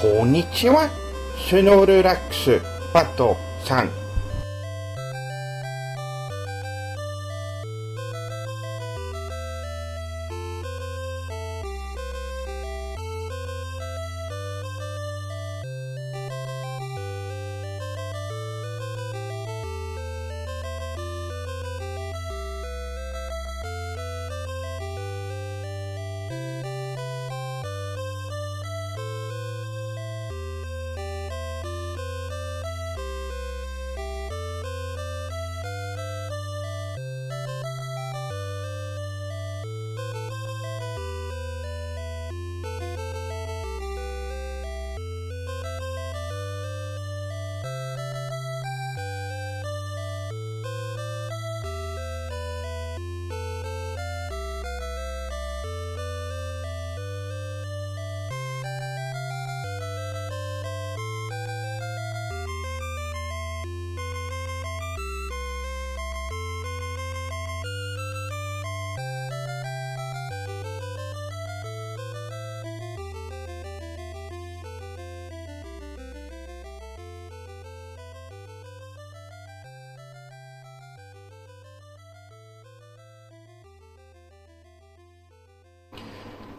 こんにちは。スノールラックスパットさん。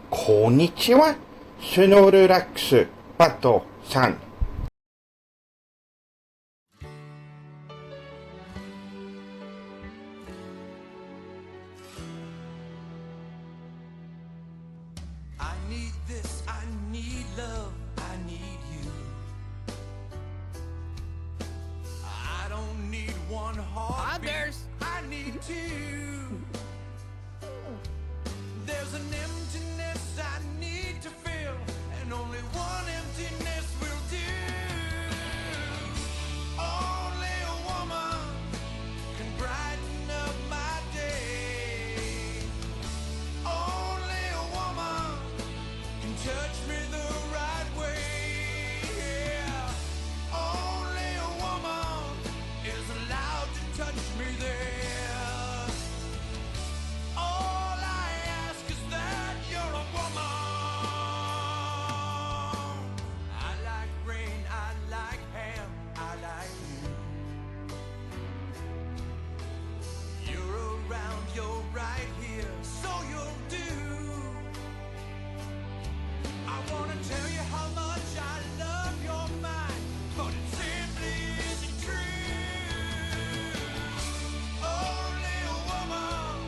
こんにちは。スノールラックスパットさん。I need this, I need love, I need you. I don't need one heartbeat, I need two. There's an emptiness I need to fill, and only one emptiness will do. Only a woman can brighten up my day. Only a woman can touch me the right way. Yeah. Only a woman is allowed to touch me there. All I ask is that you're a woman. I like rain, I like ham, I like you. You're around, you're right here, so you'll do. I wanna tell you how much I love your mind, but it simply isn't true. Only a woman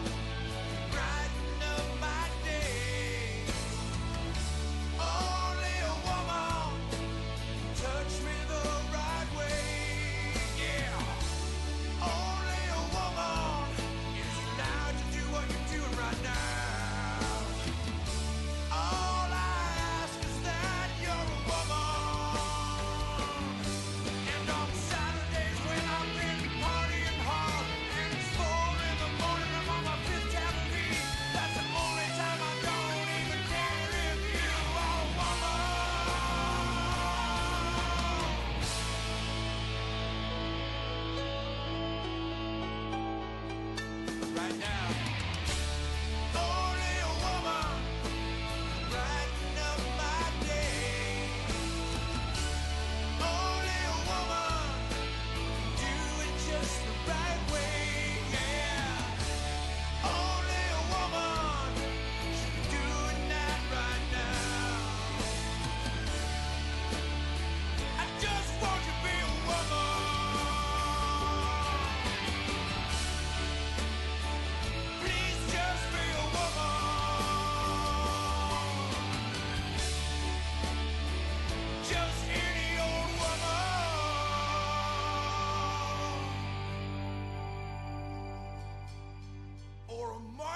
can brighten up my day. Only a woman can touch me the right way. Yeah. Only a woman is allowed to do what you're doing right now. All I ask is that you're a woman. And on Saturdays when I've been partying hard and it's 4 in the morning, I'm on my 5th Avenue. That's the only time I don't even care if you are a woman. Right now, only a woman can brighten up my day. Only a woman can do it just the right way. Yeah. Only a woman should be doing that right now. I just want you to be a woman. Please just be a woman. Just any old woman. Or a man.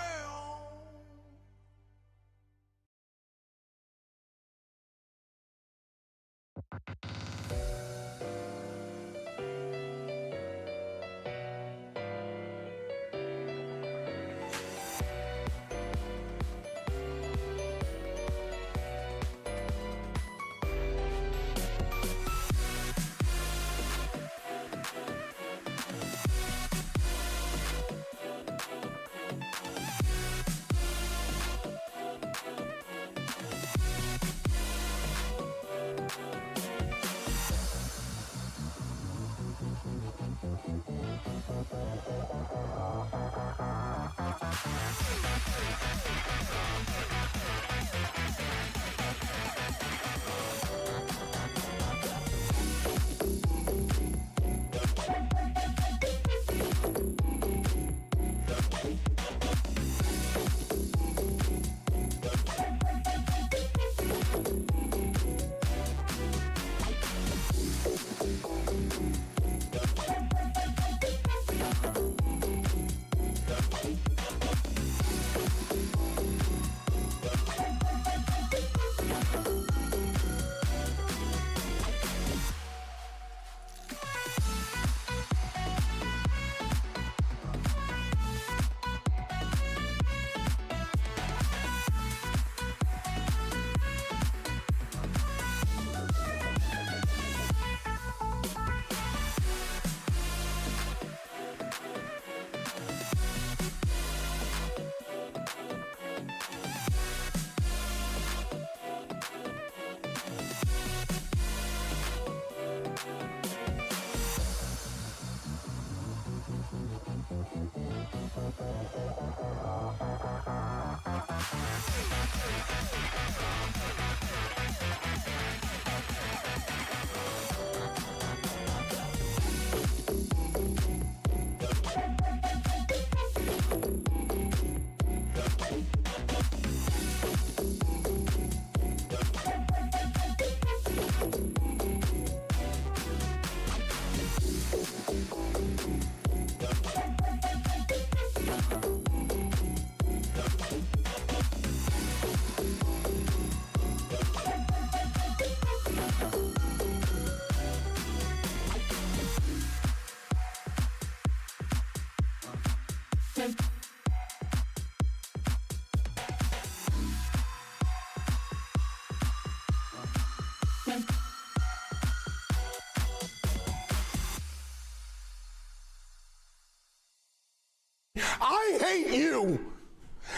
I hate you.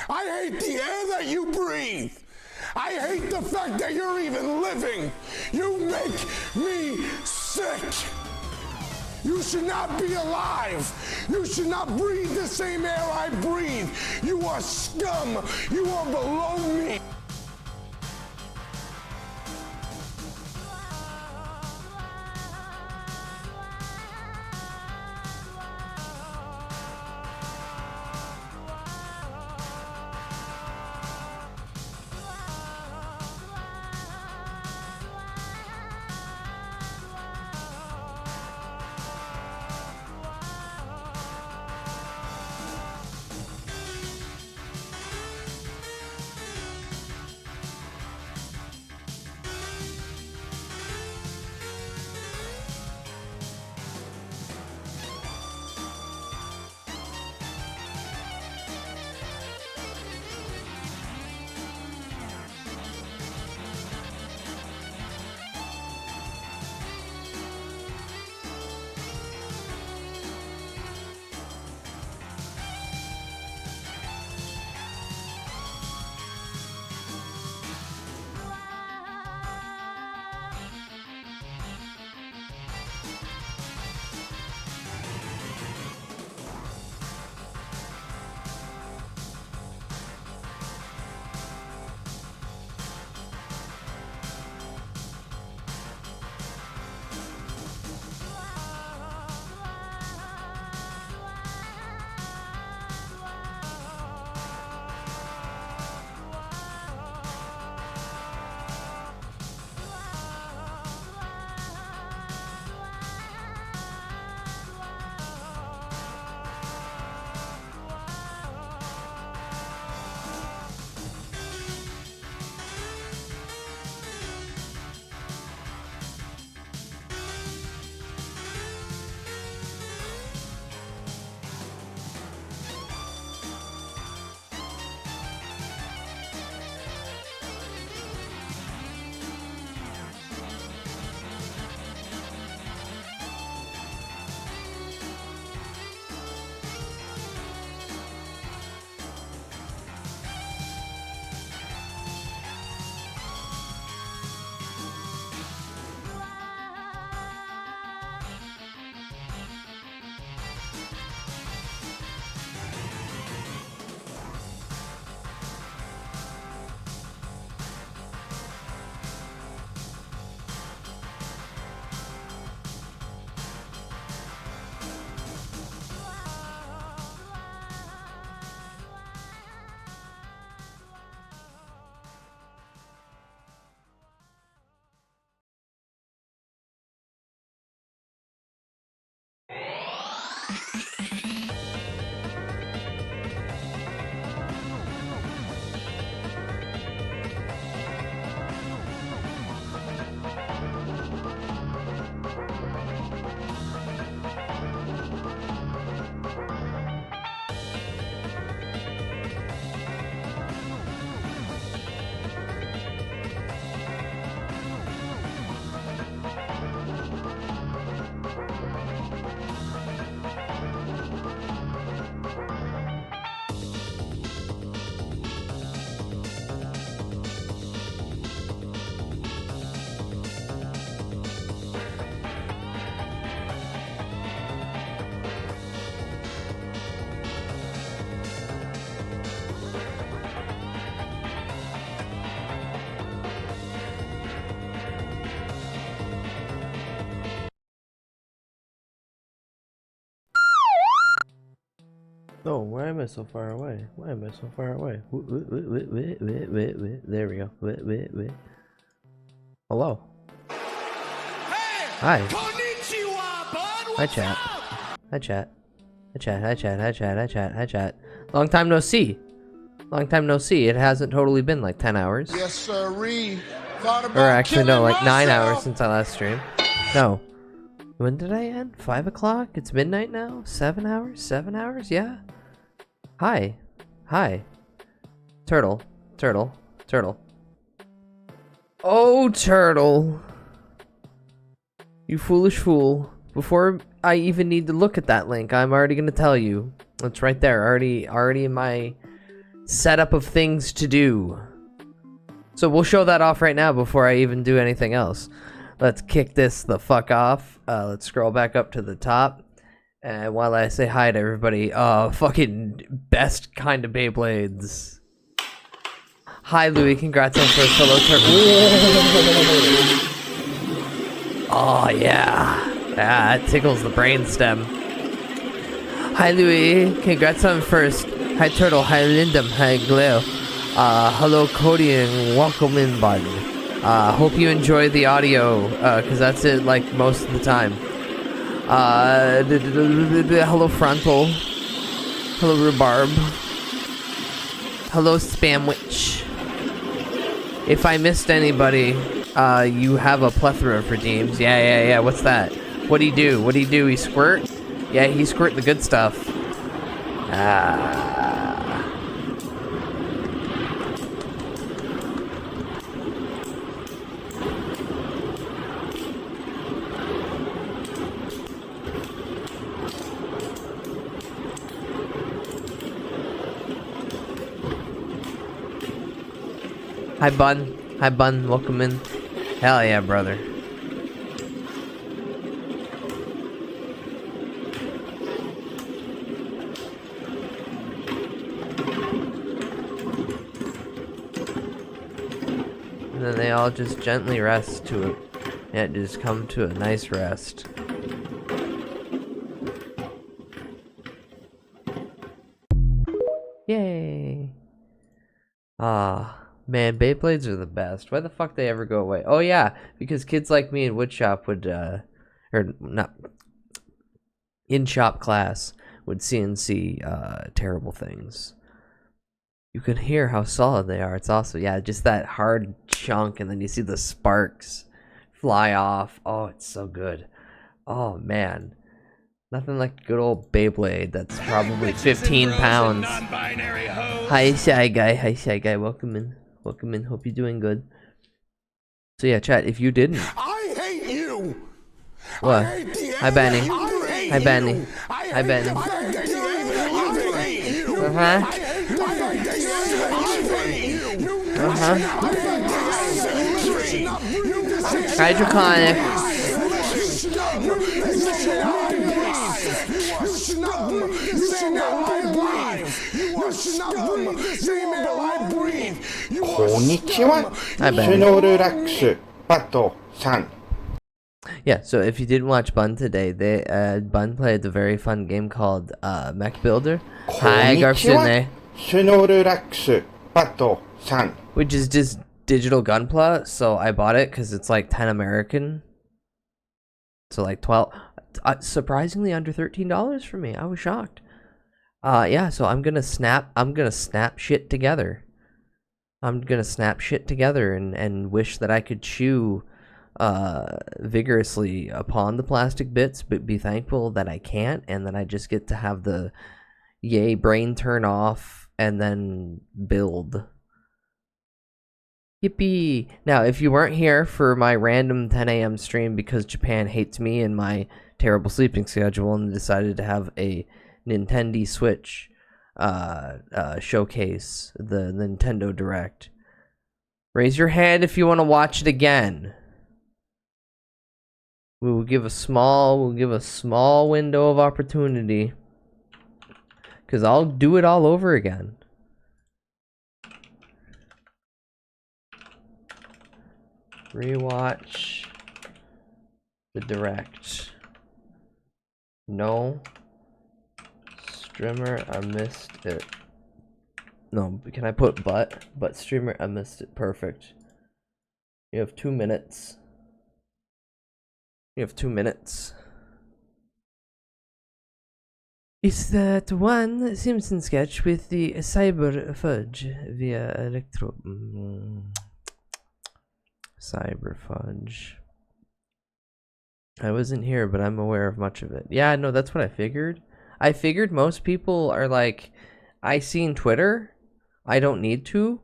I hate the air that you breathe. I hate the fact that you're even living. You make me sick. You should not be alive. You should not breathe the same air I breathe. You are scum. You are below me. Oh, why am I so far away? Why am I so far away? There we go. Hello. Hi. Konnichiwa, bud. Hi, chat. Hi, chat. Hi, chat. Hi, chat. Hi, chat. Hi, chat. Hi, chat. Long time no see. Long time no see. It hasn't totally been like 10 hours. Yes, sirree. Thought about Or actually, no, killing like 9 hours myself. since I last streamed. No. When did I end? 5 o'clock? It's midnight now? 7 hours? 7 hours? Yeah. Hi. Hi. Turtle. Turtle. Turtle. Oh, Turtle. You foolish fool. Before I even need to look at that link, I'm already going to tell you. It's right there, already in my setup of things to do. So we'll show that off right now before I even do anything else. Let's kick this the fuck off. Let's scroll back up to the top. And while I say hi to everybody, fucking best kind of Beyblades. Hi Louis, congrats on first solo turn. Oh yeah. Yeah, that tickles the brainstem. Hi Louis, congrats on first. Hi Turtle, hi Lindum, hi Gleo. Hello Cody and welcome in, bud. Hope you enjoy the audio, cause that's it like most of the time. Hello Frontal. Hello Rhubarb. Hello Spamwich. If I missed anybody, you have a plethora of redeems. Yeah, what's that? What'd he do? He squirt? Yeah, he squirt the good stuff. Hi Bun, welcome in. Hell yeah, brother. And then they all just gently rest to it. Yeah, just come to a nice rest. Yay! Man, Beyblades are the best. Why the fuck they ever go away? Oh yeah, because kids like me in woodshop would, or not, in shop class would CNC terrible things. You can hear how solid they are. It's also, yeah, just that hard chunk, and then you see the sparks fly off. Oh, it's so good. Oh man, nothing like good old Beyblade that's probably 15 pounds. Hi Shy Guy, welcome in. Hope you're doing good. So yeah, chat, if you didn't. I hate you. What? I hate the Hi Benny. Hi Benny. Hi Benny. Hydroconic. Konnichiwa, Hi, Benny. Snorlax, Pato-san. Yeah, so if you didn't watch Bun today, Bun played a very fun game called Mech Builder. Hi, Garfune. Snorlax, Pato-san. Which is just digital Gunpla, so I bought it because it's like 10 American. So like 12, surprisingly under $13 for me. I was shocked. Yeah, so I'm gonna snap shit together. And wish that I could chew vigorously upon the plastic bits, but be thankful that I can't, and then I just get to have the yay brain turn off and then build. Yippee! Now, if you weren't here for my random 10 a.m. stream because Japan hates me and my terrible sleeping schedule and decided to have a Nintendo Switch showcase, the Nintendo Direct, raise your hand if you want to watch it again. We will give a small window of opportunity, because I'll do it all over again. Rewatch the Direct. No. Streamer, I missed it. No, can I put but? But streamer, I missed it. Perfect. You have 2 minutes. Is that one Simpson sketch with the cyber fudge via electro... Cyber fudge. I wasn't here, but I'm aware of much of it. Yeah, no, that's what I figured. I figured most people are like, I seen Twitter, I don't need to,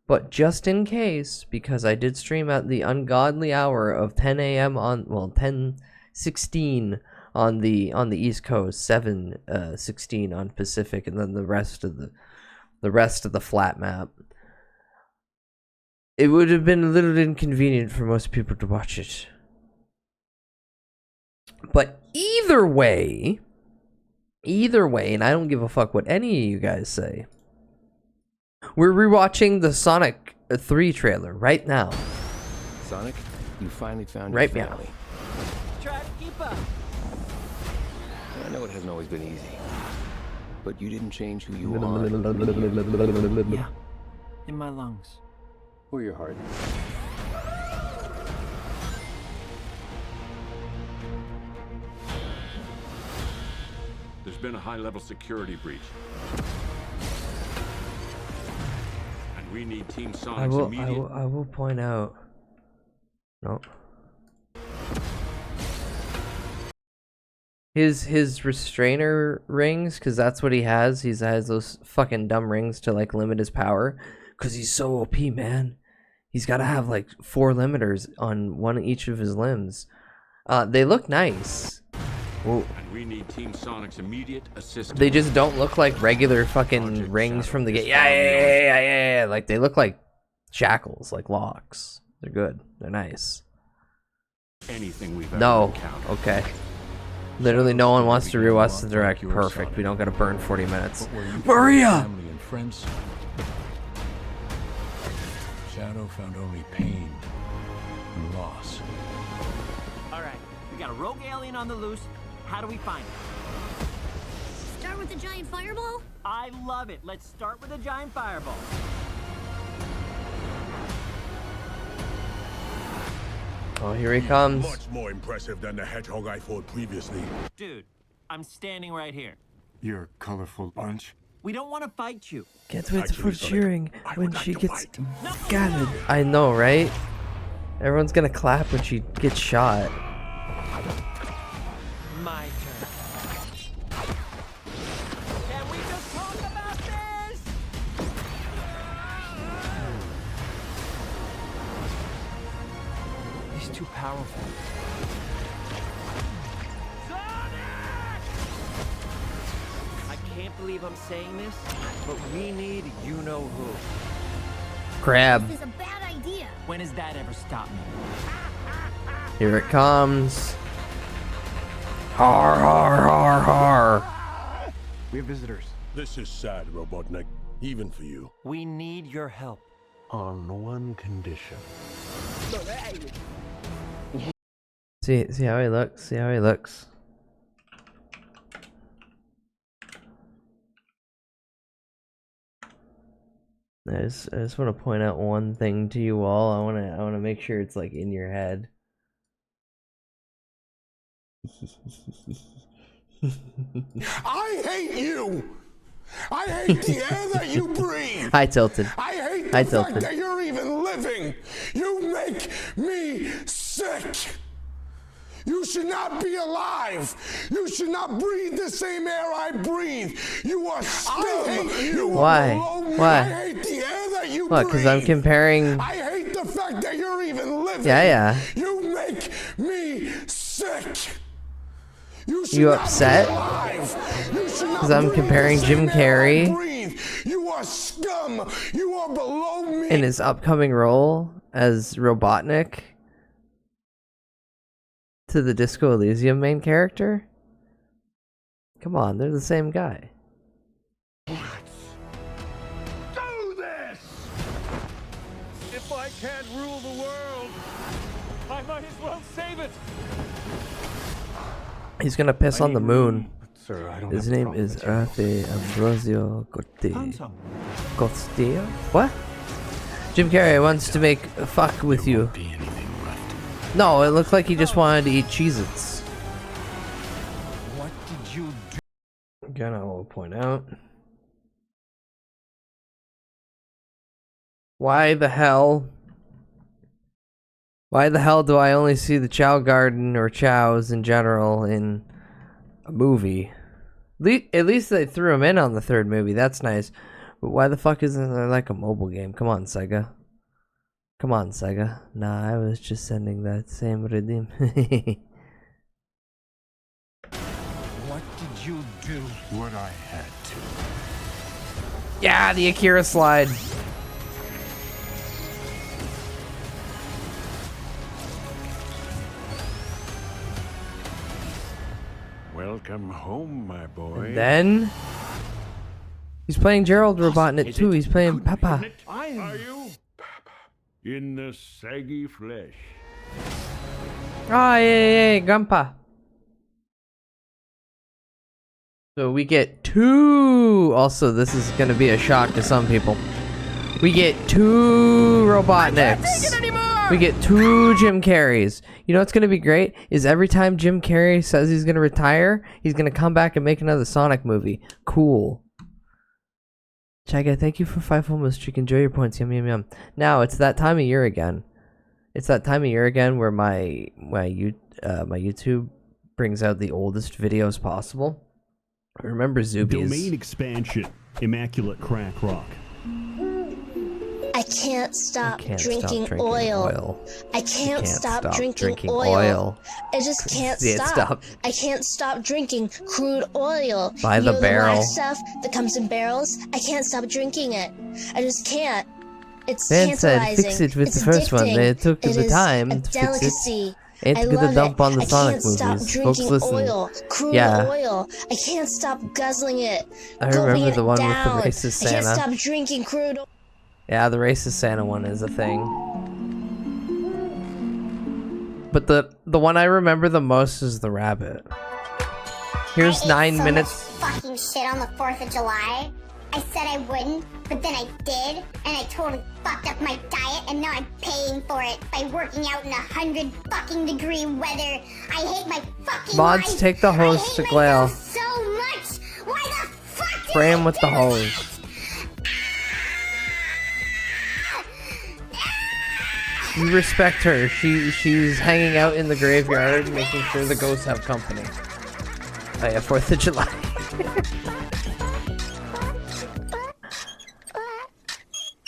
but just in case, because I did stream at the ungodly hour of 10 a.m. on, well, 10:16 on the East Coast, 7:16 on Pacific, and then the rest of the flat map. It would have been a little inconvenient for most people to watch it. But either way, and I don't give a fuck what any of you guys say, we're rewatching the Sonic 3 trailer right now. Sonic, you finally found Right your now. family. Try to keep up. I know it hasn't always been easy, but you didn't change who you are Yeah. In my lungs. or your heart. There's been a high-level security breach. And we need Team Sonic's immediate... I will point out. No. His restrainer rings, because that's what he has. He has those fucking dumb rings to like limit his power, because he's so OP, man. He's got to have like 4 limiters on each of his limbs. They look nice. Whoa. And we need Team Sonic's immediate assistance. They just don't look like regular fucking Project rings Shadow from the is game. Yeah. found beyond- Like they look like shackles, like locks. They're good. They're nice. Anything we've ever No. encountered. Okay. Literally no one wants to rewatch the direct. Perfect. We don't gotta burn 40 minutes. Maria! Family and friends. Shadow found only pain and loss. All right, we got a rogue alien on the loose. How do we find it? Start with a giant fireball? I love it. Let's start with a giant fireball. Oh, here he comes. Much more impressive than the hedgehog I fought previously. Dude, I'm standing right here. You're a colorful bunch. We don't want to fight you. Can't wait Actually, for Sonic, cheering I when would like she to gets fight. scattered. I know, right? Everyone's gonna clap when she gets shot. My turn. Can we just talk about this? He's too powerful. I can't believe I'm saying this, but we need you-know-who. Crab. This is a bad idea. When has that ever stopped me? Here it comes. Har har har har. We have visitors. This is sad, Robotnik. Even for you. We need your help. On one condition. See how he looks. See how he looks. I just want to point out one thing to you all. I want to make sure it's like in your head. I hate you! I hate the air that you breathe! Hi, Tilted. I hate the Hi, fact Tilted. that you're even living! You make me sick! You should not be alive! You should not breathe the same air I breathe! You are scum! I hate you! Why? Why? I hate the air that you What? breathe! Because I'm comparing. I hate the fact that you're even living! Yeah. You make me sick! You should You not be upset? alive. You should not 'Cause I'm breathe comparing the Jim same air I Carrey breathe. You are scum! You are below me! In his upcoming role as Robotnik to the Disco Elysium main character. Come on, they're the same guy. Do this! If I can't rule the world, I might as well save it. He's gonna piss on the moon. Sir, I don't His have a name problem is with you. Rafe Ambrosio Handsome. Castillo. What? Jim Carrey wants to make a fuck with you. Be anything left. No, it looked like he just wanted to eat Cheez-Its. What did you do? Again, I will point out. Why the hell do I only see the Chow Garden or Chows in general in a movie? At least they threw him in on the third movie. That's nice. But why the fuck isn't there like a mobile game? Come on, Sega. Come on, Sega. Nah, I was just sending that same redeem. What did you do? What I had to. Yeah, the Akira slide. Welcome home, my boy. And then he's playing Gerald Robotnik too. He's playing Papa. I am. Are you? In the saggy flesh. Oh, yeah, Grandpa. So we get two. Also, this is gonna be a shock to some people. We get two Robotniks. We get two Jim Carreys. You know what's gonna be great is every time Jim Carrey says he's gonna retire, he's gonna come back and make another Sonic movie. Cool. Chaga, thank you for 5 almost chicken. Enjoy your points. Yum yum yum. Now it's that time of year again. It's that time of year again where my YouTube brings out the oldest videos possible. Remember Zubies? Domain expansion. Immaculate crack rock. I can't stop drinking oil. I can't stop drinking oil. oil. I just can't Yeah, stop. I can't stop drinking crude oil. By the You know barrel. white stuff that comes in barrels. I can't stop drinking it. I just can't. It's Dan said, tantalizing. "Fix it with It's the first one. addicting. They took It the is time a to fix it. delicacy. Ain't I gonna love dump it. on the I Sonic can't stop movies. drinking Folks, listen. oil, crude Yeah. oil. I can't stop guzzling it. I gulping remember it the one with the down. racist I can't Santa. stop drinking crude oil. Yeah, the racist Santa one is a thing. But the one I remember the most is the rabbit. Here's 9 minutes. Fucking shit on the 4th of July. I said I wouldn't, but then I did, and I totally fucked up my diet, and now I'm paying for it by working out in 100 fucking degree weather. I hate my fucking Mods, life. take the hose to I hate Glail. myself so much. Why the fuck did Spray him I with the do hose. this? You respect her. She's hanging out in the graveyard, making sure the ghosts have company. Oh yeah, 4th of July.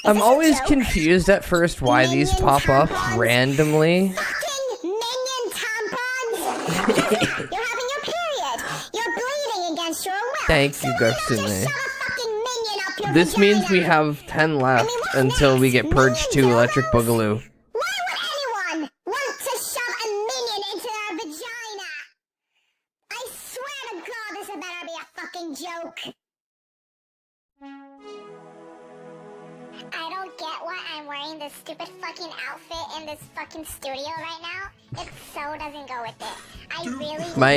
I'm always confused at first why these pop up randomly. Fucking minion tampons. You're having your period. You're bleeding against your will. Thank you, Garcune. Shove a fucking minion up your This means vagina. we have 10 left until we get purged to Electric Boogaloo. Why would anyone want to shove a minion into their vagina? I swear to God, this had better be a fucking joke. I don't get why I'm wearing this stupid fucking outfit in this fucking studio right now. It so doesn't go with it. I really My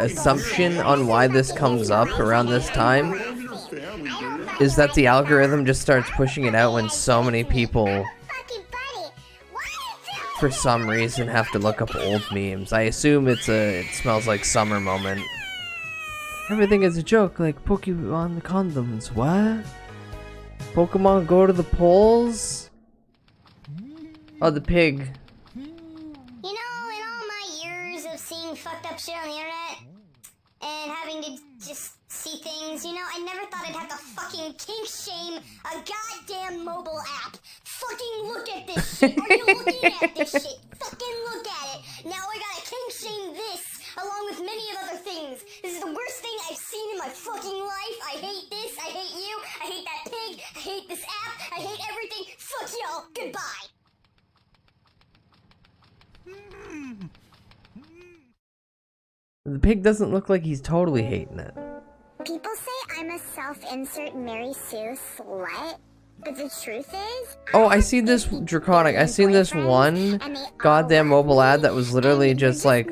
assumption on why this comes up around this time is that the algorithm just starts pushing it out when so many people, fucking buddy. Why is it? for some reason, have to look up old memes. I assume it's a "it smells like summer" moment. Everything is a joke, like Pokemon condoms. What? Pokemon go to the polls? Oh, the pig. You know, in all my years of seeing fucked up shit on the internet and having to just see things, you know, I never thought I'd have to fucking kink shame a goddamn mobile app. Fucking look at this shit. Are you looking at this shit? Fucking look at it. Now I gotta kink shame this along with many other things. This is the worst thing I've seen in my fucking life. I hate this. I hate you. I hate that pig. I hate this app. I hate everything. Fuck y'all. Goodbye. The pig doesn't look like he's totally hating it. People say I'm a self-insert Mary Sue slut, but the truth is... Oh, I see this Draconic. I seen this one goddamn mobile ad that was literally just like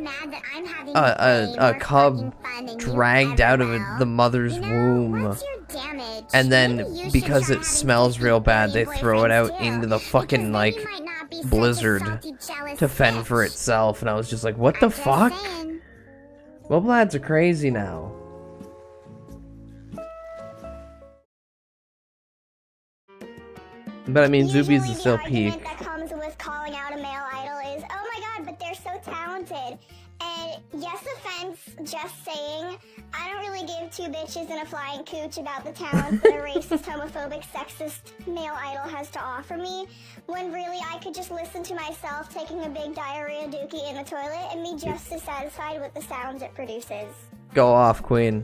a cub dragged out of the mother's womb. And then because it smells real bad, they throw it out into the fucking like blizzard to fend for itself. And I was just like, what the fuck? Mobile ads are crazy now. But I mean, Zubies is still peak. That comes with calling out a male idol is, oh my god, but they're so talented. And yes, offense, just saying, I don't really give two bitches and a flying cooch about the talents that a racist, homophobic, sexist male idol has to offer me, when really I could just listen to myself taking a big diarrhea dookie in the toilet and be just as satisfied with the sounds it produces. Go off, Queen.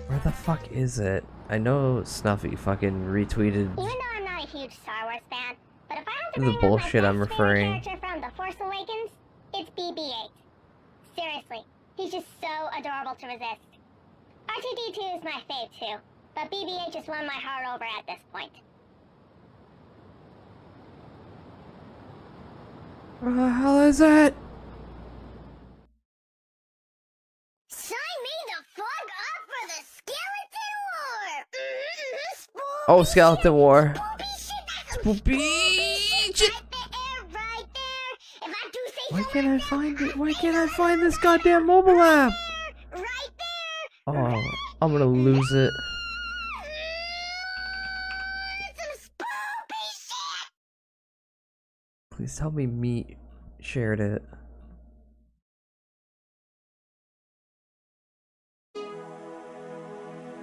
Where the fuck is it? I know Snuffy fucking retweeted Even though I'm not a huge Star Wars fan, but if I have to the bring up my bullshit I'm best favorite referring. character from The Force Awakens, it's BB-8. Seriously, he's just so adorable to resist. R2-D2 is my fave too, but BB-8 just won my heart over at this point. Where the hell is it? Sign me the fuck up for the Skeleton War! Oh, Skeleton War. Spoopy Spoopy. right there! If I do say Why so can't I myself, find it? Why can't I find this goddamn mobile app? right there! Oh, I'm gonna lose it. Some spoopy shit! Please tell me Meat shared it.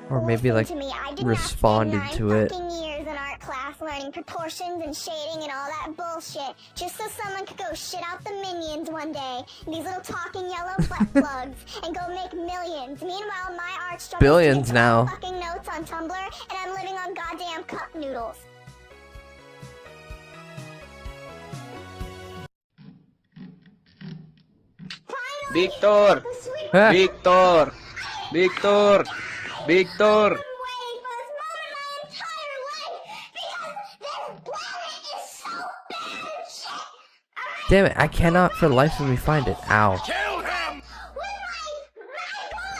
Or maybe like Listen to me, I did responded not to spend it. 9 fucking years in art class learning proportions and shading and all that bullshit just so someone could go shit out the minions one day, these little talking yellow butt plugs, and go make millions. Meanwhile, my art struggles Billions to get now. fucking notes on Tumblr, and I'm living on goddamn cup noodles. Victor! Ah. Victor! Victor! Victor! Damn it, I cannot for the life of me find it. Ow.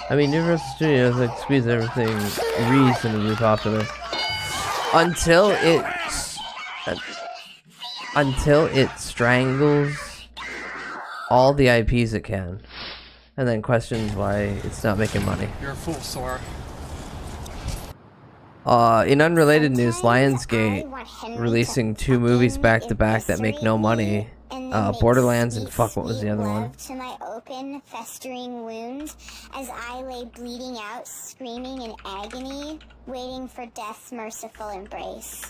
I mean, Universal Studios like squeeze everything reasonably popular. Until it strangles all the IPs it can. And then questions why it's not making money. You're a fool, Sora. In unrelated news, Lionsgate releasing 2 movies back to back that make no money. Borderlands and fuck, what was the other one? To my open, festering wounds, as I lay bleeding out, screaming in agony, waiting for death's merciful embrace.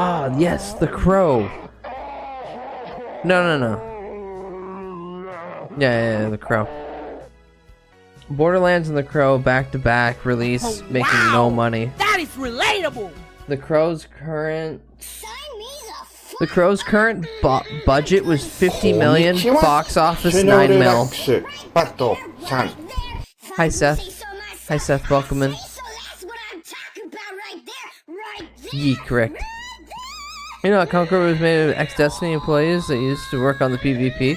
Ah, yes, The Crow. No. Yeah, The Crow. Borderlands and The Crow back to back release, making no money. That is relatable. The Crow's current budget was 50 million. Box office 9 mil. Pato-san. Hi Seth. Hi Seth Buckelman. Yee, correct. You know, Conqueror was made of ex-Destiny employees that used to work on the PvP.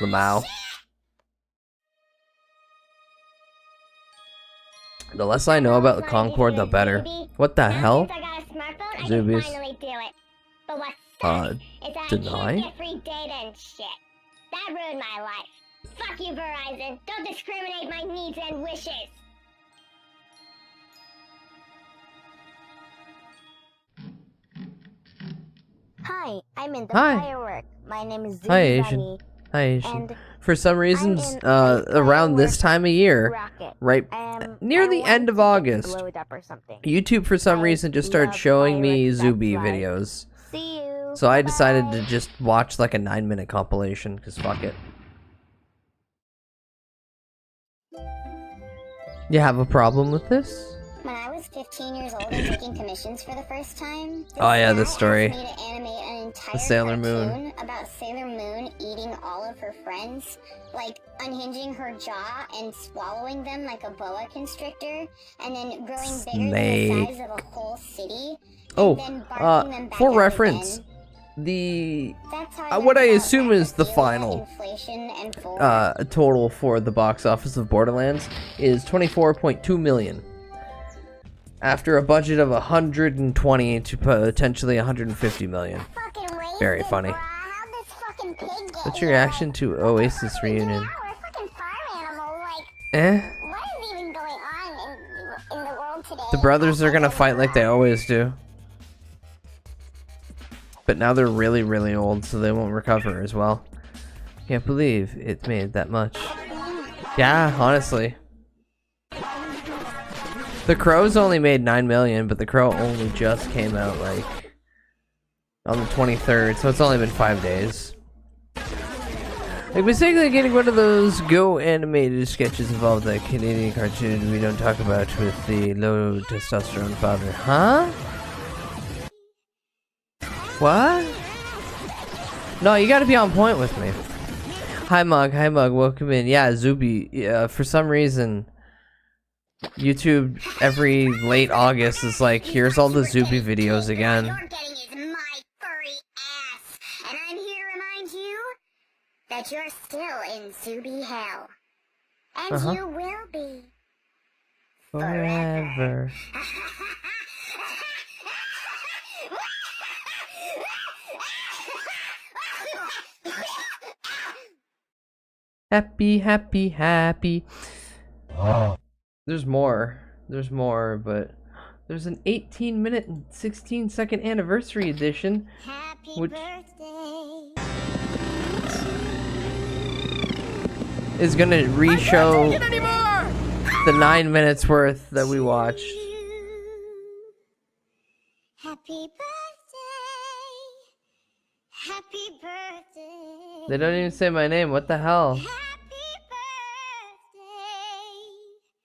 Lamau. The less I know about the Concord, the better. What the hell? Zoobies. Deny? That ruined my life. Fuck you, Verizon. Don't discriminate my needs and wishes. Hi, I'm in the firework. My name is Hi, Asian. Hi, Asian. For some reasons, around this time of year, right near the end of August, YouTube for some reason just started showing me Zuby videos. So I decided to just watch like a 9-minute compilation, because fuck it. You have a problem with this? When I was 15 years old and taking commissions for the first time, Oh yeah, this story. asked me to animate an entire The Sailor Moon. cartoon about Sailor Moon eating all of her friends, like unhinging her jaw and swallowing them like a boa constrictor, and then growing bigger than the size of a whole city. Oh, and then barking them back for up reference, again. the That's how what I learned assume about is the fuel, final inflation, and full total for the box office of Borderlands is 24.2 million. After a budget of 120 to potentially 150 million. fucking way Very funny. How'd this fucking pig get What's your here? reaction to Oasis reunion? We're a fucking farm animal. Like, Eh? what is even going on in the world today? The brothers are gonna fight like they always do. But now they're really, really old, so they won't recover as well. Can't believe it made that much. Yeah, honestly. The Crow's only made 9 million, but The Crow only just came out, like, on the 23rd, so it's only been 5 days. Like, basically getting one of those Go animated sketches involved that Canadian cartoon we don't talk about with the low testosterone father. Huh? What? No, you gotta be on point with me. Hi Mug, welcome in. Yeah, Zuby, for some reason, YouTube every late August is like, here's all the Zuby videos again. You're getting is my furry ass. And I'm here to remind you that you're still in Zuby hell. And you will be. Forever. Happy, happy, happy. There's more, but there's an 18-minute and 16-second anniversary edition, Happy which birthday. is gonna re-show the 9 minutes worth that we watched. Happy birthday. Happy birthday. They don't even say my name. What the hell? Happy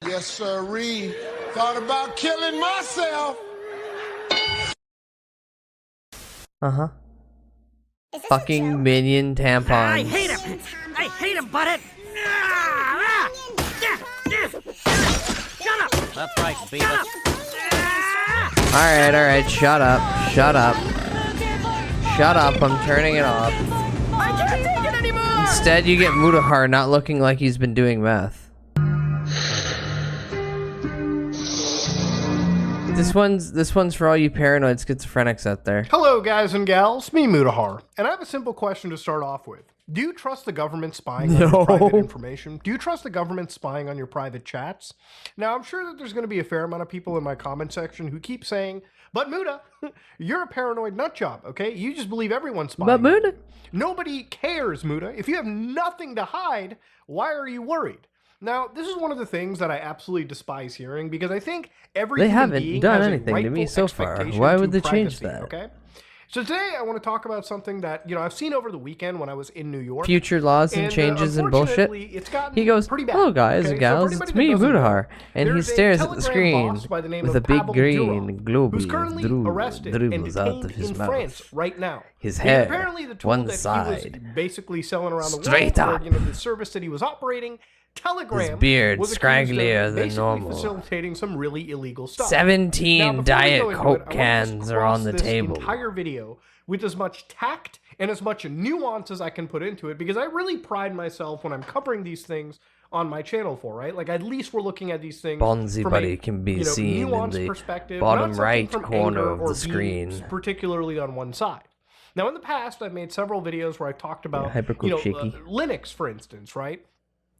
birthday. Yes, sirree. Thought about killing myself. Uh-huh. Is this a Fucking joke? minion tampons. I hate him! I hate him, Butthead! Shut up! That's right, Beavis. Alright, shut up. Shut up, I'm turning it off. I can't take it anymore! Instead, you get Mutahar not looking like he's been doing meth. This one's for all you paranoid schizophrenics out there. Hello guys and gals, me Mutahar, and I have a simple question to start off with. Do you trust the government spying on your private information? Do you trust the government spying on your private chats? Now, I'm sure that there's going to be a fair amount of people in my comment section who keep saying, but Muta, you're a paranoid nutjob, okay? You just believe everyone's spying. But Muta? Nobody cares, Muta. If you have nothing to hide, why are you worried? Now, this is one of the things that I absolutely despise hearing because I think every They human haven't being done has a anything to me rightful so far. expectation Why to would they change privacy, that? Okay? So today I want to talk about something that, I've seen over the weekend when I was in New York. Future laws and changes and bullshit. unfortunately, it's gotten He goes, pretty bad. hello guys okay? and So gals, for it's anybody me, that doesn't know, Mutahar. And he there's a stares at the Telegram screen boss by the name with of a big Pavel green Durov, who's globy currently arrested and dribbles out detained of his in mouth. France right now. His And hair, apparently the tool one that he side. was basically selling around the Straight world, up. or, the service that he was operating, Telegram, His beard was accused of scragglier than basically normal. facilitating some really illegal stuff. 17 Now, before we Diet go into Coke it, I want to cans just are on cross the this table. entire video with as much tact and as much nuance as I can put into it, because I really pride myself when I'm covering these things on my channel for, right? Like, at least we're looking at these things Bonzi from Buddy a, can be seen in nuanced the perspective, bottom not something right from corner anger of or the being screen. particularly on one side. Now, in the past, I've made several videos where I've talked about, Hypercool shaky. Linux, for instance, right?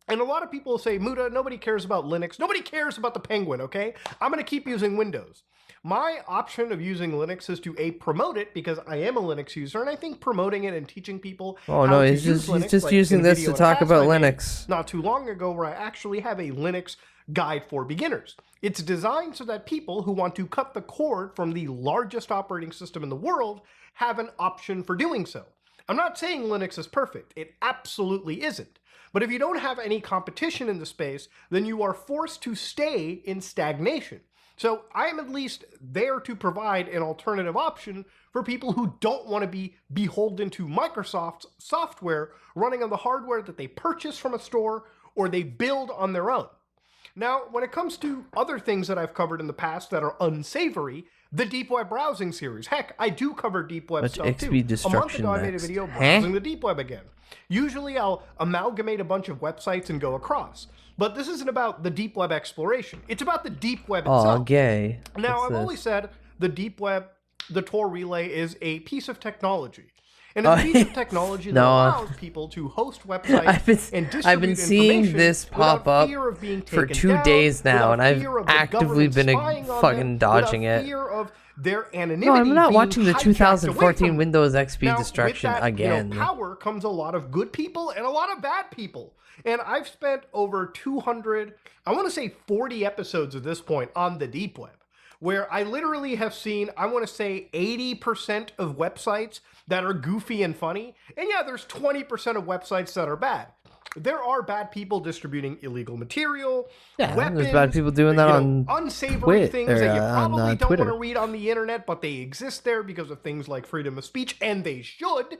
And a lot of people say, Muta, nobody cares about Linux. Nobody cares about the Penguin, okay? I'm going to keep using Windows. My option of using Linux is to, A, promote it, because I am a Linux user, and I think promoting it and teaching people Oh how no, to he's use just Linux, he's just like using in the this video to talk and about I made Linux. not too long ago, where I actually have a Linux guide for beginners. It's designed so that people who want to cut the cord from the largest operating system in the world have an option for doing so. I'm not saying Linux is perfect. It absolutely isn't. But if you don't have any competition in the space, then you are forced to stay in stagnation. So I am at least there to provide an alternative option for people who don't want to be beholden to Microsoft's software running on the hardware that they purchase from a store or they build on their own. Now, when it comes to other things that I've covered in the past that are unsavory, the deep web browsing series. Heck, I do cover deep web Much stuff XP too. A month destruction ago, I made a next. video Huh? browsing the deep web again. Usually, I'll amalgamate a bunch of websites and go across. But this isn't about the deep web exploration. It's about the deep web Aw, itself. gay. Now, What's I've this? always said the deep web, the Tor relay, is a piece of technology. And it's a piece of technology that allows people to host websites and distribute I've been seeing information this pop without up fear of being for taken 2 down, days now, without and I've fear of the actively government been spying on fucking them, dodging without it. fear of their anonymity No, I'm not being watching the hijacked away 2014 from Windows XP now, destruction with that, again. Power comes a lot of good people and a lot of bad people. And I've spent over 200, I want to say 40 episodes at this point on the deep web, where I literally have seen, I want to say 80% of websites that are goofy and funny. And yeah, there's 20% of websites that are bad. There are bad people distributing illegal material, weapons, there's bad people doing that on unsavory things that you probably don't Twitter. want to read on the internet, but they exist there because of things like freedom of speech, and they should.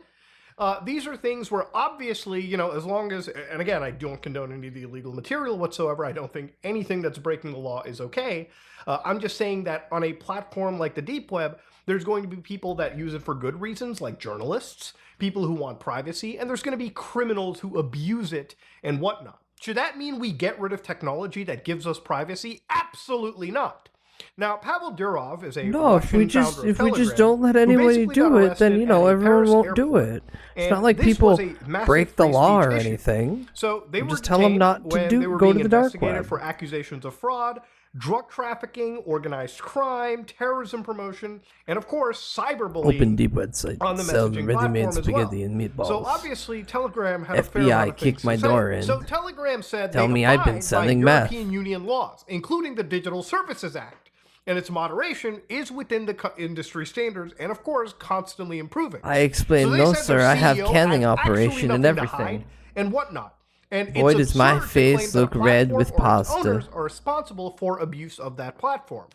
These are things where obviously, as long as, and again, I don't condone any of the illegal material whatsoever. I don't think anything that's breaking the law is okay. I'm just saying that on a platform like the deep web, there's going to be people that use it for good reasons, like journalists, people who want privacy, and there's going to be criminals who abuse it and whatnot. Should that mean we get rid of technology that gives us privacy? Absolutely not. Now, Pavel Durov is a if we just don't let anybody do it, then everyone won't do it. It's not like people break the law or anything. So they were just tell them not to go to the dark web for accusations of fraud, drug trafficking, organized crime, terrorism promotion, and of course, cyberbullying. Open deep website on the sell messaging ready-made platform spaghetti as well. and meatballs. So obviously, Telegram had a fair amount of FBI kicked things my to say. door in. So Telegram said Tell they me I've been abide selling by meth. European Union laws, including the Digital Services Act, and its moderation is within the industry standards, and of course, constantly improving. I explained, So they no, said sir, their I have CEO canning had absolutely operation and nothing to everything. hide and whatnot. And Boy, it's does my absurd to face claim that a look red platform with or its pasta. owners are responsible for abuse of that platform.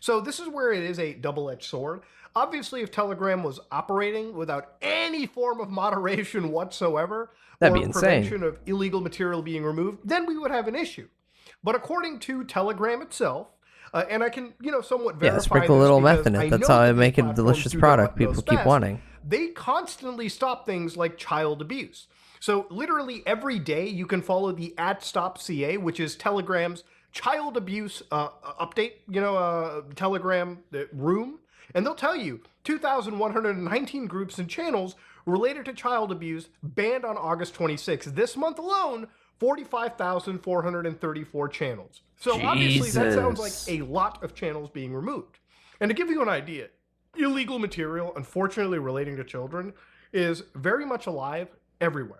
So this is where it is a double-edged sword. Obviously, if Telegram was operating without any form of moderation whatsoever, That'd or be insane. prevention of illegal material being removed, then we would have an issue. But according to Telegram itself, and I can, somewhat verify sprinkle a this little because meth in I it. That's know how I that make these a delicious platforms do product what people knows keep best. wanting. They constantly stop things like child abuse. So literally every day you can follow the @StopCA, which is Telegram's child abuse update, Telegram room, and they'll tell you 2,119 groups and channels related to child abuse banned on August 26th. This month alone, 45,434 channels. So obviously that sounds like a lot of channels being removed. And to give you an idea, illegal material, unfortunately relating to children, is very much alive everywhere.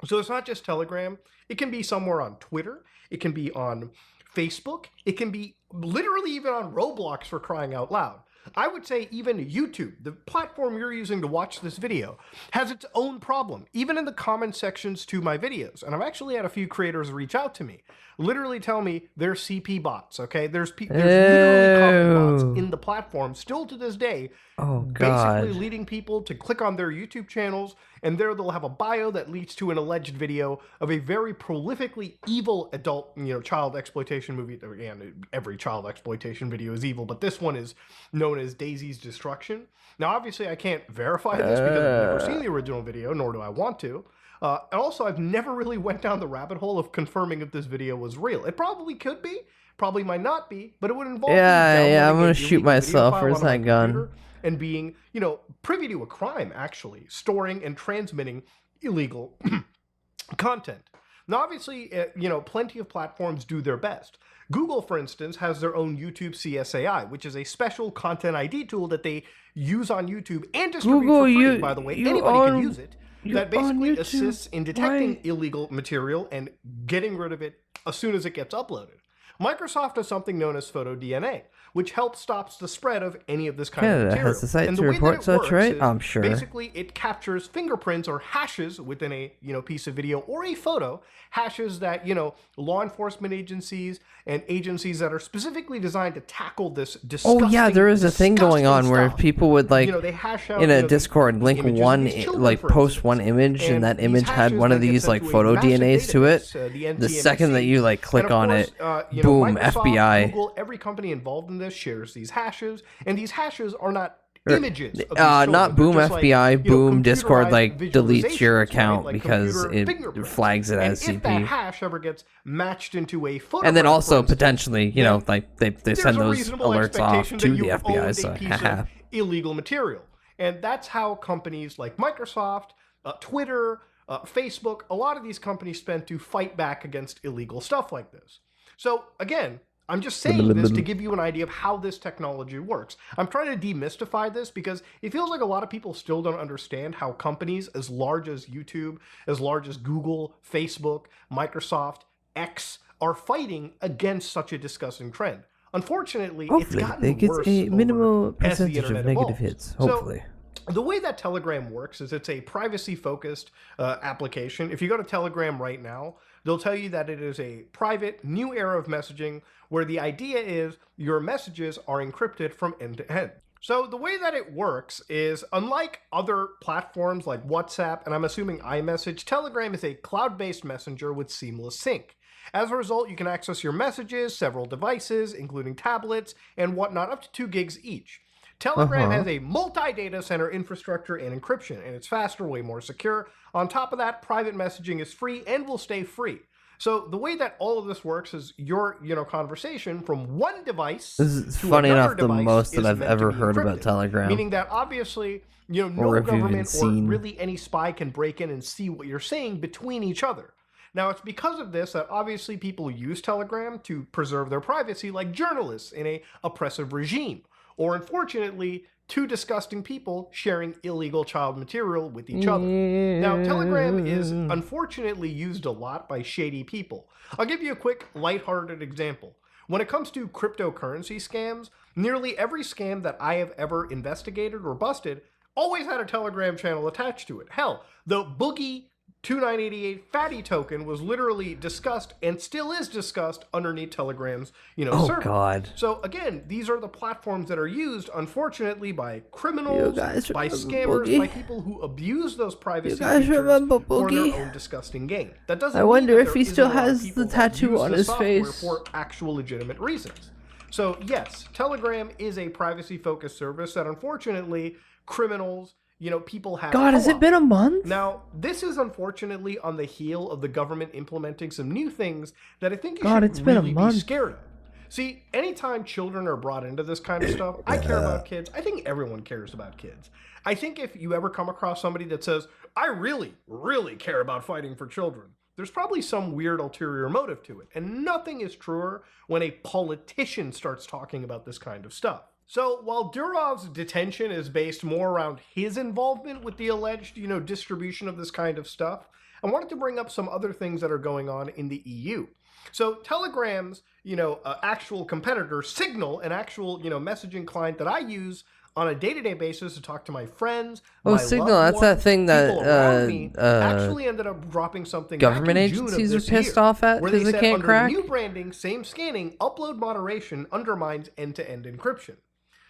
So it's not just Telegram. It can be somewhere on Twitter. It can be on Facebook. It can be literally even on Roblox, for crying out loud. I would say even YouTube, the platform you're using to watch this video, has its own problem, even in the comment sections to my videos. And I've actually had a few creators reach out to me, literally tell me they're CP bots, okay? There's literally comment bots in the platform still to this day, basically leading people to click on their YouTube channels, and there they'll have a bio that leads to an alleged video of a very prolifically evil adult, child exploitation movie. Again, every child exploitation video is evil, but this one is known as Daisy's Destruction. Now, obviously, I can't verify this because I've never seen the original video, nor do I want to. And also, I've never really went down the rabbit hole of confirming if this video was real. It probably could be, probably might not be, but it would involve I'm gonna shoot myself. Where's that gun? And being, privy to a crime, actually, storing and transmitting illegal content. Now, obviously, plenty of platforms do their best. Google, for instance, has their own YouTube CSAI, which is a special content ID tool that they use on YouTube and distribute for free, by the way. Anybody can use it. That basically assists in detecting illegal material and getting rid of it as soon as it gets uploaded. Microsoft has something known as PhotoDNA, which helps stops the spread of any of this kind of material. Has the site and to the way report that it such, works right? is I'm sure. Basically, it captures fingerprints or hashes within a piece of video or a photo, hashes that law enforcement agencies and agencies that are specifically designed to tackle this disgusting. Oh yeah, there is a thing going on where people would they hash out, in a Discord link images of one these children, like for post instance. one image and that these image had hashes one of then get these sent like to a photo massive DNAs to it. database, The second that you like click And of on course, it, boom, Microsoft, FBI. Google, every company involved in this shares these hashes, and these hashes are not images of these not children. boom They're just FBI, like, boom Discord computerized like deletes your visualizations, account right? Like because computer it fingerprints. flags it And as if that CP. hash ever gets matched into a photo, And then also for instance, potentially, like they there's send a those reasonable alerts off expectation to that the you've FBI. owned So a piece of illegal material. And that's how companies like Microsoft, Twitter, Facebook, a lot of these companies spend to fight back against illegal stuff like this. So again, I'm just saying this to give you an idea of how this technology works. I'm trying to demystify this because it feels like a lot of people still don't understand how companies as large as YouTube, as large as Google, Facebook, Microsoft, X are fighting against such a disgusting trend. Unfortunately, Hopefully, it's gotten they get worse a minimal as the percentage of internet negative evolves. hits. Hopefully. So, the way that Telegram works is it's a privacy-focused application. If you go to Telegram right now, they'll tell you that it is a private, new era of messaging where the idea is your messages are encrypted from end to end. So the way that it works is, unlike other platforms like WhatsApp, and I'm assuming iMessage, Telegram is a cloud-based messenger with seamless sync. As a result, you can access your messages, several devices, including tablets, and whatnot, up to 2 gigs each. Telegram has a multi-data center infrastructure and encryption, and it's faster, way more secure. On top of that, private messaging is free and will stay free. So the way that all of this works is your, conversation from one device This is to funny another enough the device most that is I've meant to ever be heard about encrypted. Telegram. Meaning that obviously, no Or if you've even government or seen- really any spy can break in and see what you're saying between each other. Now, it's because of this that obviously people use Telegram to preserve their privacy, like journalists in a oppressive regime, or unfortunately, 2 disgusting people sharing illegal child material with each other. Now, Telegram is unfortunately used a lot by shady people. I'll give you a quick, lighthearted example. When it comes to cryptocurrency scams, nearly every scam that I have ever investigated or busted always had a Telegram channel attached to it. Hell, the Boogie 2988 Fatty token was literally discussed and still is discussed underneath Telegram's, Oh, server. God. So again, these are the platforms that are used, unfortunately, by criminals, guys by remember scammers, Boogie? by people who abuse those privacy You guys features remember for Boogie? their own disgusting gain. That doesn't I mean wonder that if there he isn't still a lot of has people the that tattoo use on the his software face. for actual legitimate reasons. So yes, Telegram is a privacy-focused service that unfortunately criminals, people have. God, has it been a month? Now, this is unfortunately on the heel of the government implementing some new things that I think you God, should it's been a really be month. scared of. See, anytime children are brought into this kind of stuff, I care about kids. I think everyone cares about kids. I think if you ever come across somebody that says, I really, really care about fighting for children, there's probably some weird ulterior motive to it. And nothing is truer when a politician starts talking about this kind of stuff. So while Durov's detention is based more around his involvement with the alleged, distribution of this kind of stuff, I wanted to bring up some other things that are going on in the EU. So Telegram's, actual competitor, Signal, an actual, messaging client that I use on a day-to-day basis to talk to my friends, Oh, my Signal, loved that's that ones, thing that, people around me, actually ended up dropping something government back in June of agencies are this pissed year, off at where 'cause they they said can't under crack? new branding, same scanning, upload moderation undermines end-to-end encryption.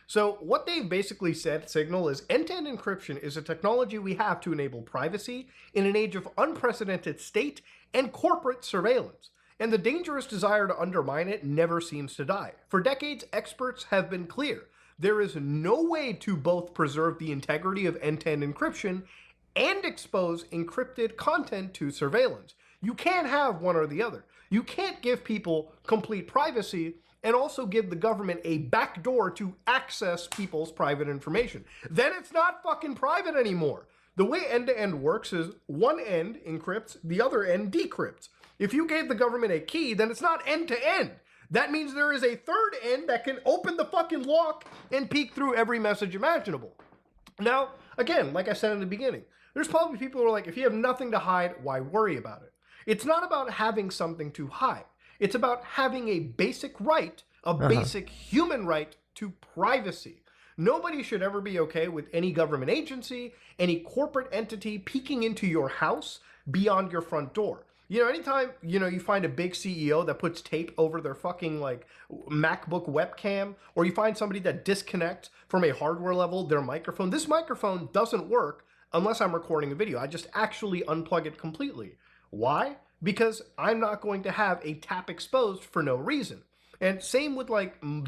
So what they've basically said, Signal, is end-to-end encryption is a technology we have to enable privacy in an age of unprecedented state and corporate surveillance. And the dangerous desire to undermine it never seems to die. For decades, experts have been clear. There is no way to both preserve the integrity of end-to-end encryption and expose encrypted content to surveillance. You can't have one or the other. You can't give people complete privacy and also give the government a backdoor to access people's private information. Then it's not fucking private anymore. The way end-to-end works is one end encrypts, the other end decrypts. If you gave the government a key, then it's not end-to-end. That means there is a third end that can open the fucking lock and peek through every message imaginable. Now, again, like I said in the beginning, there's probably people who are like, if you have nothing to hide, why worry about it? It's not about having something to hide. It's about having a basic right, a basic human right to privacy. Nobody should ever be okay with any government agency, any corporate entity peeking into your house beyond your front door. Anytime, you find a big CEO that puts tape over their fucking, MacBook webcam, or you find somebody that disconnects from a hardware level their microphone. This microphone doesn't work unless I'm recording a video. I just actually unplug it completely. Why? Because I'm not going to have a tap exposed for no reason. And same with,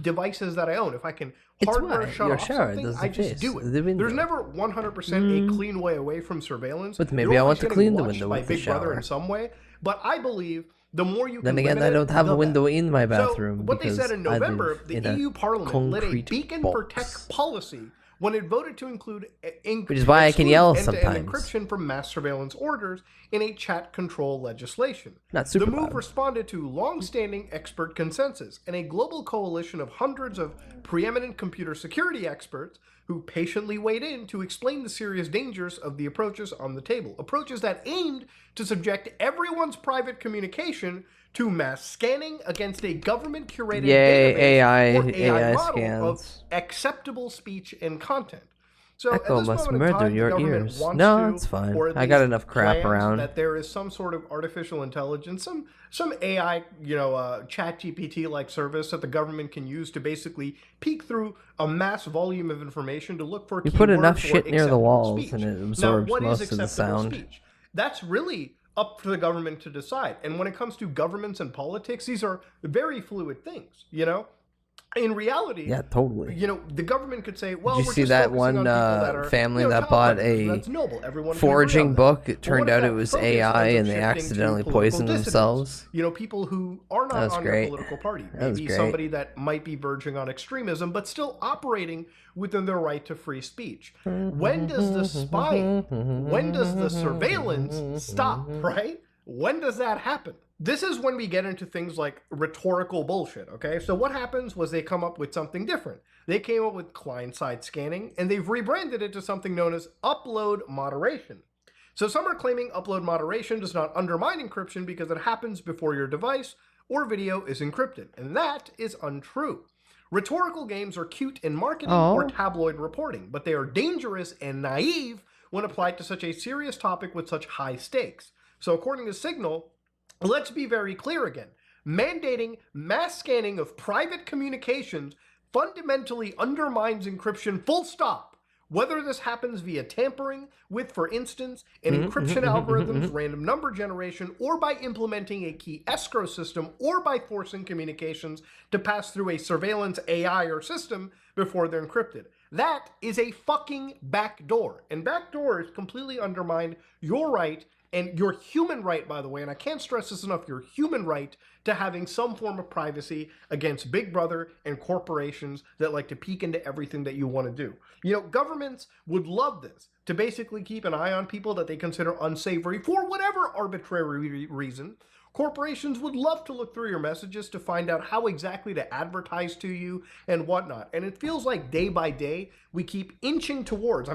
devices that I own. If I can hardware shut off something, I just do it. There's never 100% a clean way away from surveillance. But maybe You're I want always to getting clean the watched window by with the Big Brother shower. in some way. But I believe the more you can Then again, limit I don't it, have the a window better. in my bathroom So what they because said in I November, live the in a EU Parliament let a concrete beacon box. for tech policy when it voted to include Which is why I can yell end-to-end sometimes. encryption from mass surveillance orders in a chat control legislation. Not super The move loud. responded to long-standing expert consensus and a global coalition of hundreds of preeminent computer security experts who patiently weighed in to explain the serious dangers of the approaches on the table. Approaches that aimed to subject everyone's private communication to mass scanning against a government-curated Yay, database or AI model of scans. acceptable speech and content. So Echo at this must moment in murder time, your the government ears. wants No, to, it's fine. or at I got least enough crap plans around. that there is some sort of artificial intelligence, some AI, chat GPT like service that the government can use to basically peek through a mass volume of information to look for You put enough keywords or shit near the acceptable walls speech. and it Now, absorbs what is most of the acceptable sound. speech? That's really up to the government to decide. And when it comes to governments and politics, these are very fluid things, In reality, Yeah, totally. the government could say, well, Did you we're see just that focusing one on people that are, family that child bought predators. a That's noble. Everyone can agree foraging on that. book? It But turned what if out that it was focus AI ends up and they shifting to accidentally political poisoned dissidents? themselves. People who are That not was on great. their political party. That was Maybe great. somebody that might be verging on extremism, but still operating within their right to free speech. When does the spying, when does the surveillance stop, right? When does that happen? This is when we get into things like rhetorical bullshit, okay? So what happens was they come up with something different. They came up with client-side scanning, and they've rebranded it to something known as upload moderation. So some are claiming upload moderation does not undermine encryption because it happens before your device or video is encrypted, and that is untrue. Rhetorical games are cute in marketing or tabloid reporting, but they are dangerous and naive when applied to such a serious topic with such high stakes. So according to Signal, let's be very clear again. Mandating mass scanning of private communications fundamentally undermines encryption full stop. Whether this happens via tampering with, for instance, an encryption algorithm's random number generation, or by implementing a key escrow system, or by forcing communications to pass through a surveillance AI or system before they're encrypted. That is a fucking backdoor. And backdoors completely undermine your right, and your human right, by the way, and I can't stress this enough, your human right to having some form of privacy against Big Brother and corporations that like to peek into everything that you want to do. Governments would love this, to basically keep an eye on people that they consider unsavory for whatever arbitrary reason. Corporations would love to look through your messages to find out how exactly to advertise to you and whatnot. And it feels like day by day, we keep inching towards,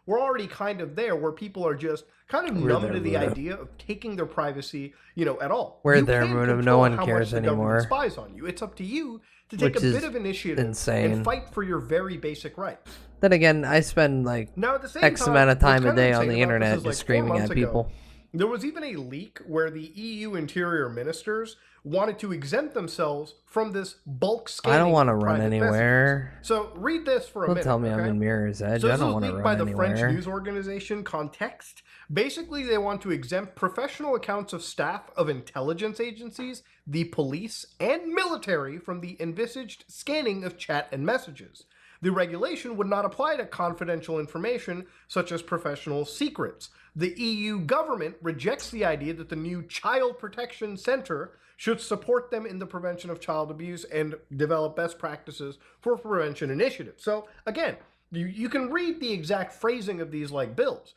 we're already kind of there where people are just kind of numb to the idea of taking their privacy, at all. We're You there, can't Muno. No control one how much cares the government anymore. spies on you. It's up to you to take Which a is bit of initiative insane. and fight for your very basic rights. Then again, I spend Now, at the same X time, amount of what's time a kind of day on insane the about this internet is, just 4 screaming months at ago, people. there was even a leak where the EU interior ministers wanted to exempt themselves from this bulk scanning. I don't want to of run private anywhere. messages. So read this for a Don't minute. tell me okay? I'm in Mirror's Edge. So I this don't was want to leaked run by the anywhere. French news organization Context. Basically, they want to exempt professional accounts of staff of intelligence agencies, the police, and military from the envisaged scanning of chat and messages. The regulation would not apply to confidential information such as professional secrets. The EU government rejects the idea that the new Child Protection Center should support them in the prevention of child abuse and develop best practices for prevention initiatives. So again, you can read the exact phrasing of these bills.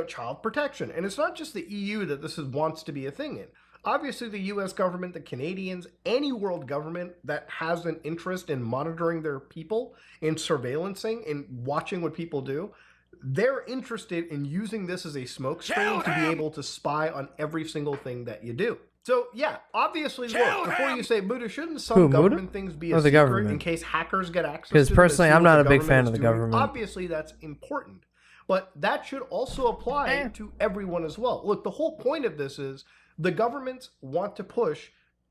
Child protection. And it's not just the EU that this wants to be a thing in. Obviously, the US government, the Canadians, any world government that has an interest in monitoring their people, in surveillancing, in watching what people do, they're interested in using this as a smokescreen to be able to spy on every single thing that you do. So, yeah, obviously, look, before you say, Buddha, shouldn't some government things be a secret government? in case hackers get access to Because them and personally, see I'm what not the a big fan government of the is doing? government. Obviously, that's important. But that should also apply to everyone as well. Look, the whole point of this is the governments want to push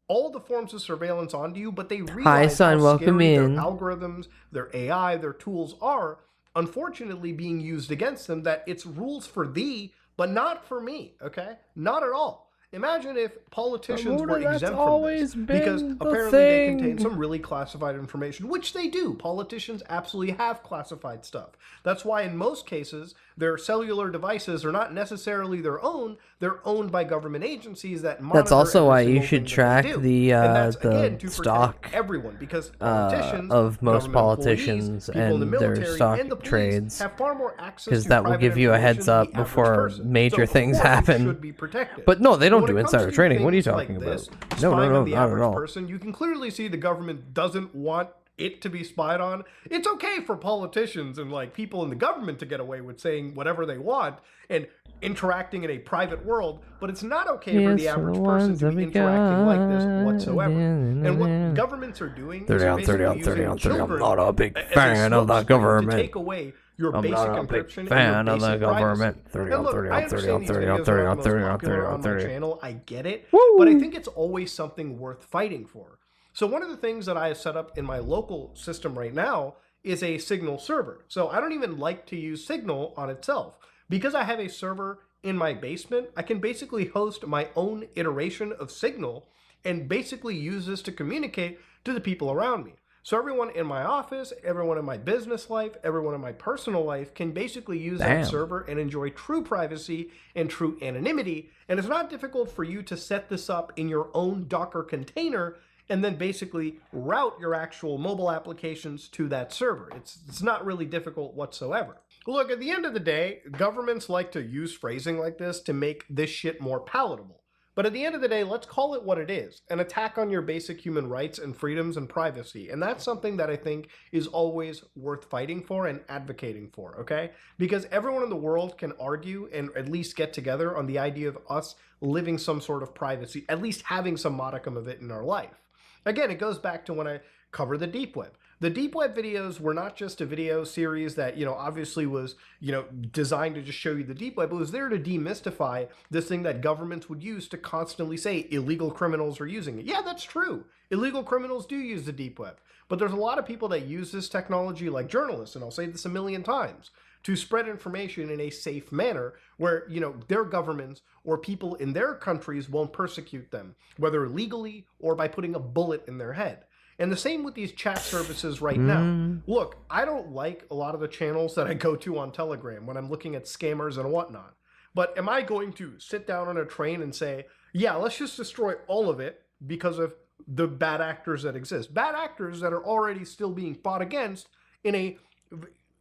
all the forms of surveillance onto you, but they realize son, how welcome scary in. their algorithms, their AI, their tools are, unfortunately being used against them, that it's rules for thee, but not for me, okay? Not at all. Imagine if politicians were exempt from this, because apparently they contain some really classified information, which they do. Politicians absolutely have classified stuff. That's why in most cases, Their cellular devices are not necessarily their own. They're owned by government agencies that monitor. That's also every why single you thing should that track they do. the And that's, again, to stock protect everyone, because politicians, of most government politicians employees, people in the and their military, stock and the police trades, have far more access because to that will private give you a heads information than up the average before person. major So, of things course, it happen. should be protected. But no, they don't When do it comes insider to trading. What are you things talking like about? this, No, spying on the not at average all. person, you can clearly see the government doesn't want it to be spied on. It's okay for politicians and like people in the government to get away with saying whatever they want and interacting in a private world, but it's not okay for the average person to be interacting like this whatsoever. And what governments are doing is they're basically using children I'm not a big as a fan of the smokescreen to government. take away your I'm basic not a big encryption and fan your of the basic government. privacy. 30 And on look, 30 I on understand 30 on these 30 on videos 30 are on not 30 the on most 30 popular on on 30 my on 30. channel. I get it, but I think it's always something worth fighting for. So one of the things that I have set up in my local system right now is a Signal server. So I don't even like to use Signal on itself. Because I have a server in my basement, I can basically host my own iteration of Signal and basically use this to communicate to the people around me. So everyone in my office, everyone in my business life, everyone in my personal life can basically use that server and enjoy true privacy and true anonymity. And it's not difficult for you to set this up in your own Docker container and then basically route your actual mobile applications to that server. It's not really difficult whatsoever. Look, at the end of the day, governments like to use phrasing like this to make this shit more palatable. But at the end of the day, let's call it what it is, an attack on your basic human rights and freedoms and privacy. And that's something that I think is always worth fighting for and advocating for, okay? Because everyone in the world can argue and at least get together on the idea of us living some sort of privacy, at least having some modicum of it in our life. Again, it goes back to when I cover the deep web. The deep web videos were not just a video series that, obviously was, designed to just show you the deep web. It was there to demystify this thing that governments would use to constantly say illegal criminals are using it. Yeah, that's true. Illegal criminals do use the deep web. But there's a lot of people that use this technology, like journalists, and I'll say this a million times, to spread information in a safe manner where, their governments or people in their countries won't persecute them, whether legally or by putting a bullet in their head. And the same with these chat services right now. Look, I don't like a lot of the channels that I go to on Telegram when I'm looking at scammers and whatnot. But am I going to sit down on a train and say, yeah, let's just destroy all of it because of the bad actors that exist? Bad actors that are already still being fought against in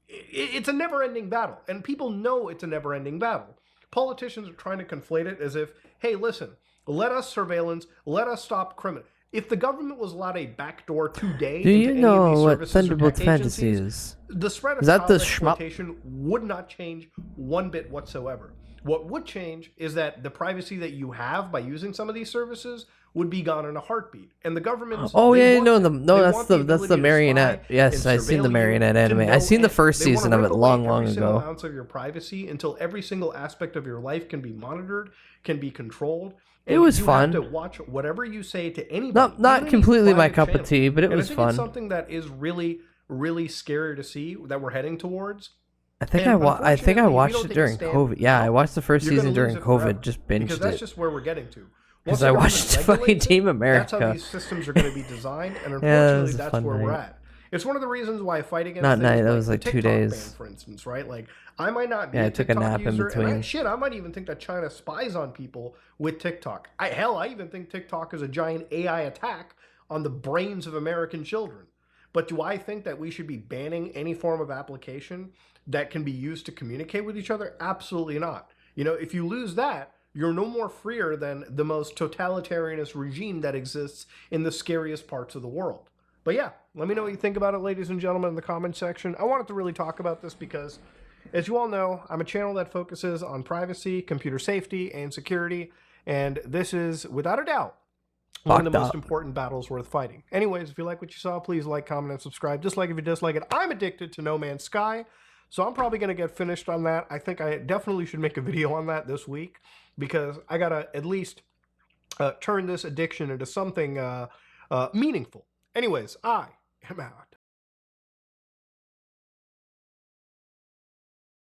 it's a never-ending battle. And people know it's a never-ending battle. Politicians are trying to conflate it as if, hey, listen, let us surveillance, let us stop criminal. If the government was allowed a backdoor today, Do you into know any of these what services or Thunderbolts tech Fantasy agencies, is? the spread of Is that child the shmup? exploitation would not change one bit whatsoever. What would change is that the privacy that you have by using some of these services would be gone in a heartbeat. And the government's Oh they yeah, want no, that. no, They that's want the ability to marionette. spy Yes, and I've seen the surveil you marionette to anime. no I've seen the end. first They wanna season of rip it away long every single ago. ounce of your privacy until every single aspect of your life can be monitored, can be controlled. It And was you fun. have to watch whatever you say to anybody. Not even completely my private cup of channels. tea, but it And was I think fun. It's something that is really, really scary to see that we're heading towards. I think And I unfortunately, if you watched don't it take a during stand COVID. Yeah, I now, watched the first you're gonna season during lose it forever. COVID. Just Because binged that's it. just where we're getting to. Because Once I the watched government fucking regulates Team it, That's how America. these systems are going to be designed, and Yeah, that unfortunately, was a that's fun where we're night. at. It's one of the reasons why I fight against Not things night, that like was the like 2 TikTok days. ban, for instance, right? Like, I might not be Yeah, a I took a TikTok nap in user, and between. I might even think that China spies on people with TikTok. I even think TikTok is a giant AI attack on the brains of American children. But do I think that we should be banning any form of application that can be used to communicate with each other? Absolutely not. If you lose that, you're no more freer than the most totalitarianist regime that exists in the scariest parts of the world. But yeah, let me know what you think about it, ladies and gentlemen, in the comment section. I wanted to really talk about this because, as you all know, I'm a channel that focuses on privacy, computer safety, and security. And this is, without a doubt, one of the Fucked most up. important battles worth fighting. Anyways, if you like what you saw, please like, comment, and subscribe. Dislike if you dislike it. I'm addicted to No Man's Sky, so I'm probably going to get finished on that. I think I definitely should make a video on that this week because I got to at least turn this addiction into something meaningful. Anyways, I am out.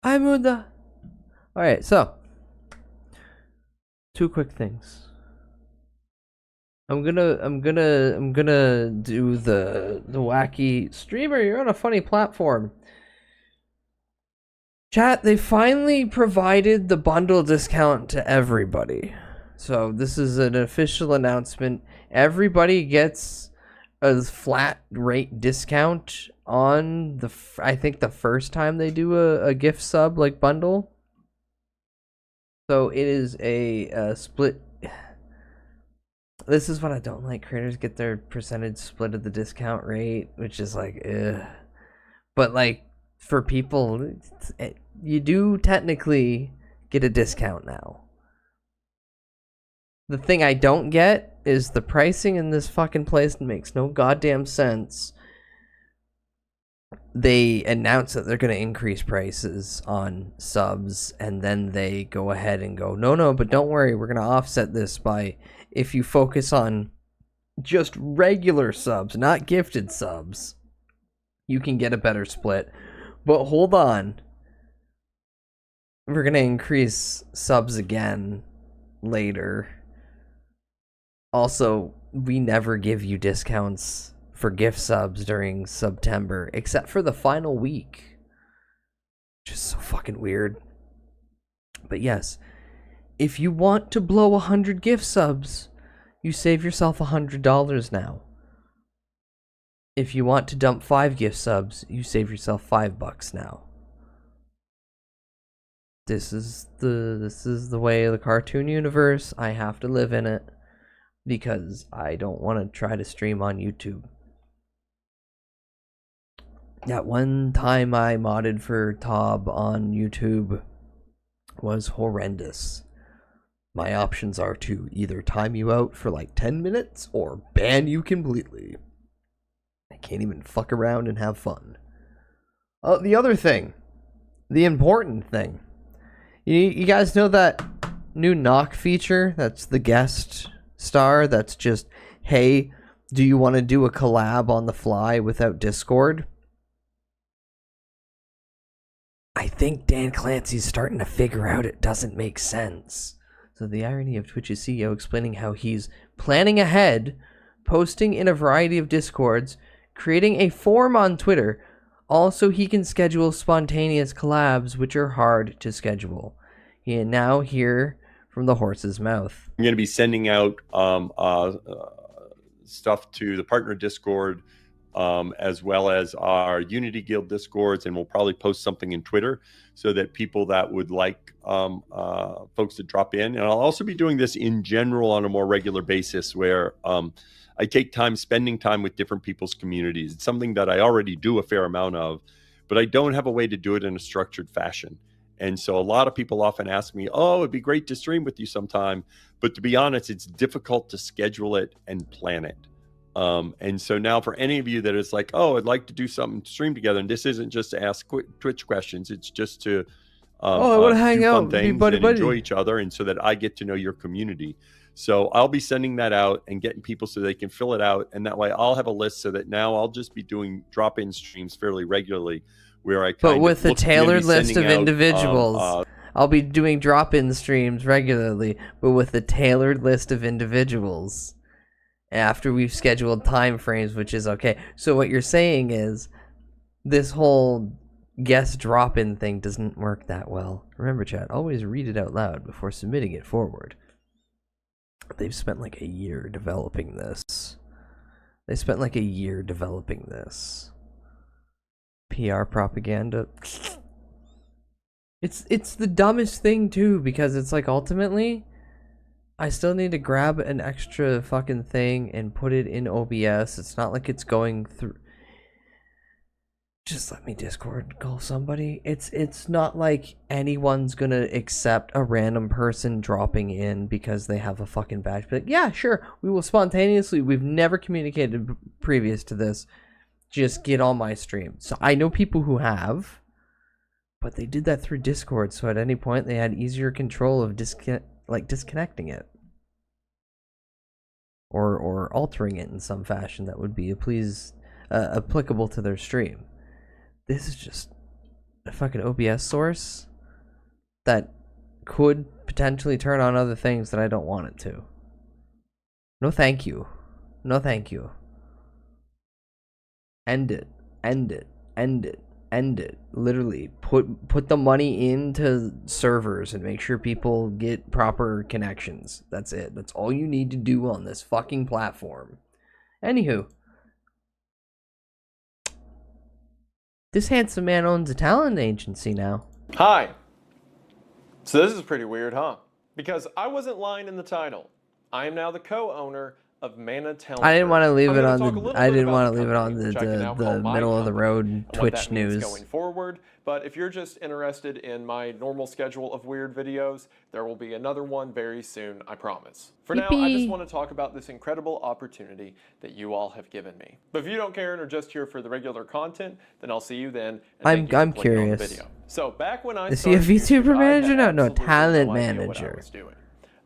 Hi, Munda. Alright, so 2 quick things. I'm gonna do the wacky streamer. You're on a funny platform. Chat, they finally provided the bundle discount to everybody. So this is an official announcement. Everybody gets a flat rate discount on the, I think the first time they do a gift sub like bundle. So it is a split. This is what I don't like. Creators get their percentage split of the discount rate, which is like, ugh. But like for people, you do technically get a discount now. The thing I don't get is the pricing in this fucking place makes no goddamn sense. They announce that they're going to increase prices on subs, and then they go ahead and go, no, but don't worry, we're going to offset this by, if you focus on just regular subs, not gifted subs, you can get a better split. But hold on. We're going to increase subs again later. Also, we never give you discounts for gift subs during September, except for the final week. Just so fucking weird. But yes, if you want to blow 100 gift subs, you save yourself $100 now. If you want to dump 5 gift subs, you save yourself $5 now. This is the way of the cartoon universe. I have to live in it because I don't want to try to stream on YouTube. That one time I modded for Tob on YouTube was horrendous. My options are to either time you out for like 10 minutes or ban you completely. I can't even fuck around and have fun. Oh, the other thing. The important thing. You guys know that new knock feature? That's the guest star. That's just, hey, do you want to do a collab on the fly without Discord? I think Dan Clancy's starting to figure out it doesn't make sense. So the irony of Twitch's CEO explaining how he's planning ahead, posting in a variety of Discords, creating a form on Twitter, also he can schedule spontaneous collabs which are hard to schedule. You now hear from the horse's mouth. I'm going to be sending out stuff to the partner Discord, as well as our Unity Guild Discords, and we'll probably post something in Twitter so that people that would like folks to drop in. And I'll also be doing this in general on a more regular basis where I take time spending time with different people's communities. It's something that I already do a fair amount of, but I don't have a way to do it in a structured fashion. And so a lot of people often ask me, oh, it'd be great to stream with you sometime. But to be honest, it's difficult to schedule it and plan it. And so now for any of you that is like, oh, I'd like to do something to stream together. And this isn't just to ask Twitch questions. It's just to I want to hang out, be buddy. Enjoy each other, and so that I get to know your community. So I'll be sending that out and getting people so they can fill it out. And that way I'll have a list so that now I'll just be doing drop-in streams fairly regularly where I But with a tailored list of individuals. I'll be doing drop-in streams regularly, but with a tailored list of individuals after we've scheduled time frames, which is okay. So what you're saying is this whole guest drop-in thing doesn't work that well. Remember, chat, always read it out loud before submitting it forward. They've spent like a year developing this. PR propaganda. It's the dumbest thing too, because it's like ultimately I still need to grab an extra fucking thing and put it in OBS. It's not like it's going through. Just let me Discord call somebody. It's not like anyone's gonna accept a random person dropping in because they have a fucking badge. But yeah, sure, we will spontaneously. We've never communicated previous to this. Just get on my stream. So I know people who have, but they did that through Discord. So at any point they had easier control of disconnecting it or altering it in some fashion that would be applicable to their stream. This is just a fucking OBS source that could potentially turn on other things that I don't want it to. No thank you. No thank you. End it. End it. End it. End it. Literally, put the money into servers and make sure people get proper connections. That's it. That's all you need to do on this fucking platform. Anywho, this handsome man owns a talent agency now. Hi. So this is pretty weird, huh? Because I wasn't lying in the title. I am now the co-owner of Mana Talent. I didn't want to leave I'm it gonna on talk a the. little I bit didn't about want to the leave it on company, which I can now the call my middle of the company, road and what Twitch that means news. going forward. But if you're just interested in my normal schedule of weird videos, there will be another one very soon, I promise. For now, I just want to talk about this incredible opportunity that you all have given me. But if you don't care and are just here for the regular content, then I'll see you then. And I'm curious. So back when I Is he a started YouTube, VTuber I manager? had No, absolutely talent no idea what I manager. was doing.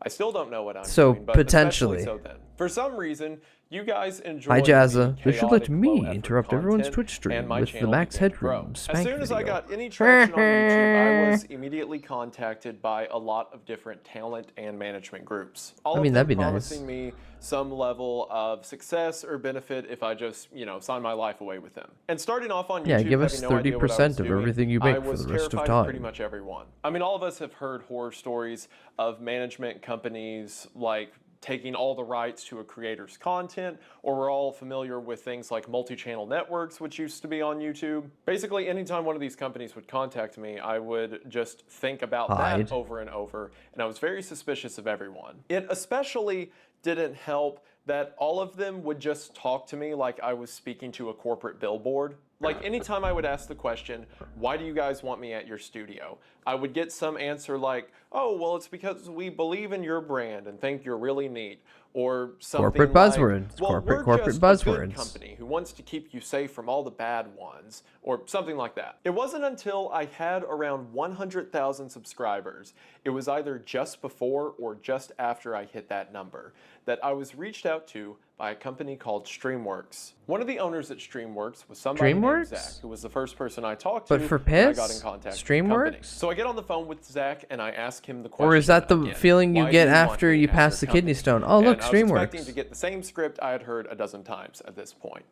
I still don't know what I'm So, doing, but potentially. especially so then. For some reason, you guys enjoy Hi Jazza. the They should let chaotic, me low-effort interrupt everyone's content, Twitch stream and my with the channel Max began to grow. Headroom As spank soon as I video. got any traction on YouTube, I was immediately contacted by a lot of different talent and management groups. All I mean, of that'd them be nice. promising me some level of success or benefit if I just, sign my life away with them. And starting off on YouTube, Yeah, give us having no idea what I 30% was of doing, everything you I make for was the rest of terrified time. pretty much everyone. I mean, all of us have heard horror stories of management companies like taking all the rights to a creator's content, or we're all familiar with things like multi-channel networks, which used to be on YouTube. Basically, anytime one of these companies would contact me, I would just think about Hide. that over and over, and I was very suspicious of everyone. It especially didn't help that all of them would just talk to me like I was speaking to a corporate billboard. Like anytime I would ask the question, why do you guys want me at your studio? I would get some answer like, oh, well, it's because we believe in your brand and think you're really neat. Or something Corporate like, buzzwords. well, Corporate we're just a good buzzwords. company who wants to keep you safe from all the bad ones, or something like that. It wasn't until I had around 100,000 subscribers, it was either just before or just after I hit that number, that I was reached out to by a company called Streamworks. One of the owners at Streamworks was somebody named Streamworks? Zach, who was the first person I talked But to for when I piss? got in contact with the company. Streamworks? So I get on the phone with Zach and I ask him the question. Or is that the again, feeling you why get do want after me you at pass your the kidney company? stone? Oh, And look, I was expecting Streamworks. to get the same script I had heard a dozen times at this point.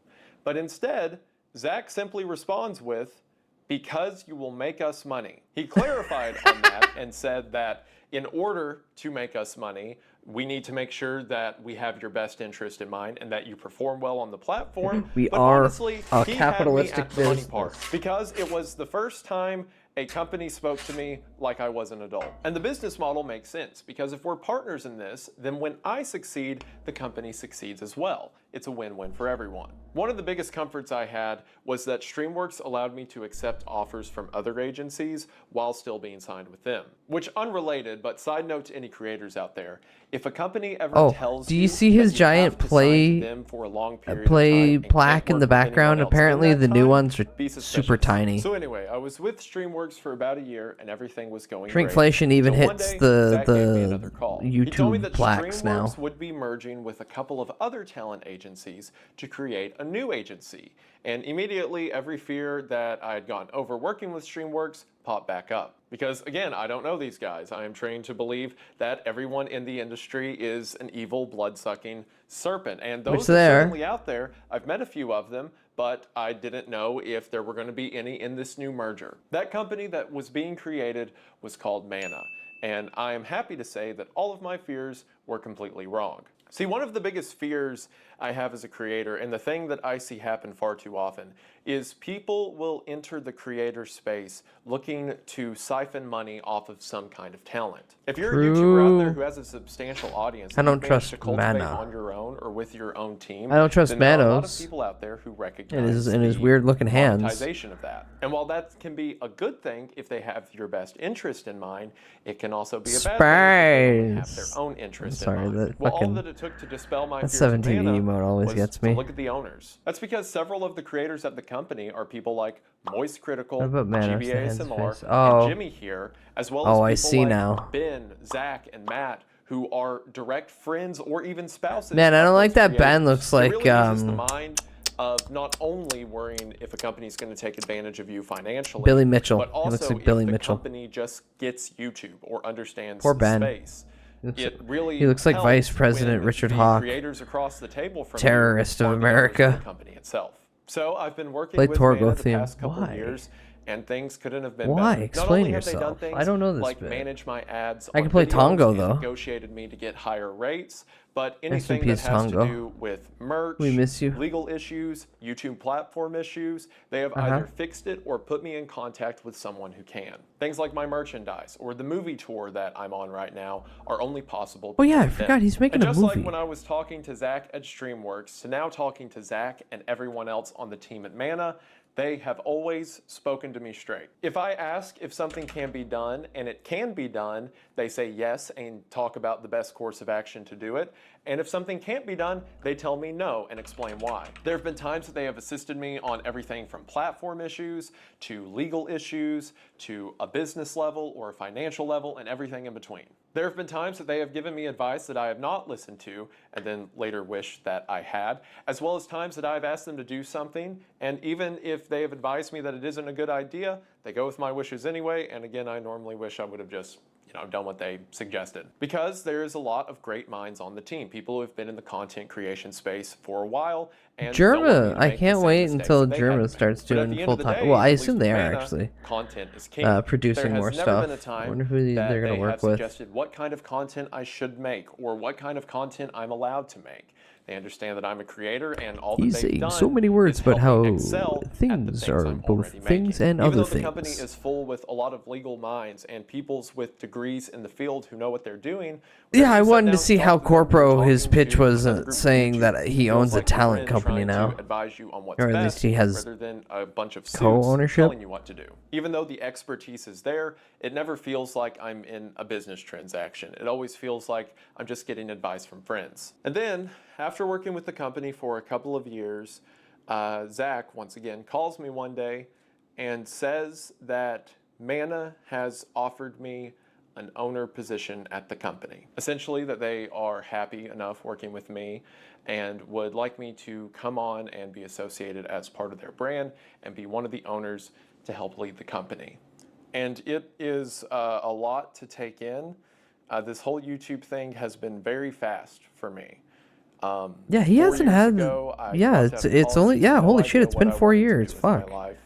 But instead, Zach simply responds with, because you will make us money. He clarified on that and said that in order to make us money, we need to make sure that we have your best interest in mind and that you perform well on the platform. We But are honestly, a he capitalistic had me at the money business. part because it was the first time a company spoke to me like I was an adult. And the business model makes sense because if we're partners in this, then when I succeed, the company succeeds as well. It's a win-win for everyone. One of the biggest comforts I had was that Streamworks allowed me to accept offers from other agencies while still being signed with them. Which, unrelated, but side note to any creators out there, if a company ever Oh, tells do you see his that giant have to sign play to them for a long period of play time and plaque can't in the work with anyone background? else in Apparently, that the new time, ones are be suspicious. super tiny. So anyway, I was with Streamworks for about a year and everything was going Shrinkflation great. even So one hits day, the Zach gave me another call. He told me YouTube that plaques now. Streamworks would be merging with a couple of other talent agencies to create a new agency. And immediately every fear that I had gone over working with Streamworks popped back up. Because again, I don't know these guys. I am trained to believe that everyone in the industry is an evil, blood-sucking serpent. And Which those are there. certainly out there. I've met a few of them, but I didn't know if there were going to be any in this new merger. That company that was being created was called Mana. And I am happy to say that all of my fears were completely wrong. See, one of the biggest fears I have as a creator, and the thing that I see happen far too often, is people will enter the creator space looking to siphon money off of some kind of talent. If you're a YouTuber out there who has a substantial audience, I that don't you've managed trust to cultivate Mana. on your own or with your own team, I don't trust then there are a lot of Manos people out there who in recognize his the weird looking hands. monetization of that. And while that can be a good thing if they have your best interest in mind, it can also be a bad thing if they only have their own interest Sorry, in mind. that Well, all fucking- that it took to dispel my that fears of 17 Mana emote always was gets to me. look at the owners. That's because several of the creators at the company are people like Moist Critical, What about Manos, the GBA hands ASMR, face? Oh. and Jimmy here, as well as Oh, people I see like now. Ben, Zach, and Matt, who are direct friends or even spouses. Man, I of don't like those that Ben creators. looks It like, really uses the mind of not only worrying if a company's going to take advantage of you financially, Billy Mitchell. but He also looks like if Billy the Mitchell. company just gets YouTube or understands Poor the Ben. space. It really He looks like helps Vice President when Richard the Hawk, creators across the table from you terrorist of aren't the owners America. the company itself. So I've been working Play with Mana the Torgothium. past couple Why? of years, and things couldn't have been Why? better. Explain Not only have they done yourself. things I don't know this like bit. manage my ads I can on play videos Tongo, and though. negotiated me to get higher rates, but in anything that peace, has to Tongo. do with merch, We miss you. legal issues, YouTube platform issues, they have either fixed it or put me in contact with someone who can. Things like my merchandise or the movie tour that I'm on right now are only possible. Oh, yeah, I because of them. forgot he's making and a just movie. like when I was talking to Zach at StreamWorks to now talking to Zach and everyone else on the team at Mana, they have always spoken to me straight. If I ask if something can be done and it can be done, they say yes and talk about the best course of action to do it. And if something can't be done, they tell me no and explain why. There have been times that they have assisted me on everything from platform issues to legal issues to a business level or a financial level and everything in between. There have been times that they have given me advice that I have not listened to and then later wished that I had, as well as times that I've asked them to do something, and even if they have advised me that it isn't a good idea, they go with my wishes anyway, and again, I normally wish I would have just done what they suggested. Because there's a lot of great minds on the team, people who have been in the content creation space for a while. And don't want me Germa, to I make the can't same wait mistakes until that they had to Germa make. starts But at doing the end full of the time. day, Well, I at least assume they with are Mana, actually content is king. producing There has more never stuff. been a time I wonder who that they're gonna they work have with. suggested what kind of content I should make or what kind of content I'm allowed to make. They understand that I'm a creator and all that He's they've saying done so many words is about help me how excel at the things are I'm both already things making. and Even other though the company things. is full with a lot of legal minds and peoples with degrees in the field who know what they're doing. Yeah, I whenever you sit wanted to down see talk how to them, you're Corpro, his talking pitch to was another group of saying YouTubers that who he feels owns a like talent friend company trying now. to advise you on what's Or at best, least he has rather than a bunch of suits co-ownership. telling you what to do. Even though the expertise is there, it never feels like I'm in a business transaction. It always feels like I'm just getting advice from friends. And then, after working with the company for a couple of years, Zach, once again, calls me one day and says that Mana has offered me an owner position at the company. Essentially that they are happy enough working with me and would like me to come on and be associated as part of their brand and be one of the owners to help lead the company. And it is a lot to take in. This whole YouTube thing has been very fast for me. Yeah, he 4 hasn't years had. ago, I Yeah, dropped out it's of it's college only with yeah. no Holy idea shit, it's what been I 4 wanted to do years. with my Fuck. life.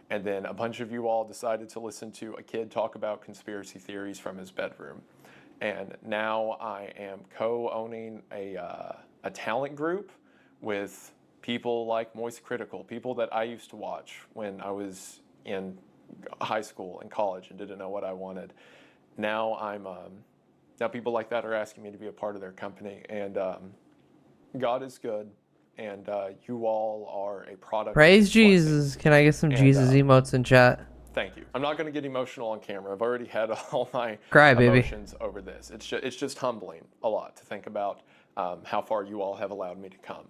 And then a bunch of you all decided to listen to a kid talk about conspiracy theories from his bedroom. And now I am co-owning a talent group with people like Moist Critical, people that I used to watch when I was in high school and college and didn't know what I wanted. Now now people like that are asking me to be a part of their company, and God is good, and you all are a product. Praise Jesus. Can I get some Jesus emotes in chat? Thank you. I'm not going to get emotional on camera. I've already had all my Cry, baby. emotions over this. It's just humbling a lot to think about how far you all have allowed me to come.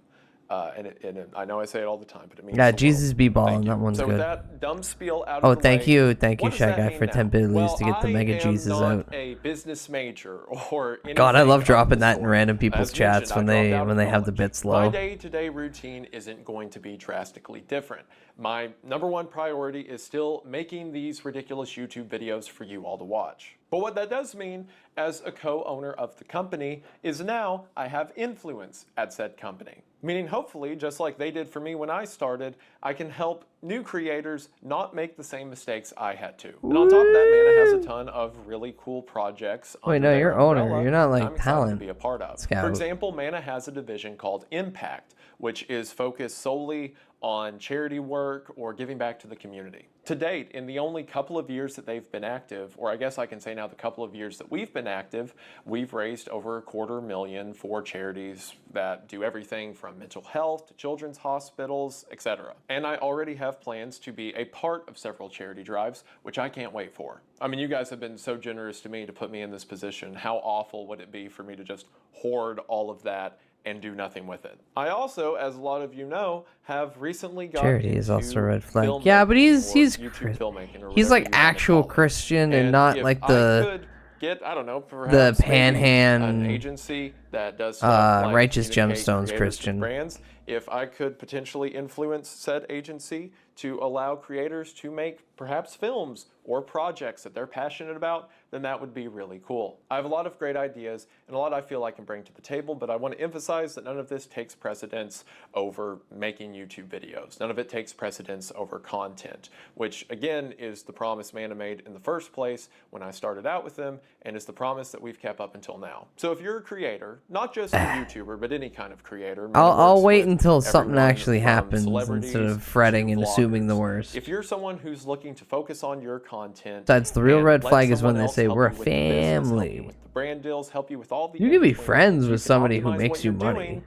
And I know I say it all the time, but it means Yeah, the world. Jesus be balling. That one's So good. with that dumb spiel out Oh, of the thank way, you, thank you, what does Shy that Guy, mean for now? 10 biddies Well, to get the Mega Jesus I am out. not a business major or God, I anything love of dropping the that in sort. random people's As chats mentioned, when I they dropped out of have the college. bits My low. day-to-day routine isn't going to be drastically different. My number one priority is still making these ridiculous YouTube videos for you all to watch. But what that does mean as a co-owner of the company is now I have influence at said company. Meaning hopefully, just like they did for me when I started, I can help new creators not make the same mistakes I had to. And on top of that, Mana has a ton of really cool projects. Wait, under no, their you're owner. umbrella You're not that like I'm excited talent to be a part of. scout. For example, Mana has a division called Impact, which is focused solely on charity work or giving back to the community. To date, in the only couple of years that they've been active, or I guess I can say now the couple of years that we've been active, we've raised over $250,000 for charities that do everything from mental health to children's hospitals, etc. And I already have plans to be a part of several charity drives, which I can't wait for. I mean, you guys have been so generous to me to put me in this position. How awful would it be for me to just hoard all of that and do nothing with it? I also, as a lot of you know, have recently gotten Charity is also a red flag. filmmaking Yeah, but he's or YouTube filmmaking or he's whatever like you wanna actual call it. Christian and not if like I the could get, I don't know, perhaps maybe panhand, an agency that does stuff like Righteous communicate Gemstones creators with Christian. brands. If I could potentially influence said agency to allow creators to make perhaps films or projects that they're passionate about, then that would be really cool. I have a lot of great ideas and a lot I feel I can bring to the table, but I want to emphasize that none of this takes precedence over making YouTube videos. None of it takes precedence over content, which again is the promise Mana made in the first place when I started out with them, and is the promise that we've kept up until now. So if you're a creator, not just a YouTuber, but any kind of creator, I'll wait until something actually happens instead of fretting and assuming the worst. if you're someone who's looking to focus on your content, Besides, the real and red let flag is when someone they else say help we're a you with the business, help you family. with the brand deals, help you with all the You can be in-between friends things, with you can somebody who optimize makes what you you're money. doing,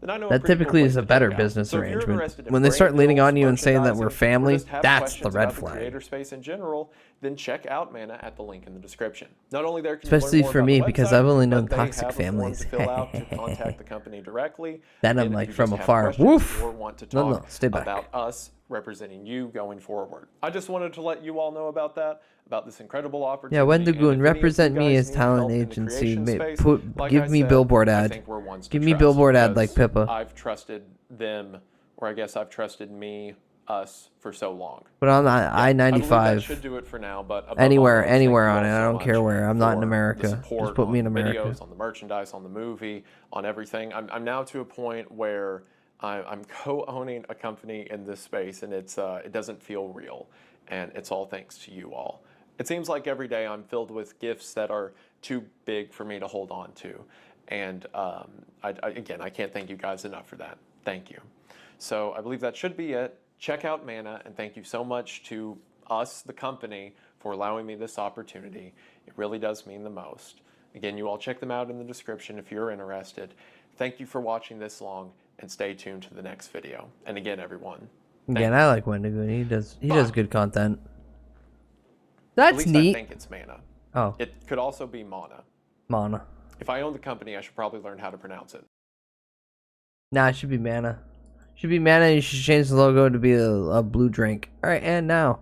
then I know a That pretty good typically place is a to better check out. business So if you're arrangement. interested in When they start brand leaning deals, on you and saying that we're merchandising, or family, just have that's the questions red about the flag. creator space in general, then check out Mana at the link in the description. Not only there can Especially you learn for more me, about the because website, I've only known but they toxic have a form families. to fill out to contact the company directly. Then I'm And if like you from just have afar, questions woof. or want to No, talk no, stay back. about us representing you going forward. I just wanted to let you all know about that, about this incredible opportunity. Yeah, and if Wendigoon, any of represent you me guys as need talent help in the agency. creation space, like Give I me said, billboard I ad. think we're ones to Give me trust billboard ad like because Pippa. I've trusted them, or I guess I've trusted us for so long. But on the I believe that I-95, should do it for now, but above anywhere, all, thank anywhere you on all it. I so don't much care where. I'm not in for the America. support Just put me in on America. videos, on the merchandise, on the movie, on everything. I'm now to a point where I'm co-owning a company in this space, and it doesn't feel real, and it's all thanks to you all. It seems like every day I'm filled with gifts that are too big for me to hold on to, and again, I can't thank you guys enough for that. Thank you. So I believe that should be it. Check out Mana, and thank you so much to us, the company, for allowing me this opportunity. It really does mean the most. Again, you all check them out in the description if you're interested. Thank you for watching this long, and stay tuned to the next video. And again, everyone, Again, I like Wendigoon. He does good content. at That's least neat. I think it's Mana. Oh. It could also be Mana. Mana. If I owned the company, I should probably learn how to pronounce it. Nah, it should be Mana. Should be Mana. You should change the logo to be a blue drink. All right, and now,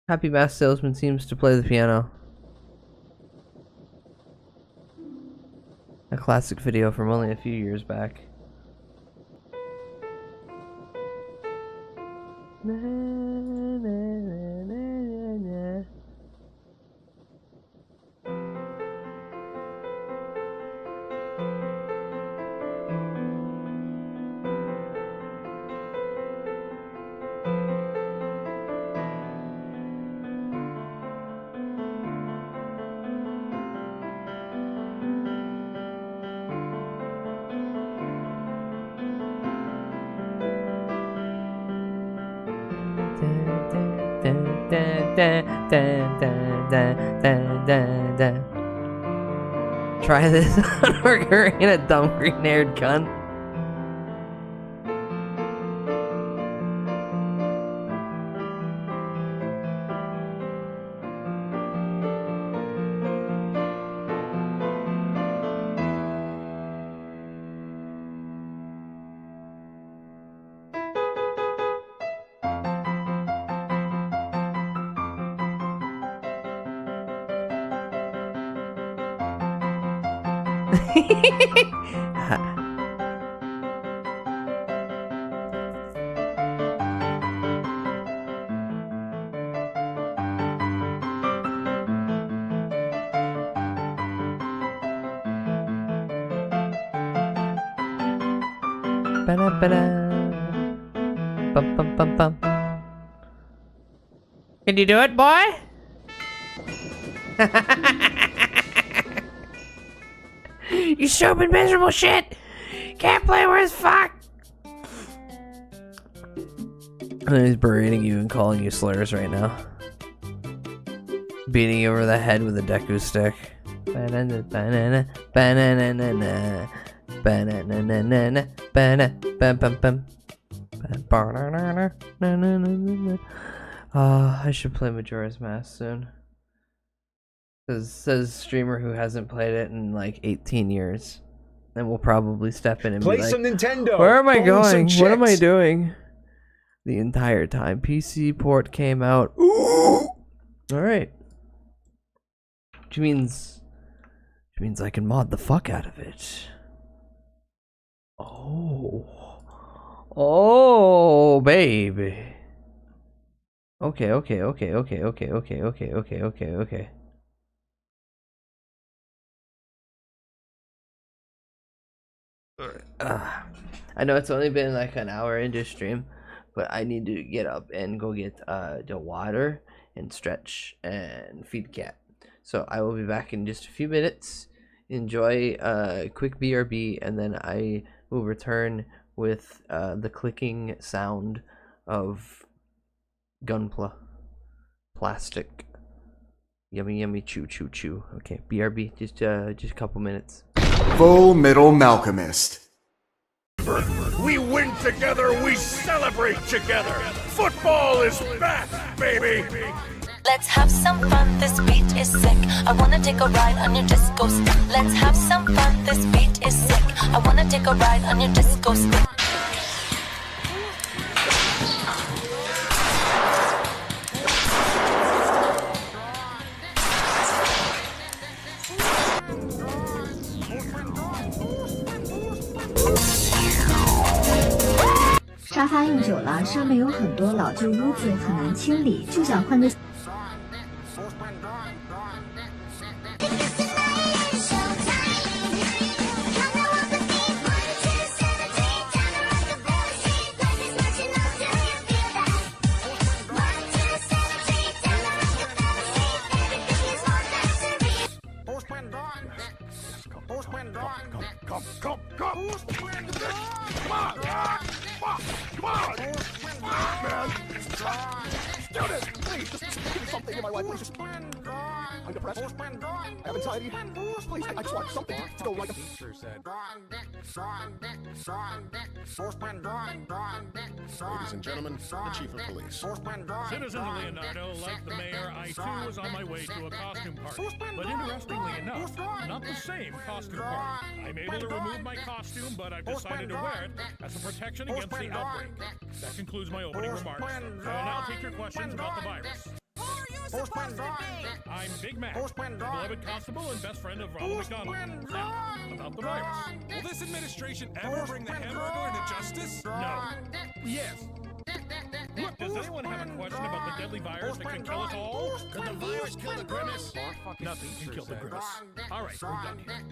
Happy Mask Salesman seems to play the piano. A classic video from only a few years back. Na, na, na, na, na. Try this on her in a dumb green-haired cunt. Bum, bum, bum, bum. Can you do it, boy? You stupid, miserable shit! Can't play worth fuck! And he's berating you and calling you slurs right now. Beating you over the head with a Deku stick. Banana, banana, banana, banana, banana, banana, bam, bam, bam. I should play Majora's Mask soon. Says streamer who hasn't played it in like 18 years. And will probably step in and Play be like, some Nintendo. where am I Bone some going? What am I chicks." doing? The entire time. PC port came out. Alright. Which means I can mod the fuck out of it. Oh, baby. Okay. I know it's only been like an hour into stream, but I need to get up and go get the water and stretch and feed the cat. So I will be back in just a few minutes. Enjoy a quick BRB, and then I will return with the clicking sound of plastic. Yummy chew. Okay, BRB, just a couple minutes. Full Metal Malcolmist. We win together, we celebrate together. Football is back, baby. Let's have some fun, this beat is sick. I wanna take a ride on your disco stick. Let's have some fun, this beat is sick. I wanna take a ride on your disco stick.沙发用久了，上面有很多老旧污渍，很难清理，就想换个。I'm depressed. I have anxiety. Please, I just want something to go right. Ladies and gentlemen, the Chief of Police. Citizen Leonardo, like the mayor, I too was on my way to a costume party. But interestingly enough, not the same costume party. I'm able to remove my costume, but I've decided to wear it as a protection against the outbreak. That concludes my opening remarks. I will now take your questions about the virus. I'm Big Mac, beloved constable and best friend of Ronald McDonald. Now, about the virus. Will this administration ever bring the hamburger into justice? No. Yes. Look, does anyone have a question about the deadly virus that can kill us all? Could the virus kill the Grimace? Nothing can kill the Grimace. All right, we're done here.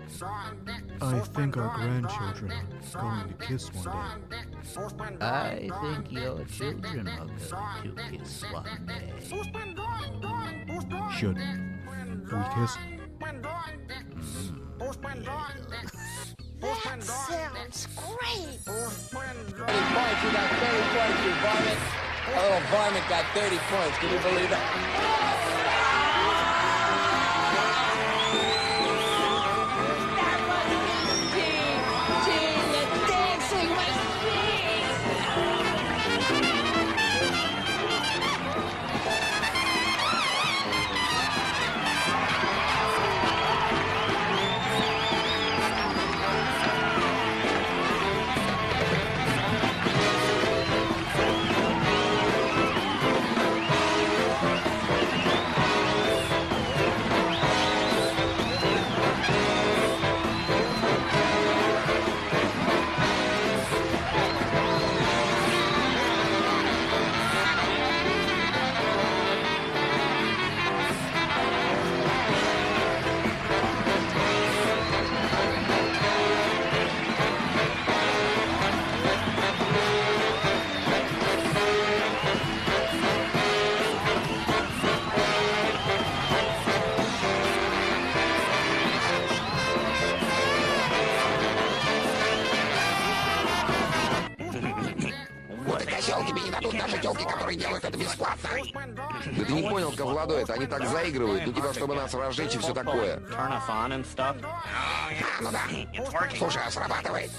I think our grandchildren are going to kiss one day. I think your children are going to kiss one day. Should we kiss? That sounds great. 30 points, you got 30 points, you varmint. A little varmint got 30 points, can you believe it? Да ты не понял, Ковладо, это они так заигрывают, ну типа, чтобы нас разжечь и все такое. Ну да, слушай, а срабатывает.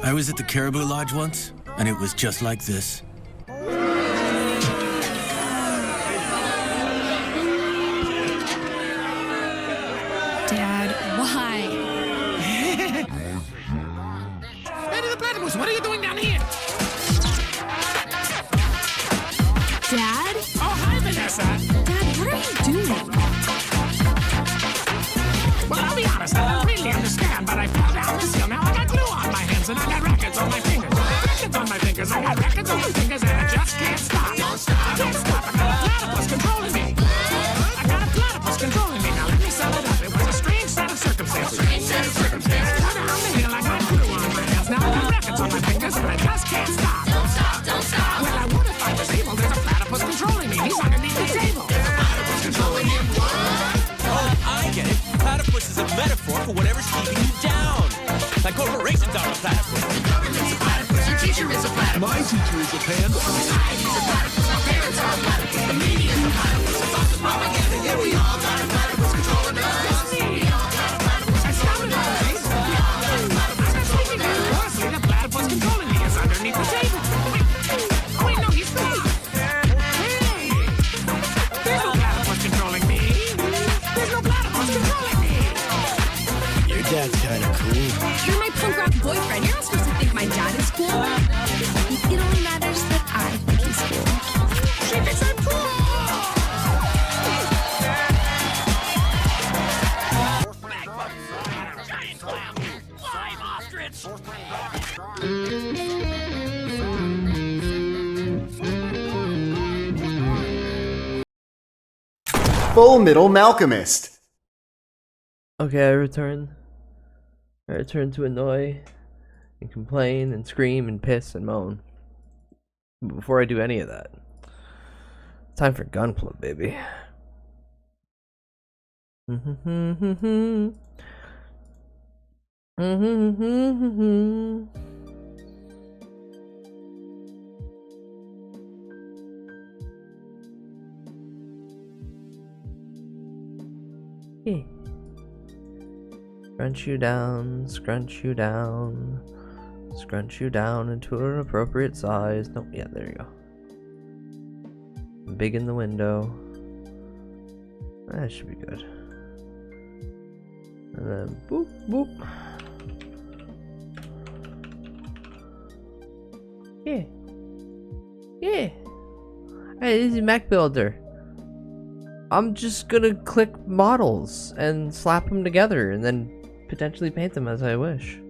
I was at the Caribou Lodge once, and it was just like this. Dad, why? Lady the Platypus, what are you doing down here? Dad? Oh, hi, Vanessa. Dad, what are you doing? Well, I'll be honest, I don't really understand, but I fell down this hill. Now I got glue on my hands, and I got rackets on my fingers. Rackets on my fingers, I got rackets on my fingers, and I just can't metaphor for whatever's keeping you down. Like corporations are a platypus. The government's a platypus. Your teacher is a platypus. My teacher is a panda. Society's a platypus. Our parents are a platypus. The media is a platypus. The thoughts of propaganda. Yeah, we all got a platypus controlling us. We all got a platypus controlling us. We all got a platypus controlling us. Honestly, the platypus controlling me is underneath the table. Wait, no, he's not. Hey, there's no platypus controlling me. There's no platypus controlling me. Your dad's kind of cool. You're my punk rock boyfriend. You're not supposed to think my dad is cool. It only matters that I think he's cool. She thinks I'm cool. Giant clam. Slime ostrich. Full Metal Malcolmist. Okay, I return. I return to annoy and complain and scream and piss and moan. But before I do any of that, time for Gun Club, baby. Yeah. Scrunch you down, scrunch you down, scrunch you down into an appropriate size. Nope, yeah, there you go. Big in the window. That should be good. And then boop, boop. Yeah. Yeah. Hey, this is Mac Builder. I'm just gonna click models and slap them together and then potentially paint them as I wish.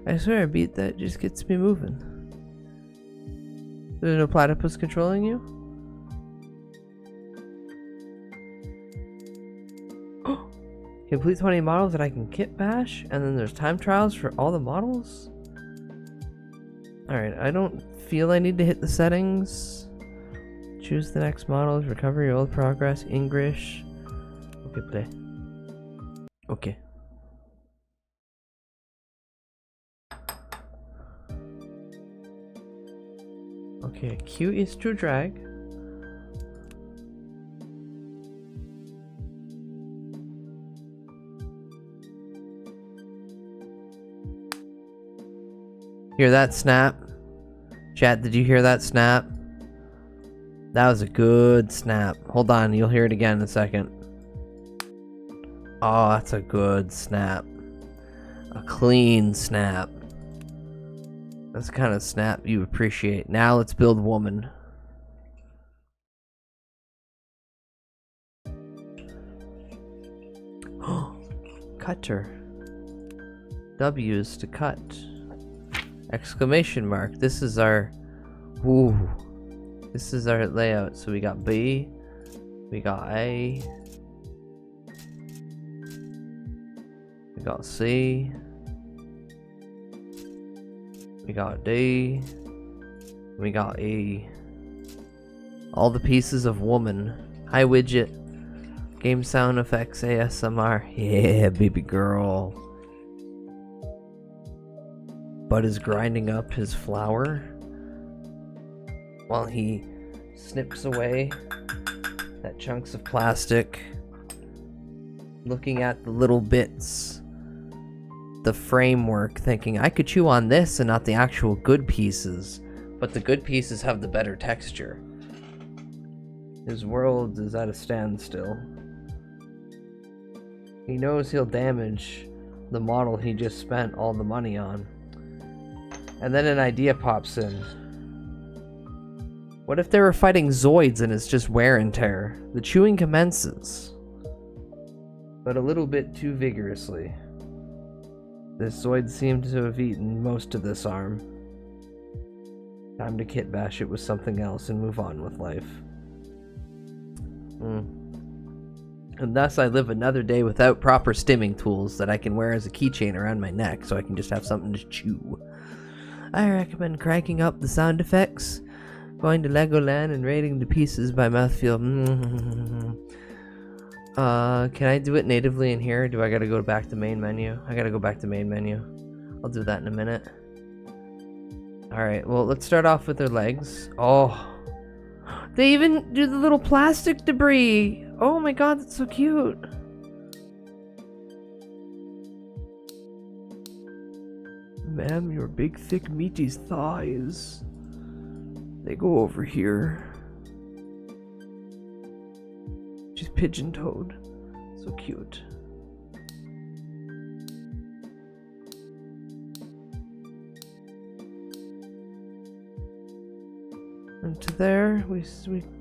I swear a beat that just gets me moving. There's no platypus controlling you? Complete 20 models that I can kit bash, and then there's time trials for all the models? Alright, I don't feel I need to hit the settings. Choose the next models, recover your old progress, English. Okay, play. Okay. Okay, Q is to drag. Hear that snap? Chat, did you hear that snap? That was a good snap. Hold on, you'll hear it again in a second. Oh, that's a good snap. A clean snap. That's the kind of snap you appreciate. Now let's build woman. Cutter. W's to cut. Exclamation mark. This is our... Ooh. This is our layout. So we got B. We got A. We got C. We got D. We got E. All the pieces of woman. Hi widget. Game sound effects ASMR. Yeah, baby girl. Bud is grinding up his flour while he snips away that chunks of plastic, looking at the little bits, the framework, thinking I could chew on this and not the actual good pieces, but the good pieces have the better texture. His world is at a standstill. He knows he'll damage the model he just spent all the money on. And then an idea pops in. What if they were fighting Zoids and it's just wear and tear? The chewing commences, but a little bit too vigorously. This Zoid seemed to have eaten most of this arm. Time to kit bash it with something else and move on with life. And thus I live another day without proper stimming tools that I can wear as a keychain around my neck so I can just have something to chew. I recommend cranking up the sound effects, going to Legoland and raiding the pieces by mouthfeel. Can I do it natively in here? Or do I gotta go back to main menu? I gotta go back to main menu. I'll do that in a minute. Alright, well, let's start off with their legs. Oh. They even do the little plastic debris. Oh my god, that's so cute. Ma'am, your big, thick, meaty thighs. They go over here. She's pigeon-toed. So cute. And to there, we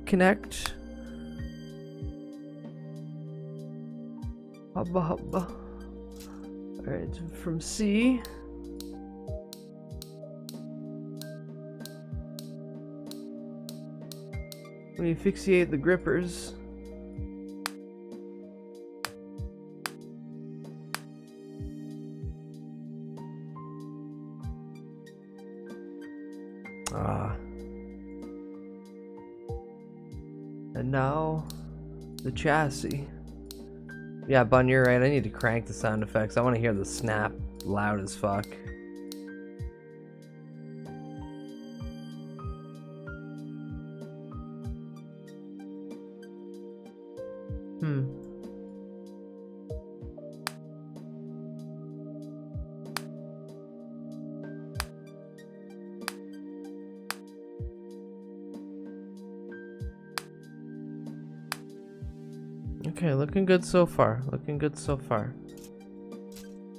connect. Hubba hubba. Alright, from C. We asphyxiate the grippers. And now, the chassis. Yeah, Bun, you're right. I need to crank the sound effects. I want to hear the snap loud as fuck. Okay, looking good so far. Looking good so far.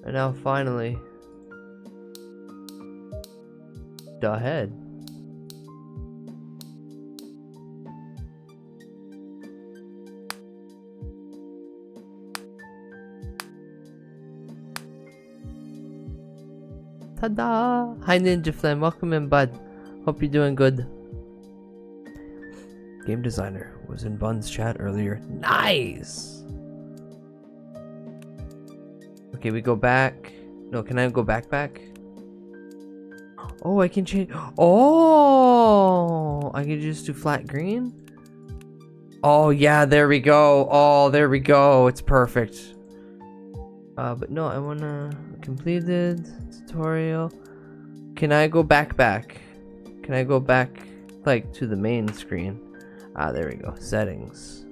And now finally, the head. Ta-da! Hi Ninja Flame, welcome in, bud. Hope you're doing good. Game designer was in Bun's chat earlier. Nice! Okay, we go back. No, can I go back? Oh, I can change. Oh! I can just do flat green? Oh, yeah, there we go. Oh, there we go. It's perfect. But no, I wanna... Completed. Tutorial. Can I go back? Can I go back, like, to the main screen? Ah, there we go. Settings.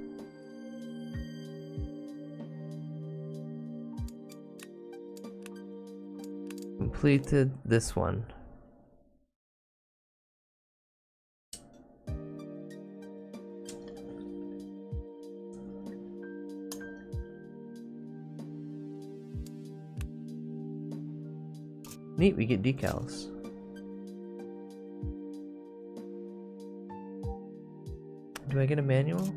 Completed this one. Neat, we get decals. Do I get a manual?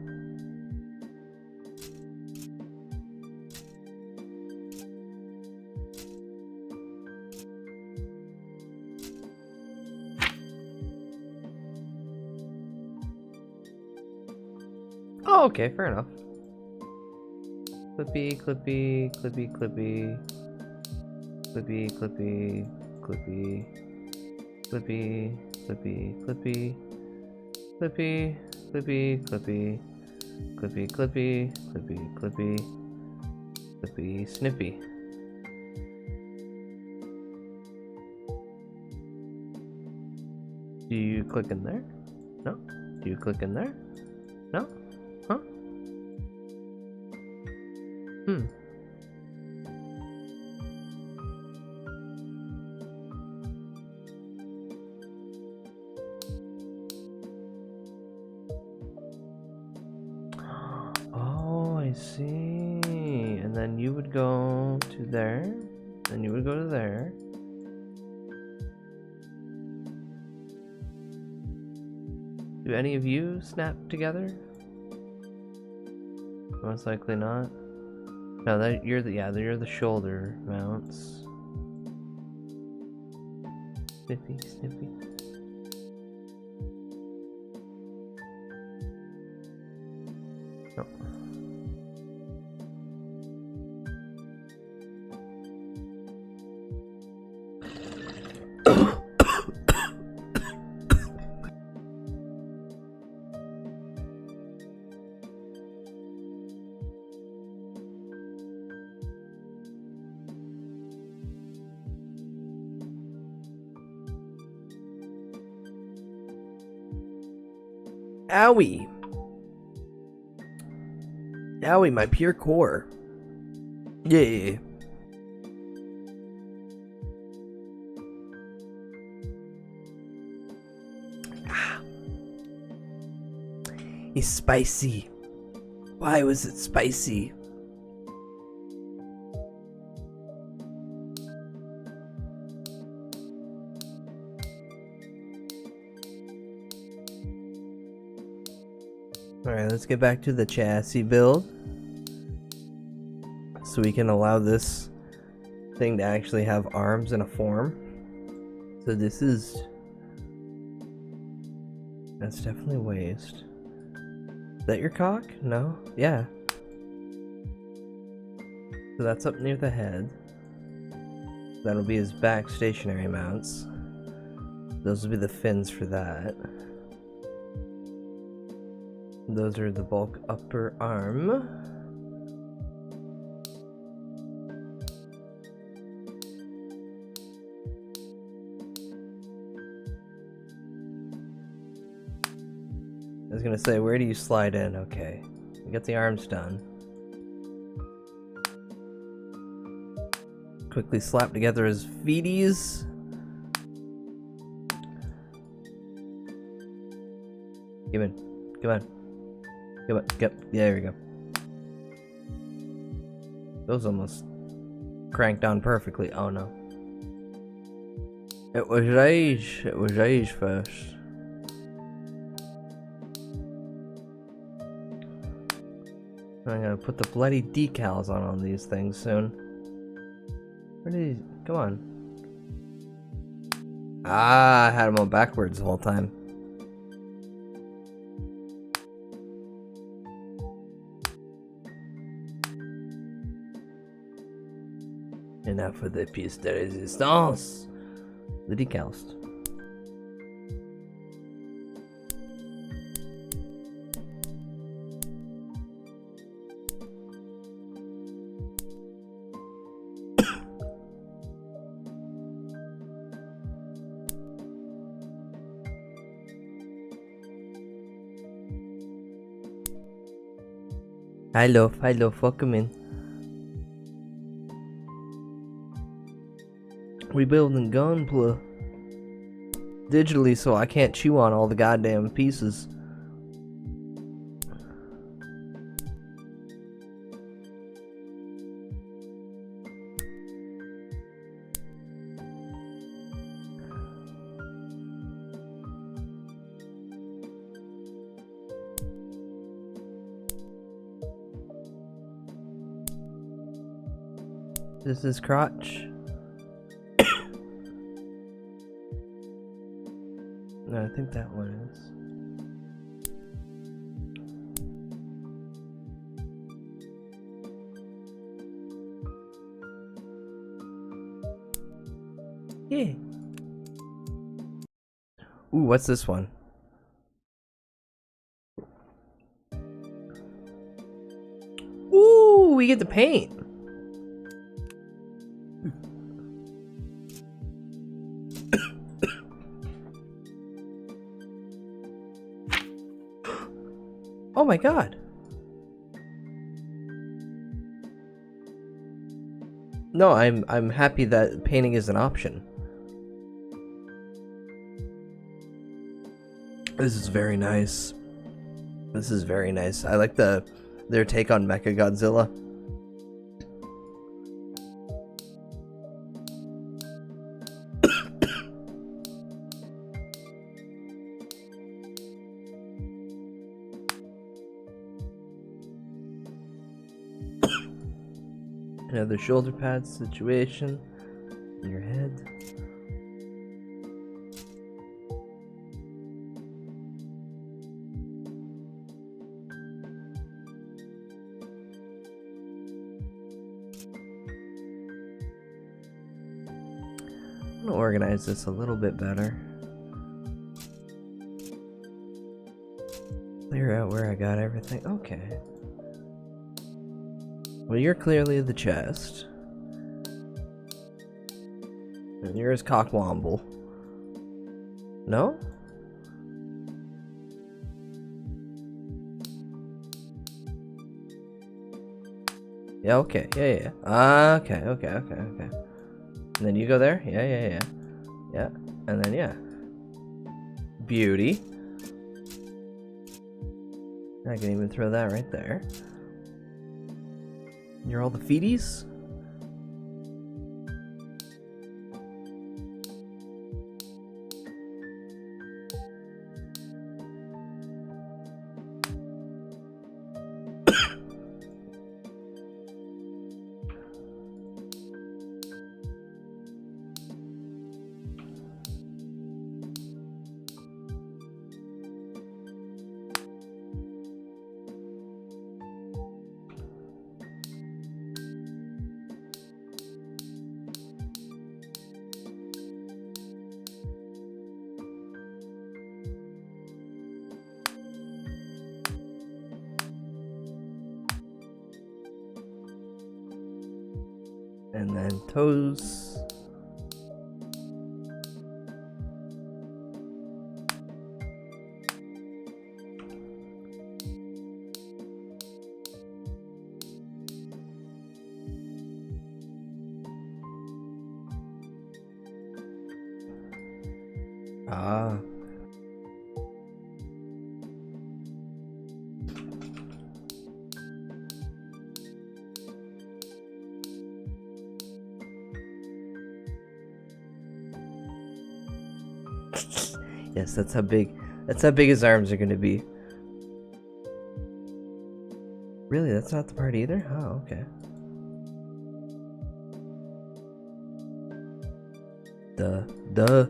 Oh, okay, fair enough. Clippy, clippy, clippy, clippy. Clippy, clippy, clippy. Clippy, clippy, clippy. Clippy, clippy, clippy. Clippy, clippy, clippy, clippy. Clippy, snippy. Do you click in there? No? Do you click in there? No? Huh? Oh, I see. And then you would go to there, and you would go to there. Do any of you snap together? Most likely not. No, that you're the shoulder mounts. Snippy, snippy. No. Owie. Owie, my pure core. Yeah. It's spicy. Why was it spicy? Alright, let's get back to the chassis build. So we can allow this thing to actually have arms and a form. So this is... That's definitely waist. Is that your cock? No? Yeah. So that's up near the head. That'll be his back stationary mounts. Those will be the fins for that. Those are the bulk upper arm. I was gonna say, where do you slide in? Okay. We got the arms done. Quickly slap together his feeties. Come on. Come on. Come on. Yep. Yeah, there we go. Those almost cranked on perfectly. Oh no. It was rage. It was rage first. I'm gonna put the bloody decals on these things soon. Where did he... Come on. Ah, I had them on backwards the whole time. And now for the pièce de résistance. The decals. Hello, fuck him in. We building Gunpla digitally, so I can't chew on all the goddamn pieces. This is crotch. No, I think that one is. Yeah. Ooh, what's this one? Ooh, we get the paint. Oh my god. No, I'm happy that painting is an option. This is very nice. This is very nice. I like their take on Mechagodzilla. Another shoulder pad situation in your head. I'm gonna organize this a little bit better. Clear out where I got everything. Okay. Well, you're clearly the chest. And you're his cockwomble. No? Yeah, okay. Yeah. Okay. And then you go there? Yeah. Yeah. And then, yeah. Beauty. I can even throw that right there. You're all the feeties? And then toes. Ah. Yes, that's how big his arms are gonna be. Really, that's not the part either? Oh, okay. Duh.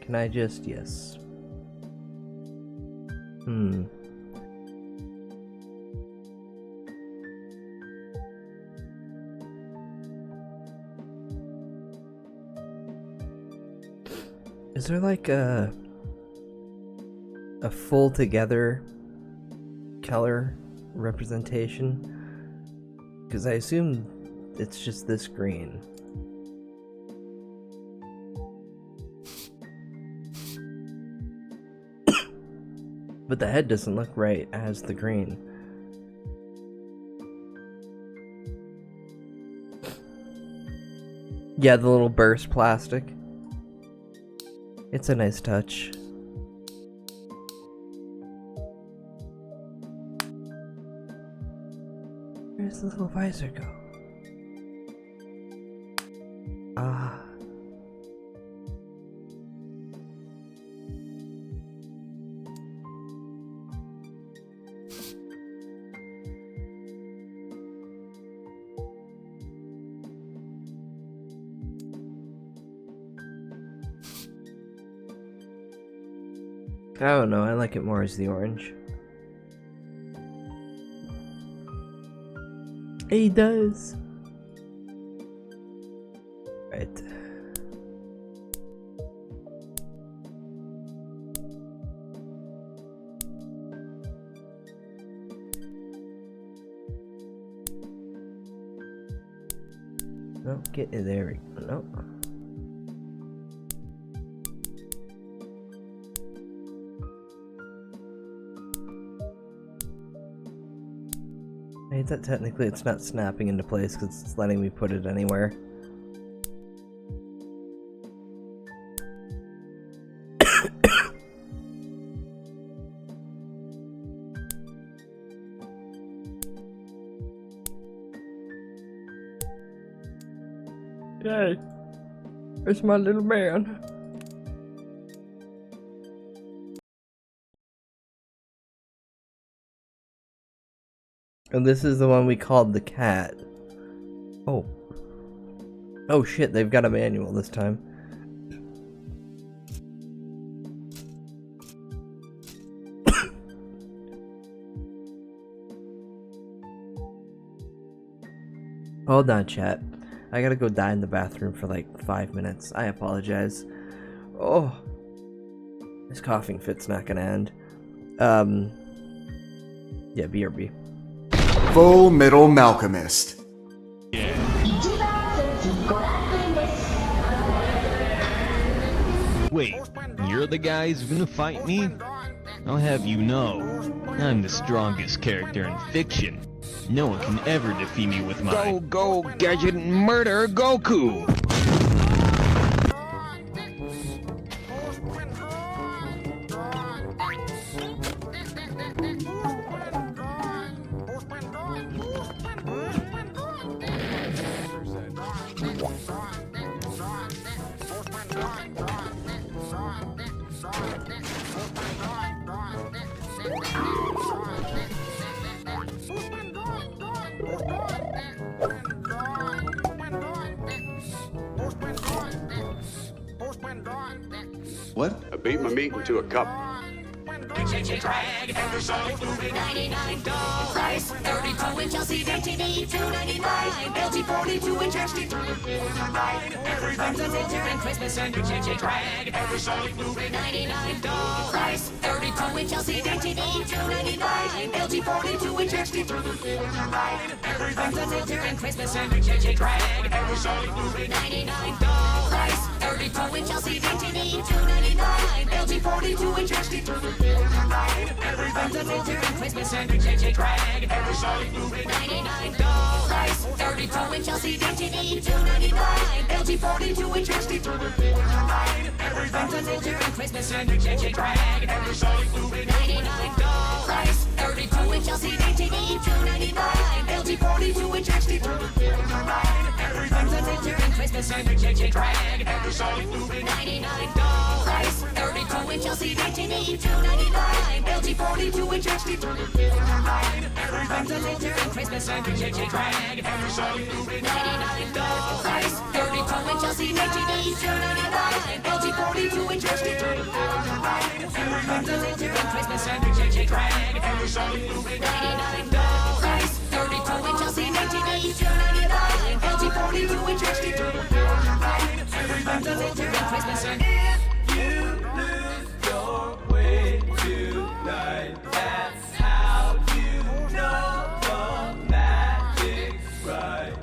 Can I just, yes. Is there like a full together color representation? Because I assume it's just this green. But the head doesn't look right as the green. Yeah, the little burst plastic. It's a nice touch. Where's the little visor go? Ah. I don't know, I like it more as the orange. He does. Right. No, get in there. No. That technically it's not snapping into place because it's letting me put it anywhere. Yay! It's my little man. And this is the one we called the cat. Oh. Oh shit, they've got a manual this time. Hold on, chat. I gotta go die in the bathroom for like 5 minutes. I apologize. Oh, this coughing fit's not gonna end. Yeah, BRB. Full Metal Malcolmist. Wait, you're the guy who's gonna fight me? I'll have you know, I'm the strongest character in fiction. No one can ever defeat me with my Go Gadget Murder Goku! What? I beat my meat into a cup. Drag, every Sonic movie, $99. 32-inch LCD TV, $2.99. LG 42-inch HD, $3.99. Everything's a winter and Christmas and drag, every Sonic movie, $99. 32-inch LCD TV, $2.99. LG 42-inch HD, $3.99. Everything's a winter and Christmas and drag, every Sonic movie, $99. 32-inch LCD TV, $2.99. LG 42-inch HD, $3.99. Everything's a winter and Christmas and drag, every Sonic movie, $99. 32-inch LCD TV, $2.99. LG 42-inch HD, $3.99. Everything's a winter and Christmas and drag, every Sonic movie, $99. 32-inch LCD TV, $2.99. LG 42-inch HD, $3.99. Everything's a winter and Christmas and drag, every Sonic movie, $99. 32-inch LCD TV, $2.99. LG 42-inch HD, $3.99. Everything's a winter and Christmas and drag, every Sonic movie, $99. 32-inch LCD TV, $2.99. LG 42-inch HD, $3.99. Everything's a winter and Christmas and drag, every Sonic movie, $99. 32-inch LCD TV, $2.99. LG 42-inch HD, $3.99. Everything's a winter and Christmas and way tonight. That's how you know the magic's right.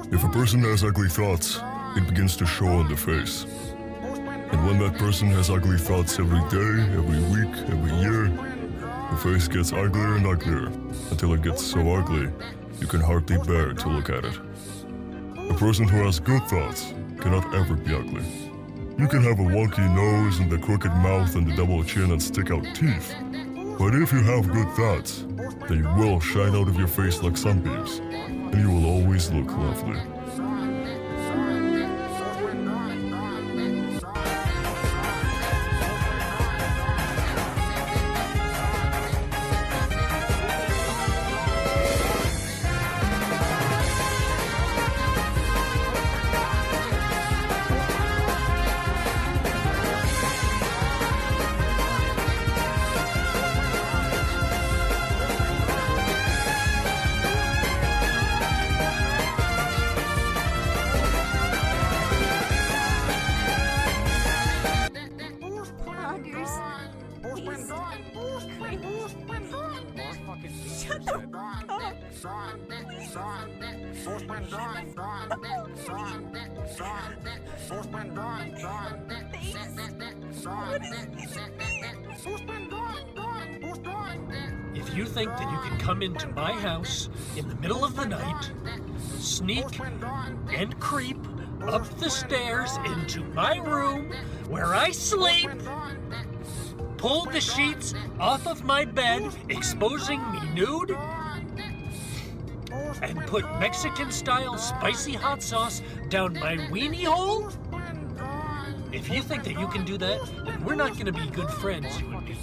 If a person has ugly thoughts, it begins to show on the face. And when that person has ugly thoughts every day, every week, every year, the face gets uglier and uglier until it gets so ugly you can hardly bear to look at it. A person who has good thoughts cannot ever be ugly. You can have a wonky nose and a crooked mouth and a double chin and stick out teeth. But if you have good thoughts, they will shine out of your face like sunbeams, and you will always look lovely. If you think that you can come into my house in the middle of the night, sneak and creep up the stairs into my room where I sleep, pull the sheets off of my bed, exposing me nude, and put Mexican-style spicy hot sauce down my weenie hole? If you think that you can do that, then we're not gonna be good friends, you and me.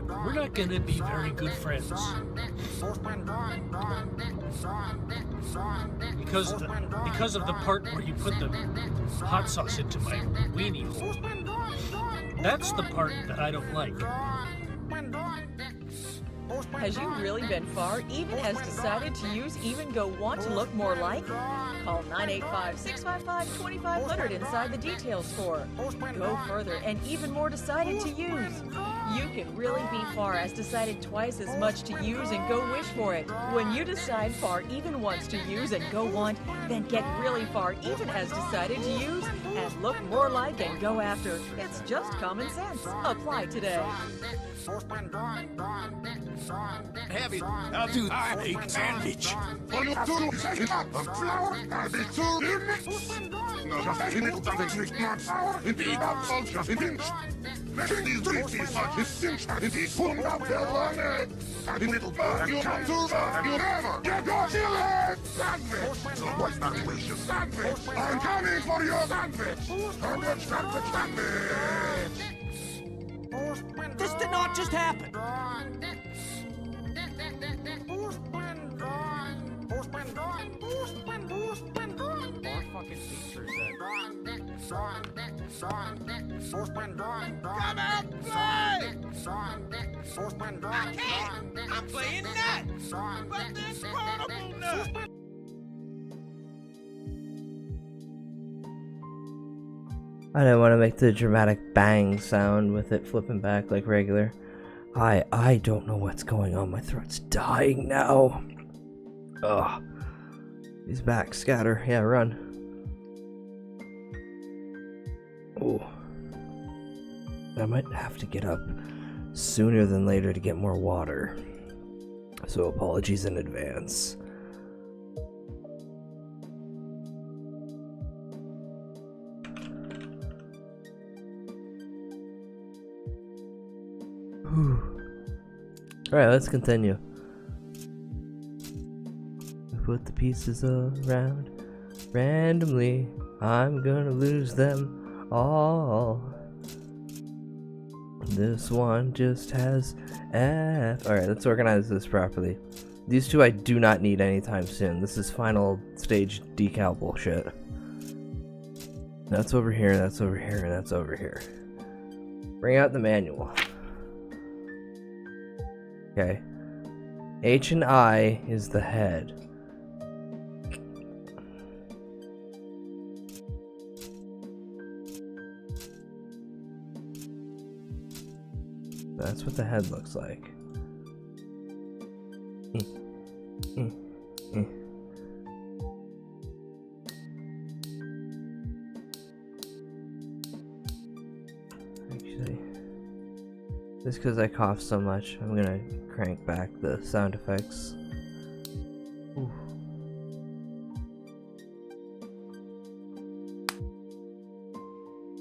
We're not gonna be very good friends. Because of the part where you put the hot sauce into my weenie hole. That's the part that I don't like. Has you really been far? Even has decided to use Even Go Want to look more like? Call 985-655-2500 inside the details for Go Further and Even More decided to use. You can really be Far has decided twice as much to use and Go wish for it. When you decide Far even wants to use and Go Want, then get really Far even has decided to use and look more like and go after. It's just common sense. Apply today. Heavy. I'll do a big sandwich. For you to take it up of flour, I'll be too no, just a little something with not flour, it be about soldier, it pinch. Making these dreams such as cinch, it is pulling up their long head. And a little bird, you come too far, you never get your chili sandwich. So what's that delicious sandwich? I'm coming for your sandwich. Sandwich, sandwich, sandwich. This did not just happen. More fucking features Come out, play! I can't! I'm playing nuts! But this portable nut! I didn't want to make the dramatic bang sound with it flipping back like regular. I don't know what's going on. My throat's dying now. Ugh. He's back. Scatter. Yeah, run. Oh. I might have to get up sooner than later to get more water. So apologies in advance. Alright, let's continue. Put the pieces around randomly. I'm gonna lose them all. This one just has F. Alright, let's organize this properly. These two I do not need anytime soon. This is final stage decal bullshit. That's over here, that's over here, and that's over here. Bring out the manual. Okay. H and I is the head. That's what the head looks like. Actually, just because I cough so much, I'm gonna crank back the sound effects. Ooh.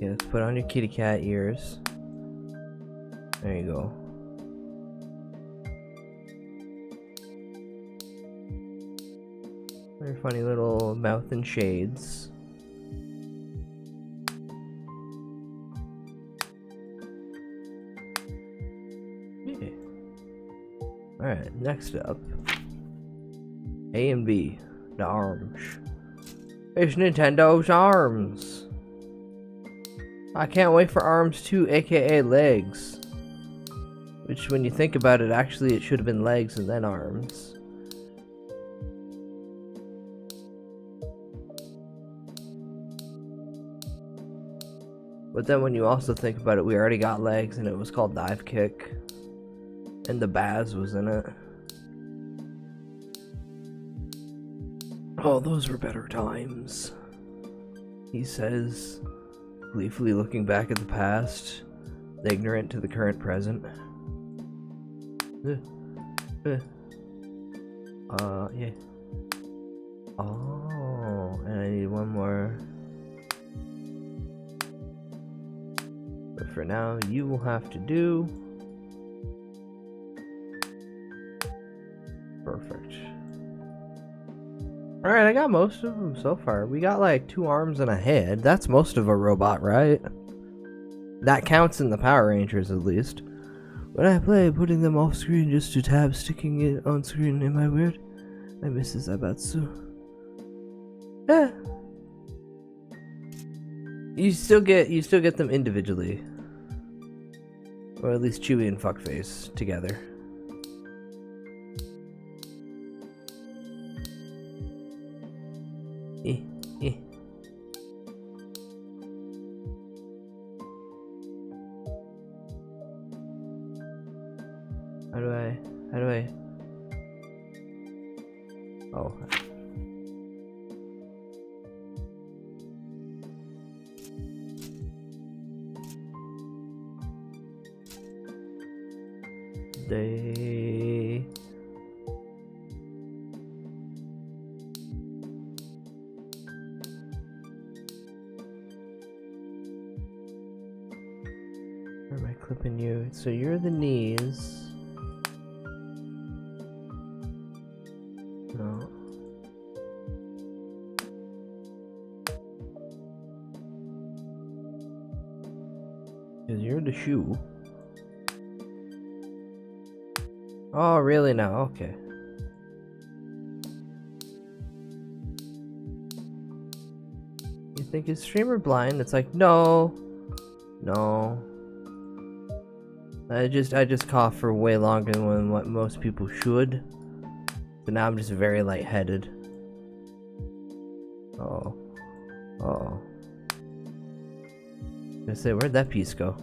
Yeah, let's put on your kitty cat ears. There you go. Very funny little mouth and shades. Yeah. Alright, next up. A and B. The arms. It's Nintendo's arms. I can't wait for Arms 2, aka legs. Which, when you think about it, actually it should have been legs and then arms. But then when you also think about it, we already got legs and it was called Dive Kick. And the Baz was in it. Oh, those were better times. He says, gleefully looking back at the past, ignorant to the current present. Yeah. Oh, and I need one more. But for now, you will have to do. Perfect. Alright, I got most of them so far. We got like 2 arms and a head. That's most of a robot, right? That counts in the Power Rangers, at least. When I play, putting them off screen just to tab sticking it on screen, am I weird? I miss Zabatsu. Yeah. You still get them individually. Or at least Chewie and Fuckface together. Eh. How do I? Oh. They... Where am I clipping you? So you're the knees. No. Because you're the shoe. Oh, really now? Okay. You think is streamer blind? It's like, no. I just cough for way longer than what most people should. So now I'm just very lightheaded. Oh. I say, where'd that piece go?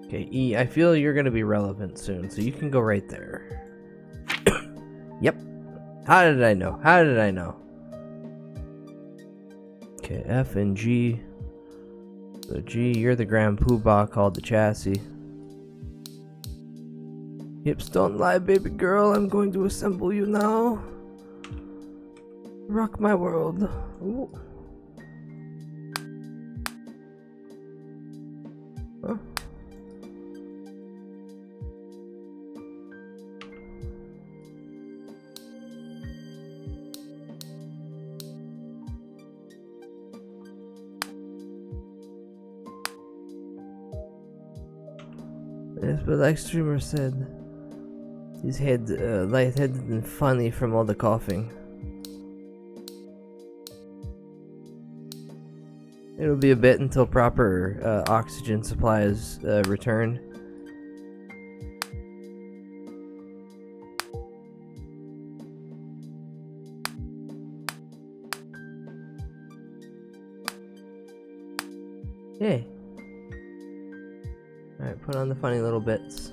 Okay, E, I feel you're gonna be relevant soon, so you can go right there. Yep. How did I know? Okay, F and G. So G, you're the Grand Poobah called the chassis. Hips don't lie, baby girl. I'm going to assemble you now. Rock my world. Ooh. Huh? Yes, but like streamer said, his head lightheaded and funny from all the coughing. It'll be a bit until proper oxygen supplies return. Yeah. Alright, put on the funny little bits.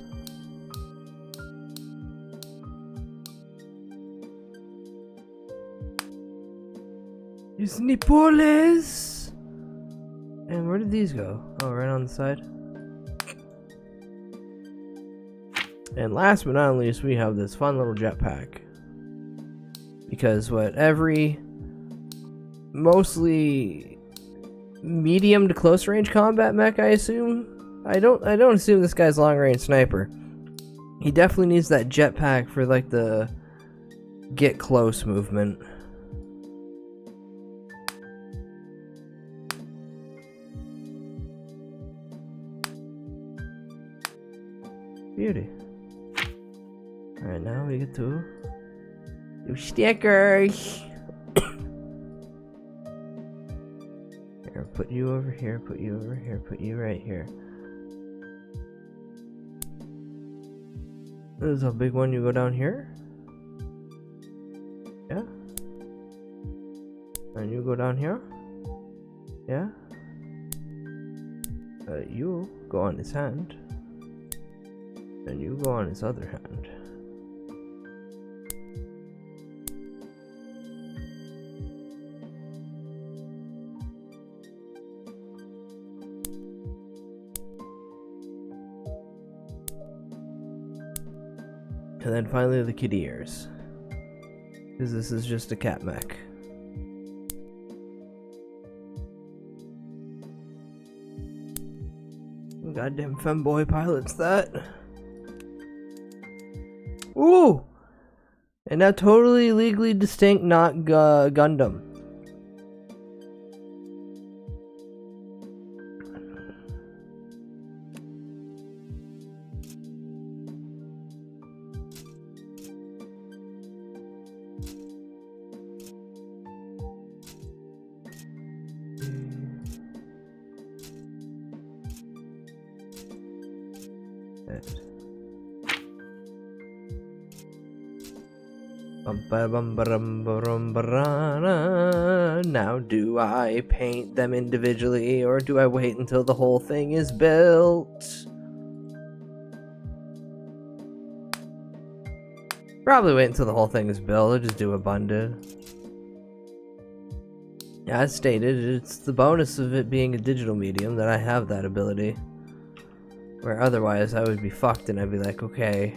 Use nipples! And where did these go? Oh, right on the side. And last but not least, we have this fun little jetpack. Because what every mostly medium to close range combat mech, I assume. I don't assume this guy's long range sniper. He definitely needs that jetpack for like the get close movement. Beauty. Alright, now we get to do stickers. Here, put you over here, put you over here, put you right here. This is a big one. You go down here. Yeah. And you go down here. Yeah. You go on his hand. And you go on his other hand. And then finally the kitty ears. Because this is just a cat mech. Goddamn femboy pilots that. Ooh! And now totally legally distinct, not Gundam. Now, do I paint them individually, or do I wait until the whole thing is built? Probably wait until the whole thing is built. I'll just do a bundle. As stated, it's the bonus of it being a digital medium that I have that ability. Where otherwise I would be fucked and I'd be like, okay,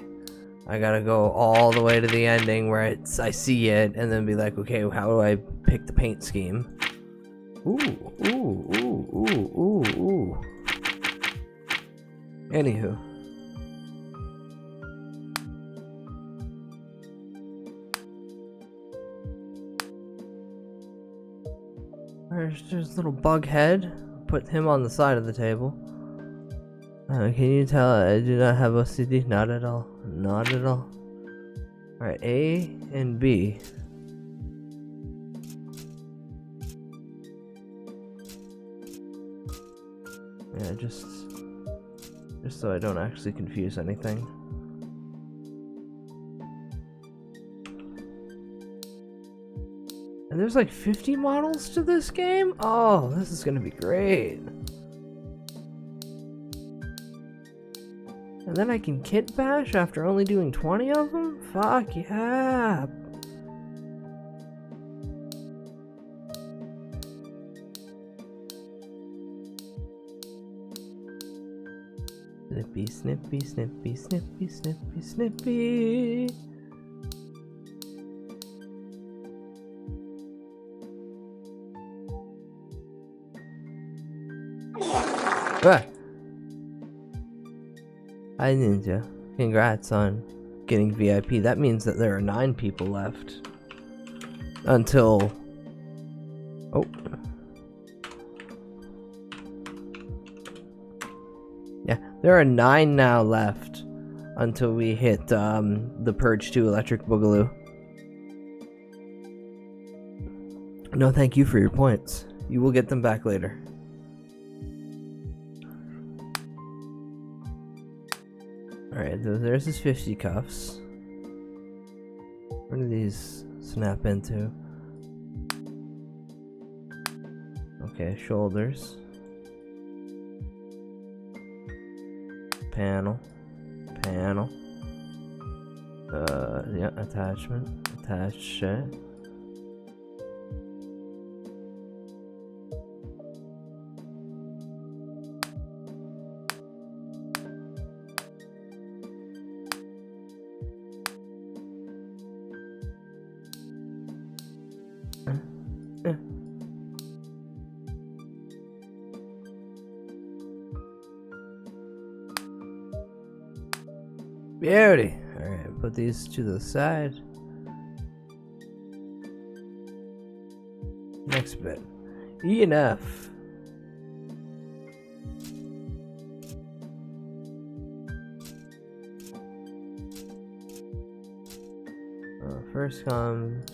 I gotta go all the way to the ending where I see it, and then be like, okay, how do I pick the paint scheme? Ooh. Anywho. There's little bug head. Put him on the side of the table. Can you tell I do not have OCD? Not at all. Not at all. Alright, A and B. Yeah, just so I don't actually confuse anything. And there's like 50 models to this game? Oh, this is gonna be great. And then I can kit bash after only doing 20 of them? Fuck yeah! Snippy, snippy, snippy, snippy, snippy, snippy. Ah. Hi Ninja, congrats on getting VIP. That means that there are 9 people left. Until... Oh. Yeah, there are 9 now left. Until we hit the Purge 2 Electric Boogaloo. No thank you for your points. You will get them back later. Alright, there's his 50 cuffs. Where do these snap into? Okay, shoulders. Panel. Yeah, attachment. Attached shit. Beauty. Alright, put these to the side. Next bit. Enough. First comes.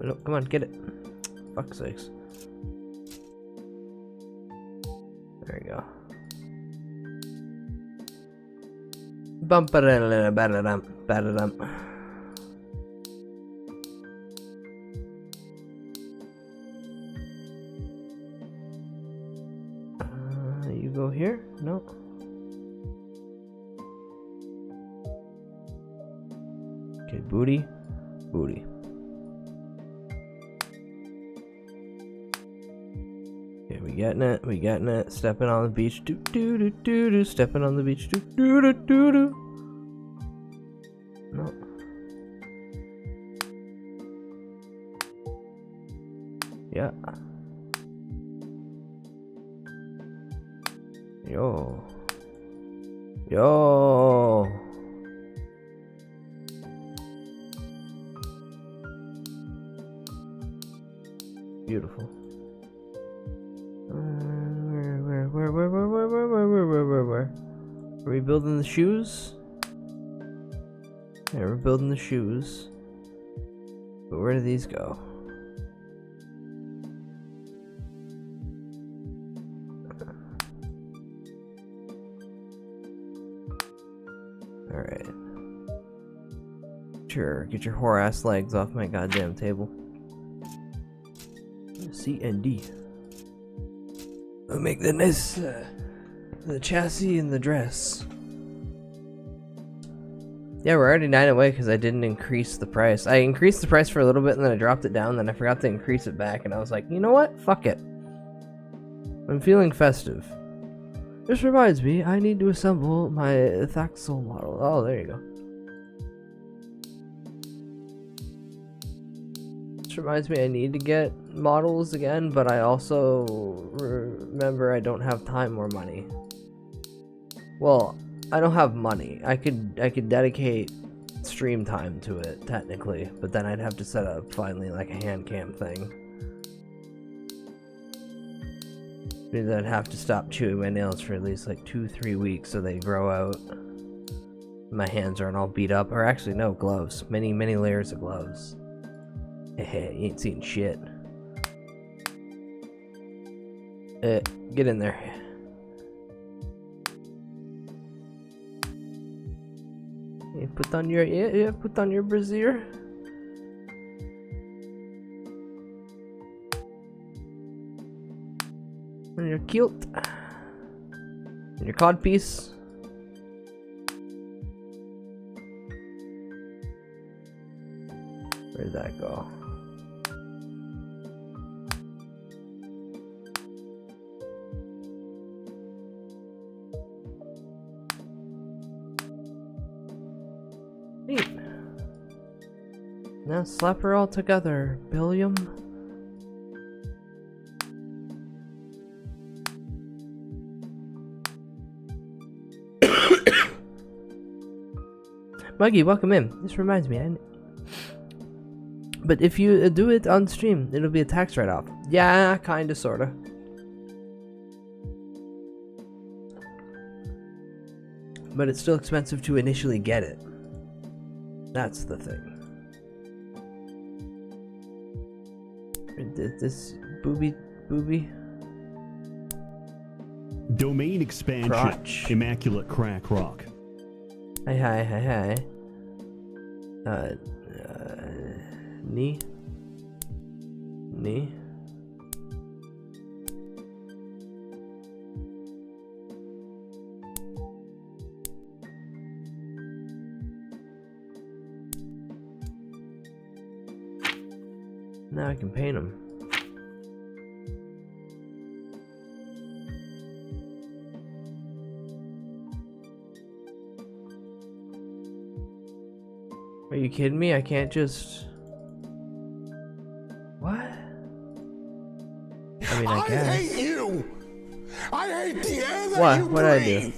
Look, come on, get it. Fuck's sakes. There you go. You go here? No. Okay, booty. Okay, we getting it. Stepping on the beach. Do. Stepping on the beach. Do. No. Yeah. Yo. Beautiful. Where? Are we building the shoes? Yeah, we're building the shoes. But where do these go? Alright. Sure, get your whore ass legs off my goddamn table. C and D. I'll make the nice, the chassis and the dress. Yeah, we're already 9 away because I didn't increase the price. I increased the price for a little bit and then I dropped it down, then I forgot to increase it back, and I was like, you know what? Fuck it. I'm feeling festive. This reminds me, I need to assemble my Thaxel model. Oh, there you go. This reminds me, I need to get models again, but I also remember I don't have time or money. Well, I don't have money. I could dedicate stream time to it, technically, but then I'd have to set up finally like a hand cam thing. Means I'd have to stop chewing my nails for at least like 2-3 weeks so they grow out. My hands aren't all beat up, or actually no, gloves. Many layers of gloves. Hey, you ain't seen shit. Get in there. Yeah, put on your put on your brassiere. And your kilt. And your codpiece. Where'd that go? Neat. Now slap her all together, Billiam. Muggy, welcome in. This reminds me, but if you do it on stream, it'll be a tax write-off. Yeah, kinda, sorta. But it's still expensive to initially get it. That's the thing. This booby. Domain expansion. Crotch. Immaculate Crack Rock. Hi. Knee. Now I can paint them. Are you kidding me? I can't just... What? I mean, I guess. hate you! I hate the air that What? you What'd I breathe! do?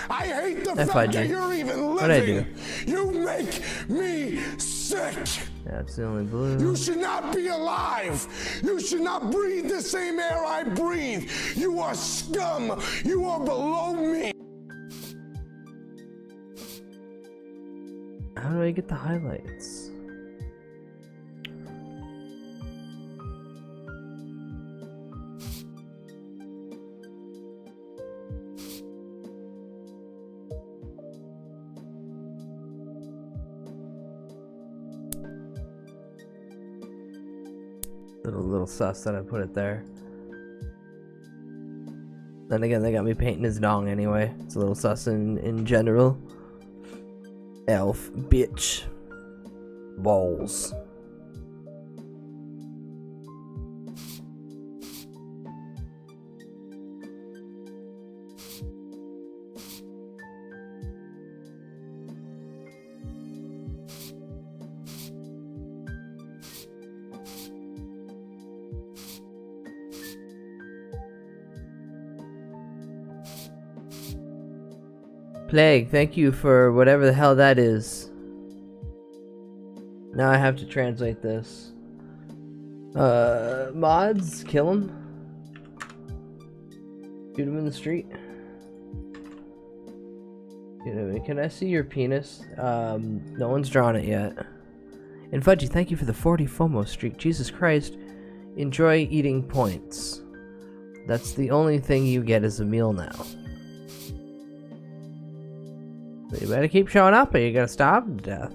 I hate the F I fact G. that you're even living! What'd I do? You make me sick! That's the only blue. You should not be alive! You should not breathe the same air I breathe! You are scum! You are below me! How do I get the highlights? Little sus that I put it there. Then again, they got me painting his dong anyway. It's a little sus in general. Elf, bitch. Balls. Plague, thank you for whatever the hell that is. Now I have to translate this. Mods, kill him. Shoot him in the street. You know, can I see your penis? No one's drawn it yet. And Fudgy, thank you for the 40 FOMO streak. Jesus Christ. Enjoy eating points. That's the only thing you get as a meal now. So you better keep showing up or you're gonna starve to death.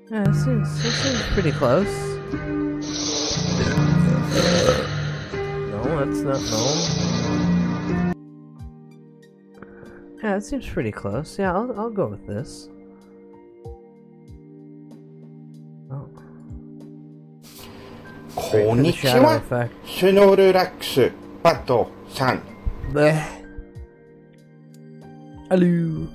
Yeah, this seems pretty close. No, that's not no. Yeah, it seems pretty close. Yeah, I'll go with this. Oh. こんにちは。スノールラックスバットさん。Hello.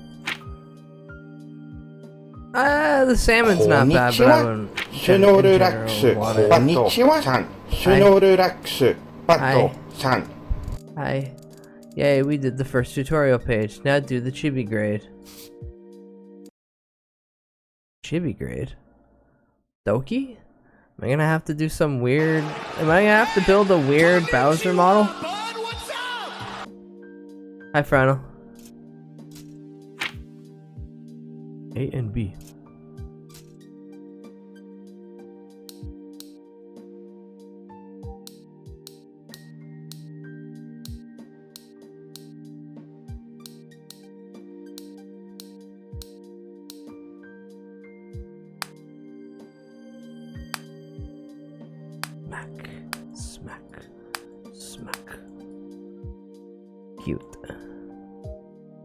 The salmon's not bad, but I wouldn't. スノールラックスバットさん。スノールラックスバットさん。Hi. Yay, we did the first tutorial page. Now do the chibi grade. Chibi grade? Doki? Am I gonna have to do some weird... Am I gonna have to build a weird Bowser model? Hi, Frontal. A and B. Smack. Cute.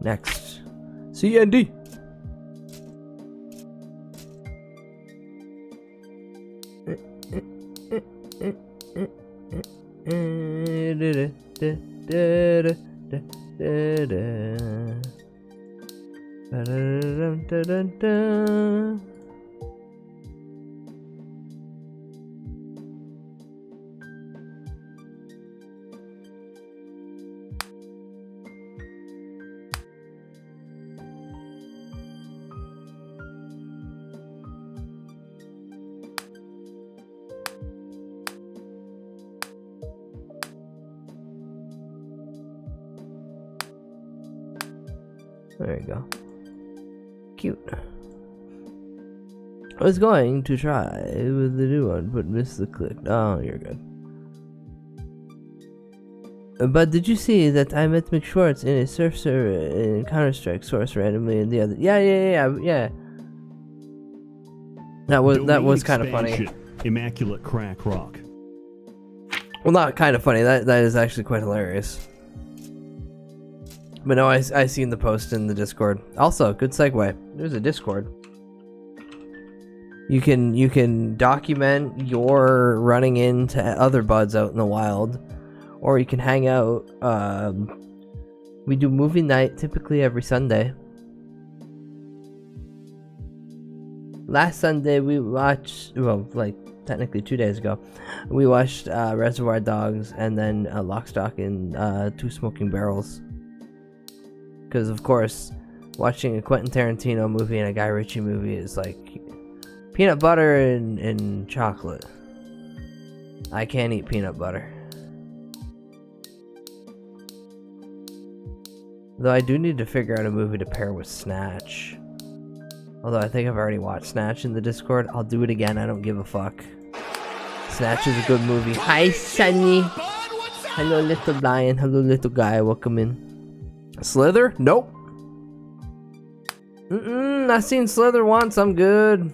Next. C and D. There you go. Cute. I was going to try with the new one, but missed the click. Oh, you're good. But did you see that I met McSchwartz in a surf server in Counter-Strike source randomly in the other? Yeah. That was kind of funny. Immaculate Crack Rock. Well, not kind of funny. That is actually quite hilarious. But no, I seen the post in the Discord. Also, good segue. There's a Discord. You can document your running into other buds out in the wild, or you can hang out. We do movie night typically every Sunday. Last Sunday we watched, well, like technically 2 days ago, we watched Reservoir Dogs and then Lock, Stock, and Two Smoking Barrels. Because, of course, watching a Quentin Tarantino movie and a Guy Ritchie movie is like peanut butter and chocolate. I can't eat peanut butter. Though I do need to figure out a movie to pair with Snatch. Although I think I've already watched Snatch in the Discord. I'll do it again, I don't give a fuck. Snatch is a good movie. Hi, Sunny! Hello, little lion. Hello, little guy. Welcome in. Slither? Nope. I've seen Slither once. I'm good.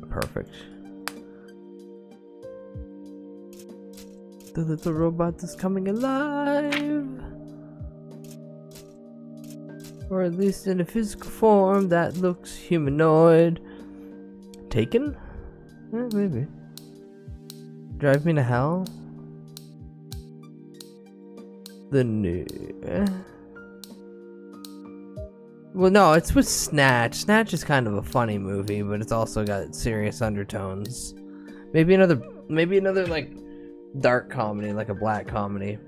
Perfect. The little robot is coming alive. Or at least in a physical form that looks humanoid. Taken? Maybe. Drive Me to Hell? The new... Well, no, it's with Snatch. Snatch is kind of a funny movie, but it's also got serious undertones. Maybe another like dark comedy, like a black comedy.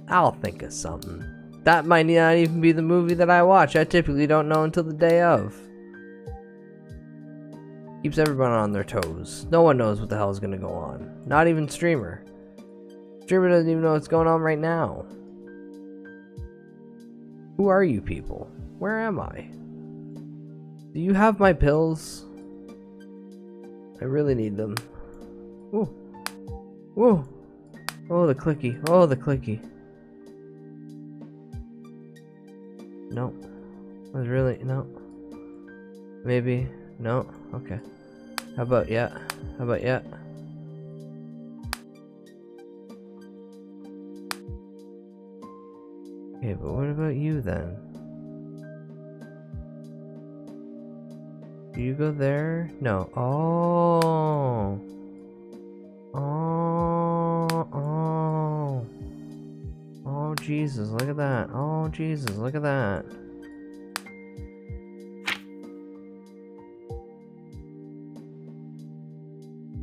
I'll think of something. That might not even be the movie that I watch. I typically don't know until the day of. Keeps everyone on their toes. No one knows what the hell is gonna go on. Not even Streamer. Streamer doesn't even know what's going on right now. Who are you people? Where am I? Do you have my pills? I really need them. Ooh. Whoa. Oh, the clicky. Oh, the clicky. No. Was really no. Maybe. No. Okay. How about yeah? How about yeah? Okay, but what about you then? Do you go there? No. Oh. Oh, Jesus, look at that. Oh, Jesus, look at that.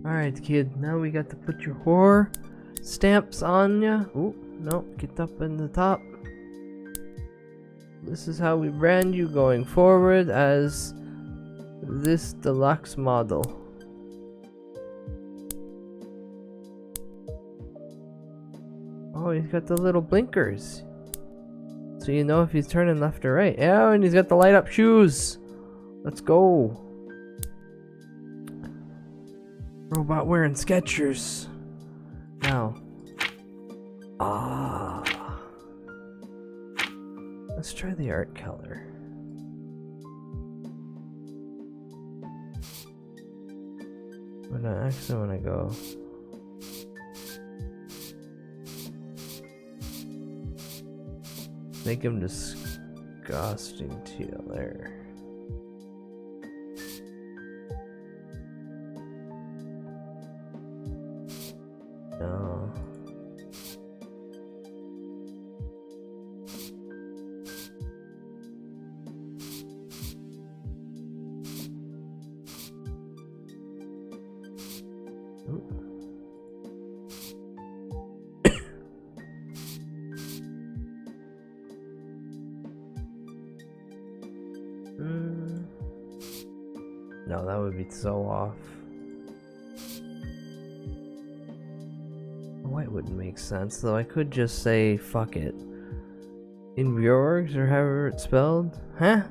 Alright, kid, now we got to put your horror stamps on ya. Ooh, no, get up in the top. This is how we brand you going forward as this deluxe model. Oh, he's got the little blinkers. So you know if he's turning left or right. Yeah, and he's got the light up shoes. Let's go. Robot wearing Skechers. Now. Let's try the art color. But I actually want to go. Make him disgusting teal there. No. No, that would be so off. White wouldn't make sense, though. I could just say fuck it. In Bjorgs, or however it's spelled? Huh?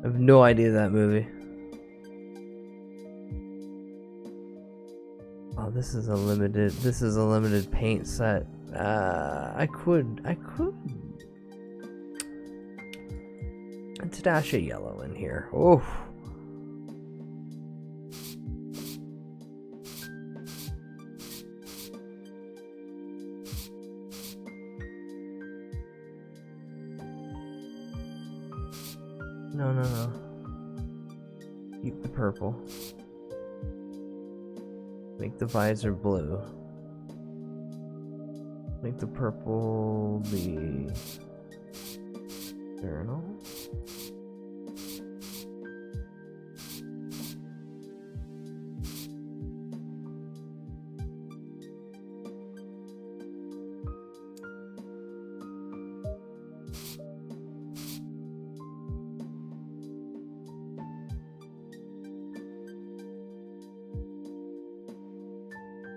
I have no idea that movie. Oh, this is a limited paint set. I could Let's dash a yellow in here. Oh. No. Keep the purple. Make the visor blue. Make the purple the journal.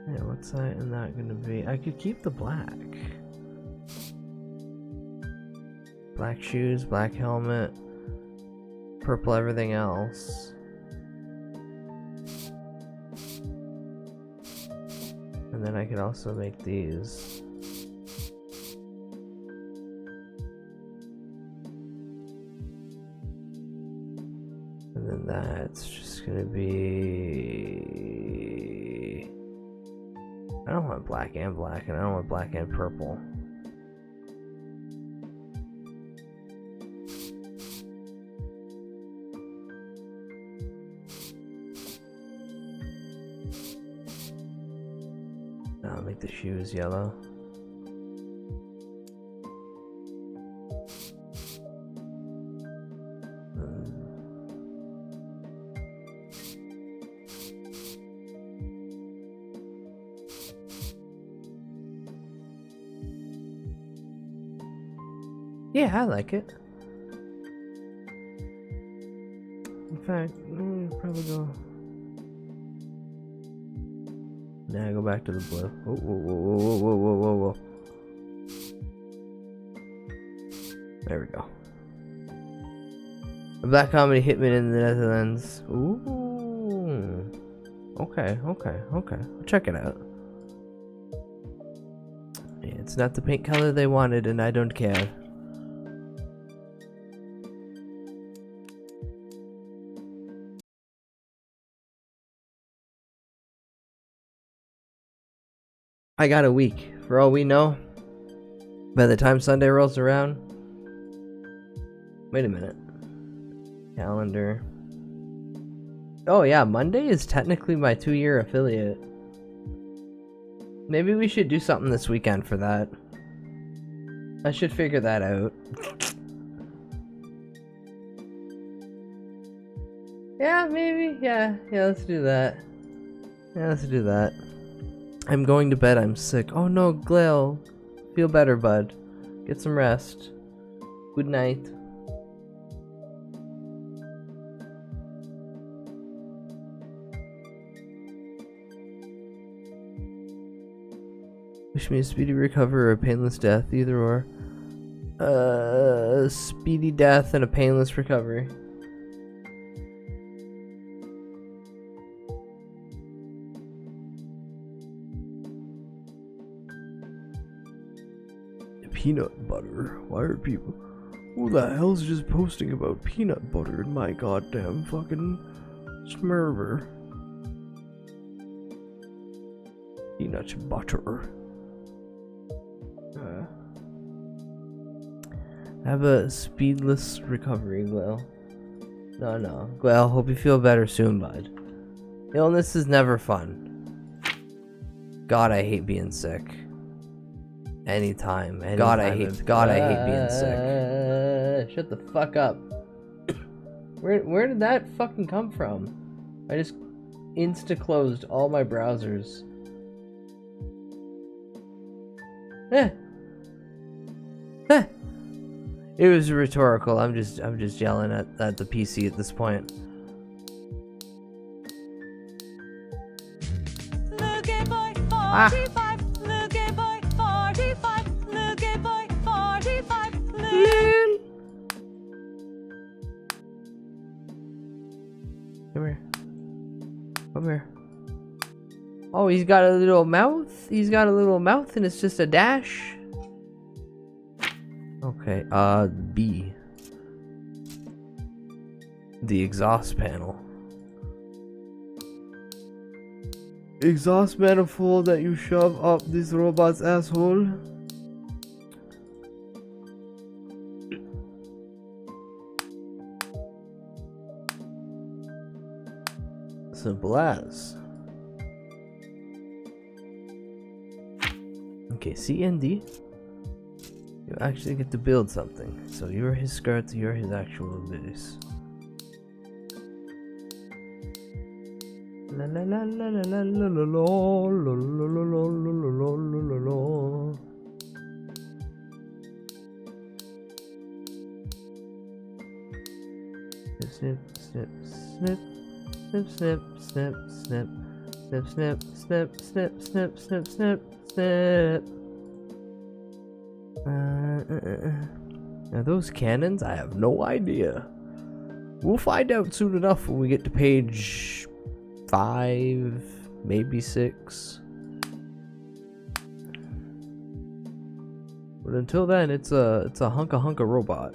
Yeah, what's that and that gonna be? I could keep the black. Black shoes, black helmet, purple everything else. And then I could also make these. And then that's just gonna be... I don't want black and black, and I don't want black and purple. I'll make the shoes yellow. Yeah, I like it. In fact, probably go. Now I go back to the blue. Whoa, whoa, whoa, whoa, whoa, whoa, whoa, whoa. There we go. A black comedy hitman in the Netherlands. Ooh. Okay, okay, okay. I'll check it out. Yeah, it's not the paint color they wanted, and I don't care. I got a week. For all we know, by the time Sunday rolls around... Wait a minute. Calendar. Oh yeah, Monday is technically my 2-year affiliate. Maybe we should do something this weekend for that. I should figure that out. Yeah, maybe. Yeah, let's do that. Yeah, let's do that. I'm going to bed, I'm sick. Oh no, Glail. Feel better, bud. Get some rest. Good night. Wish me a speedy recovery or a painless death, either or. Speedy death and a painless recovery. Peanut butter? Why are people... Who the hell's just posting about peanut butter in my goddamn fucking smurver? Peanut butter. Have a speedless recovery, Glail. No. Glail, hope you feel better soon, bud. Illness is never fun. God, I hate being sick. Anytime. God, I hate being sick. Shut the fuck up. Where did that fucking come from? I just insta-closed all my browsers. It was rhetorical. I'm just yelling at the PC at this point. Looking boy 45, looking boy 45, looking boy 45, Come here. Oh, he's got a little mouth? He's got a little mouth and it's just a dash? Okay, B. The exhaust panel. Exhaust manifold that you shove up this robot's asshole. Simple as. Okay, C and D. You actually get to build something. So you're his skirt, you're his actual base. La la la la la la la la la la la la la. Snip, snip, snip, snip, snip, snip, snip, snip, snip, snip, snip, snip, snip, snip, snip. Are those cannons? I have no idea. We'll find out soon enough when we get to page 5, maybe 6. But until then, it's a hunka robot.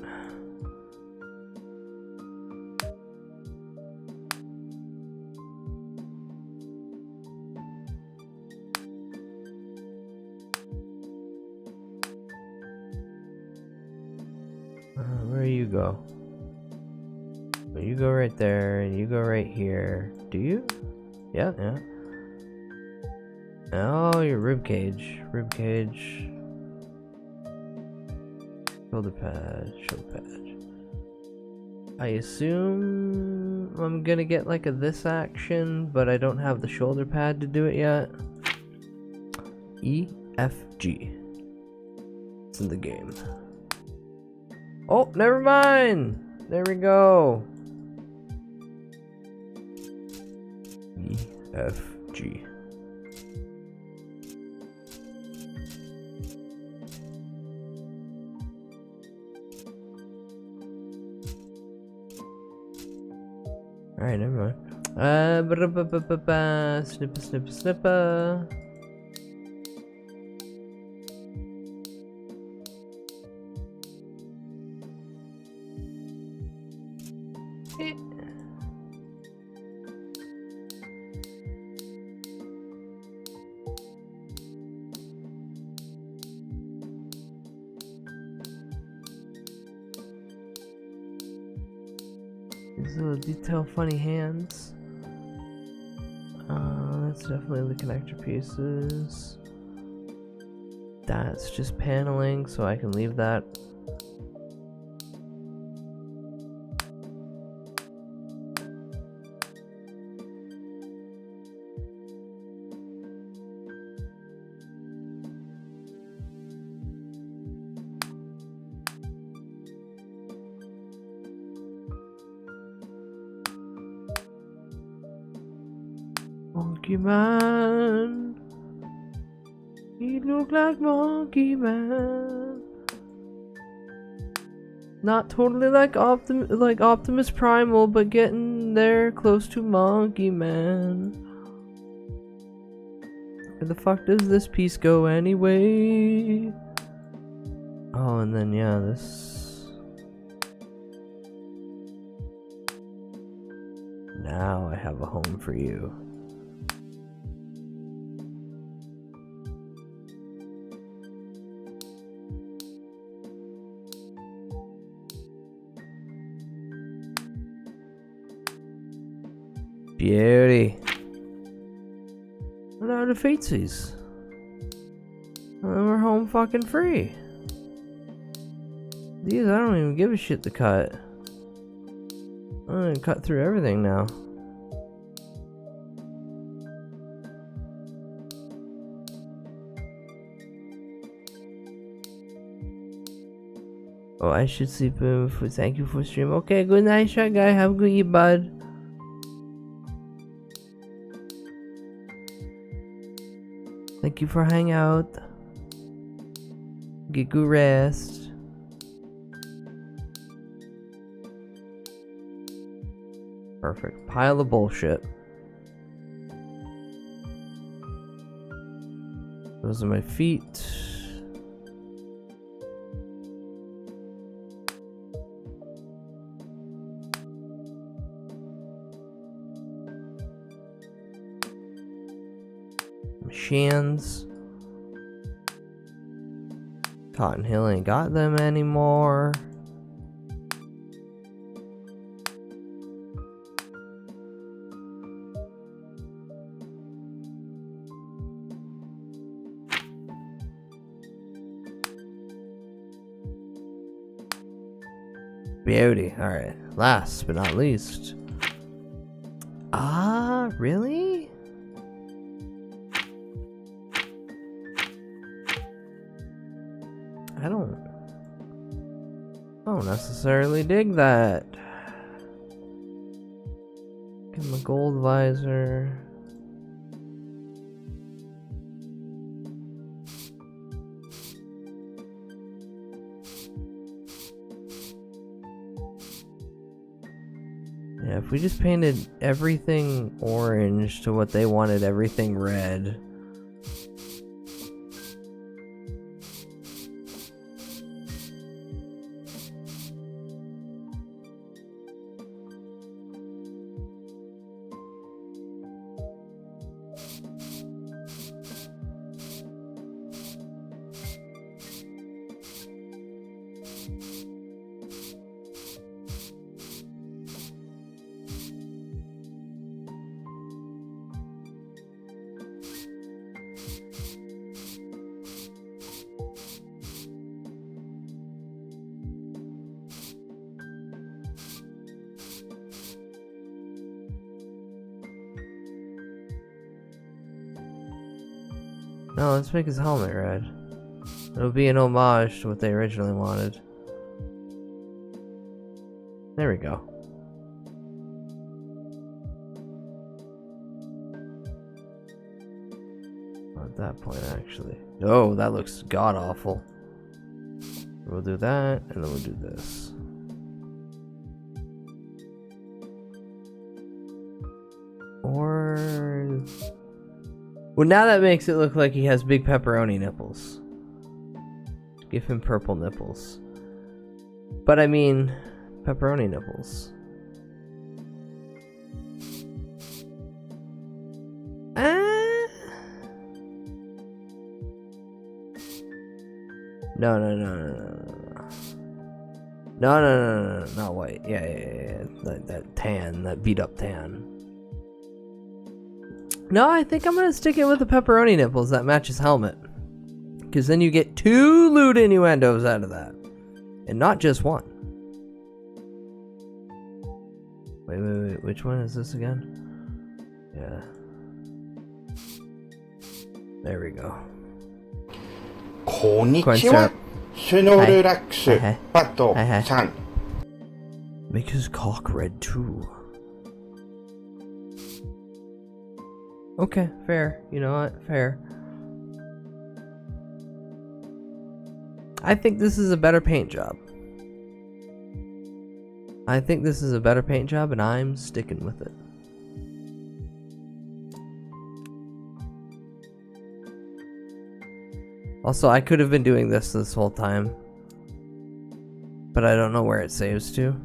Where you go? Well, you go right there, and you go right here. Do you? Yeah. Oh, your rib cage. Shoulder pad. I assume I'm gonna get like a this action, but I don't have the shoulder pad to do it yet. E, F, G. It's in the game. Oh, never mind. There we go. E, F, G. Alright, never mind. Snipper, snipper, snipper. These little detail funny hands. That's definitely the connector pieces. That's just paneling, so I can leave that. Monkey Man, he look like Monkey Man. Not totally like Optimus Primal, but getting there close to Monkey Man. Where the fuck does this piece go anyway? Oh, and then yeah, this. Now I have a home for you. Beauty. What are the feetsies? And then we're home fucking free. These I don't even give a shit to cut. I'm gonna cut through everything now. Oh, I should sleep. Thank you for stream. Okay, good night, Shy Guy. Have a good eat, bud. Thank you for hanging out. Get good rest. Perfect. Pile of bullshit. Those are my feet. Shins. Cotton Hill ain't got them anymore. Beauty. Alright. Last but not least. Really? I don't necessarily dig that. Give him a gold visor. Yeah, if we just painted everything orange to what they wanted everything red. No, let's make his helmet red. It'll be an homage to what they originally wanted. There we go. At that point, actually. Oh, that looks god-awful. We'll do that, and then we'll do this. Or... Well, now that makes it look like he has big pepperoni nipples. Give him purple nipples. But I mean, pepperoni nipples. No, not white. Yeah. That tan, that beat up tan. No, I think I'm gonna stick it with the pepperoni nipples that match his helmet. Because then you get 2 lewd innuendos out of that. And not just one. Wait, which one is this again? Yeah. There we go. Konnichiwa, Snorlax, Pato-san. Make his cock red too. Okay, fair. You know what? Fair. I think this is a better paint job. And I'm sticking with it. Also, I could have been doing this whole time, but I don't know where it saves to.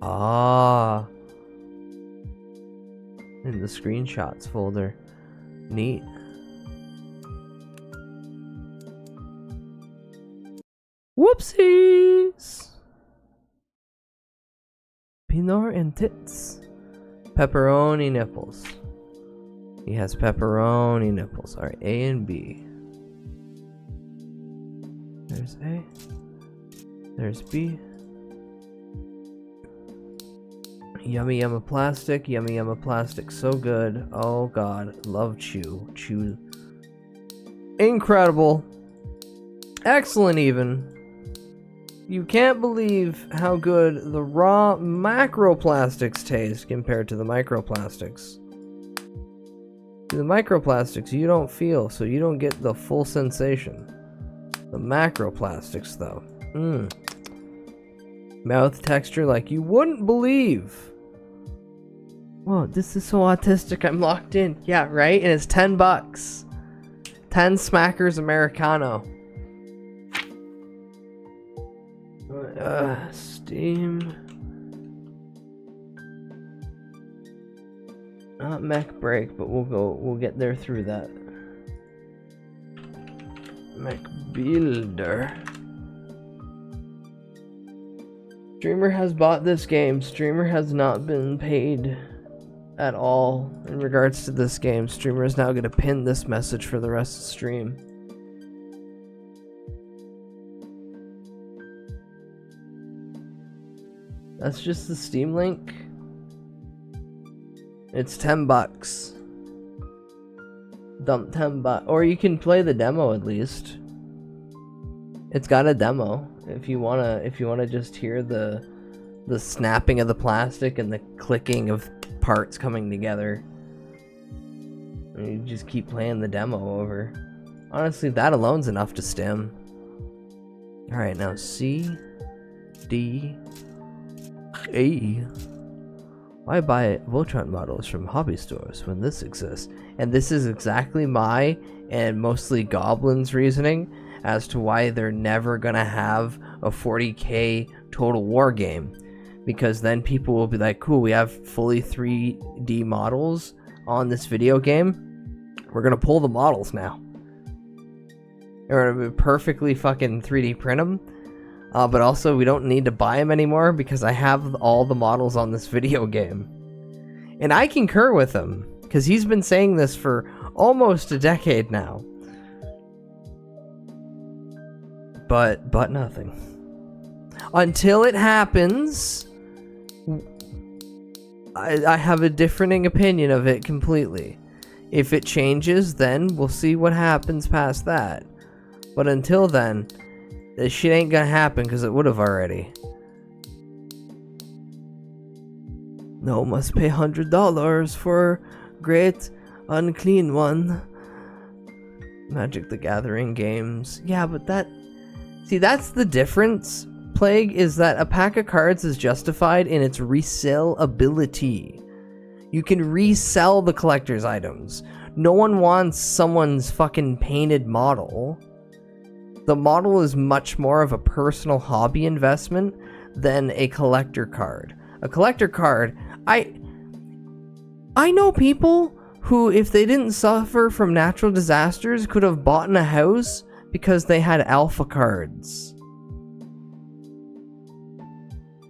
Ah, in the screenshots folder. Neat. Whoopsies! Pinot and tits. Pepperoni nipples. He has pepperoni nipples. Alright, A and B. There's A. There's B. Yummy Yumma Plastic. Yummy Yumma Plastic. So good. Oh god. Love Chew. Chew. Incredible. Excellent even. You can't believe how good the raw macroplastics taste compared to the microplastics. The microplastics you don't feel, so you don't get the full sensation. The macroplastics though. Mouth texture like you wouldn't believe. Whoa, this is so autistic, I'm locked in. Yeah, right? And it's $10. 10 Smackers Americano. Steam. Not mech break, but we'll get there through that. Mech builder. Streamer has bought this game. Streamer has not been paid at all in regards to this game. Streamer is now going to pin this message for the rest of the stream. That's just the Steam link. It's $10. Dump $10, or you can play the demo at least. It's got a demo if you wanna just hear the snapping of the plastic and the clicking of parts coming together. And you just keep playing the demo over. Honestly, that alone's enough to stim. All right, now C, D, A. Why buy Voltron models from hobby stores when this exists? And this is exactly my and mostly Goblin's reasoning as to why they're never gonna have a 40k Total War game. Because then people will be like, cool, we have fully 3D models on this video game. We're gonna pull the models now. We're gonna perfectly fucking 3D print them. But also, we don't need to buy them anymore because I have all the models on this video game. And I concur with him, because he's been saying this for almost a decade now. But nothing. Until it happens, I have a differing opinion of it completely. If it changes, then we'll see what happens past that. But until then, this shit ain't gonna happen because it would have already. No, must pay $100 for Great Unclean One. Magic the Gathering games. Yeah, but that's the difference, Plague, is that a pack of cards is justified in its resale ability. You can resell the collector's items. No one wants someone's fucking painted model. The model is much more of a personal hobby investment than a collector card. A collector card, I know people who, if they didn't suffer from natural disasters, could have bought a house because they had alpha cards.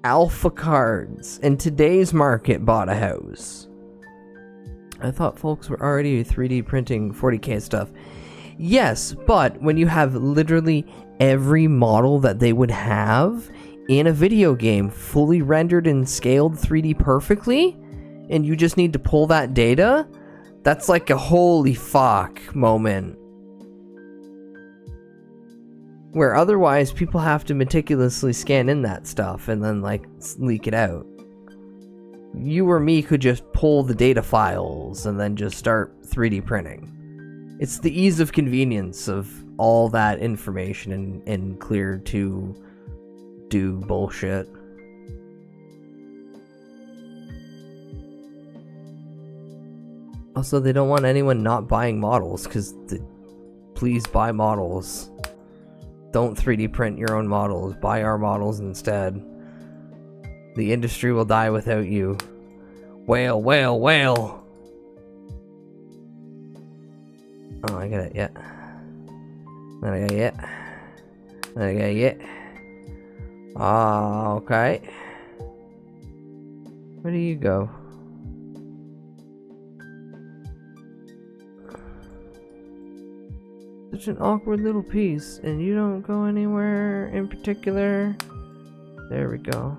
Alpha cards in today's market bought a house. I thought folks were already 3D printing 40k stuff. Yes, but when you have literally every model that they would have in a video game fully rendered and scaled 3D perfectly, and you just need to pull that data, that's like a holy fuck moment. Where otherwise people have to meticulously scan in that stuff and then like leak it out. You or me could just pull the data files and then just start 3D printing. It's the ease of convenience of all that information and clear to do bullshit. Also, they don't want anyone not buying models, because please buy models. Don't 3D print your own models. Buy our models instead. The industry will die without you. Whale, whale, whale! Oh, I got it, yeah. I got it, yeah. I got it, yeah. Ah, okay. Where do you go? Such an awkward little piece, and you don't go anywhere in particular. There we go.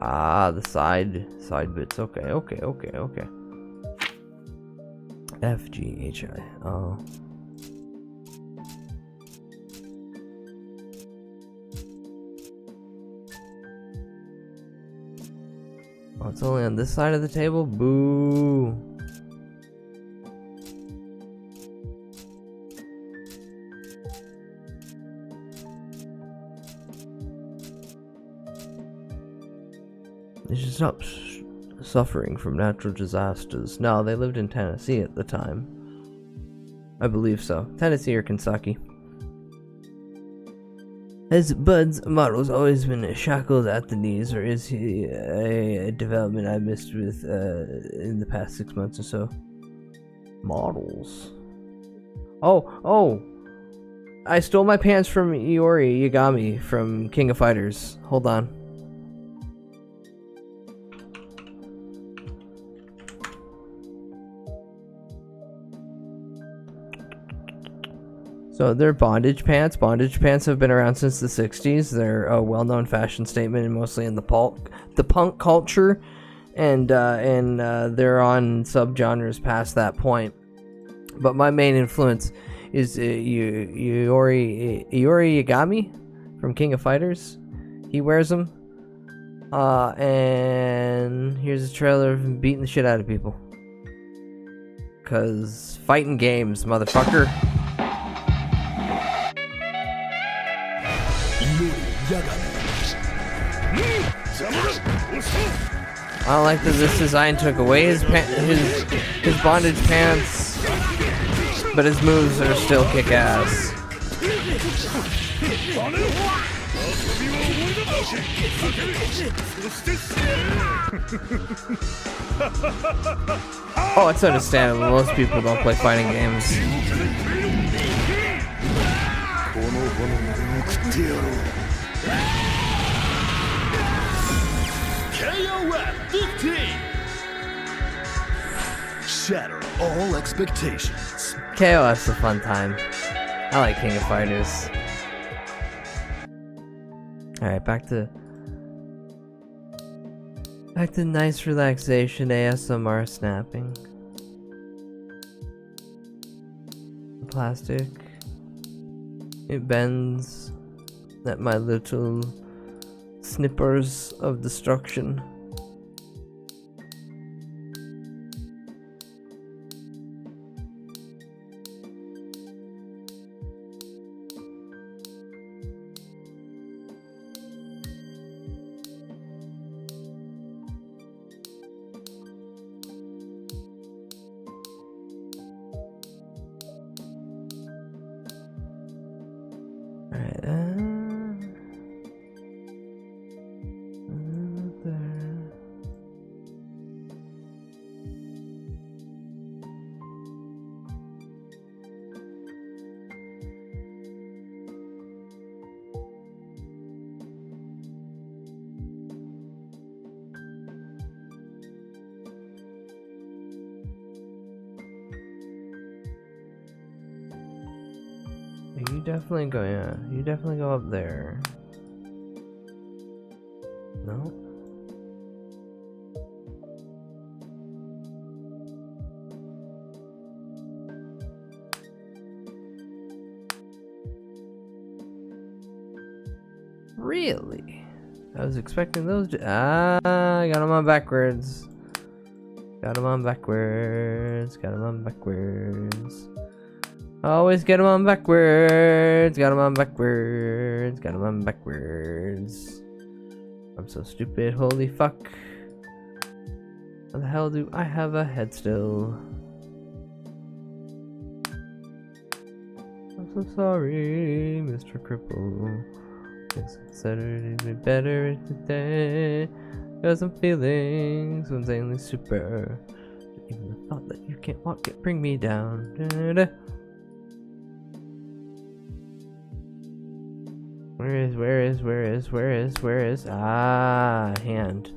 Ah, the side bits. Okay. FGHI. Oh. Oh, it's only on this side of the table? Boo. They should stop suffering from natural disasters. No, they lived in Tennessee at the time. I believe so. Tennessee or Kentucky. Has Bud's models always been shackled at the knees, or is he a development I missed with in the past 6 months or so? Models. Oh! I stole my pants from Iori Yagami from King of Fighters. Hold on. So they're bondage pants. Bondage pants have been around since the 60s. They're a well-known fashion statement, and mostly in the punk culture, and they're on subgenres past that point. But my main influence is Iori Yagami from King of Fighters. He wears them. And here's a trailer of him beating the shit out of people. 'Cause fighting games, motherfucker. I don't like that this design took away his bondage pants, but his moves are still kick-ass. Oh, it's understandable. Most people don't play fighting games. KOF 15! Shatter all expectations. KOF's a fun time. I like King of Fighters. Alright, back to nice relaxation ASMR snapping. Plastic. It bends at my little snippers of destruction. You definitely go up there. No? Really? I was expecting those to... I got them on backwards. Got them on backwards. Got them on backwards. Always get them on backwards. Got them on backwards. Got them on backwards. I'm so stupid. Holy fuck. How the hell do I have a head still? I'm so sorry, Mr. Cripple. Consider it better today. Cause I'm feeling so insanely super. Even the thought that you can't walk it bring me down. Da-da. Where is? Ah, hand.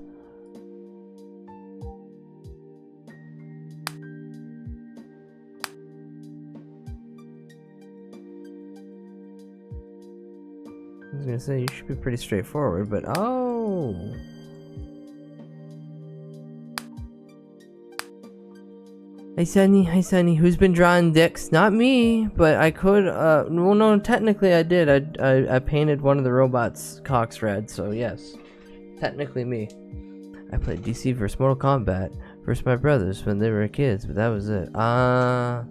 I was gonna say, you should be pretty straightforward, but oh! Hi Sunny, who's been drawing dicks? Not me, but I could, well no, technically I did. I painted one of the robots' cocks red, so yes. Technically me. I played DC vs Mortal Kombat versus my brothers when they were kids, but that was it. That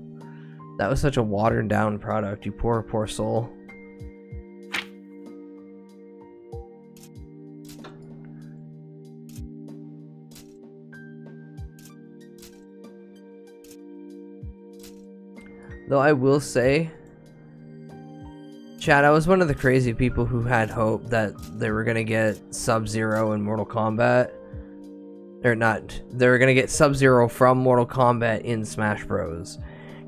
was such a watered down product, you poor soul. Though I will say, Chad, I was one of the crazy people who had hope that they were gonna get Sub-Zero in Mortal Kombat. Or not, they were gonna get Sub-Zero from Mortal Kombat in Smash Bros.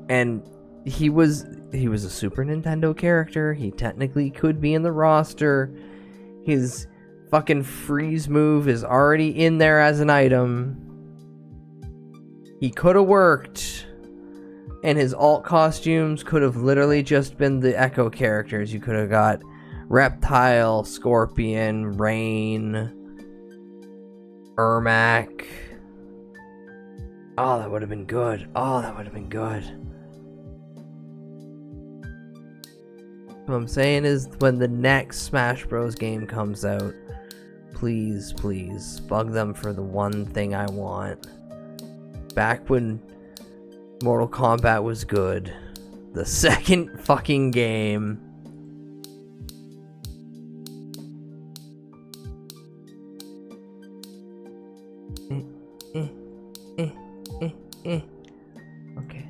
And he was a Super Nintendo character, he technically could be in the roster. His fucking freeze move is already in there as an item. He could have worked. And his alt costumes could have literally just been the Echo characters. You could have got Reptile, Scorpion, Rain, Ermac. Oh, that would have been good. What I'm saying is, when the next Smash Bros. Game comes out, please bug them for the one thing I want. Back when Mortal Kombat was good. The second fucking game. Okay.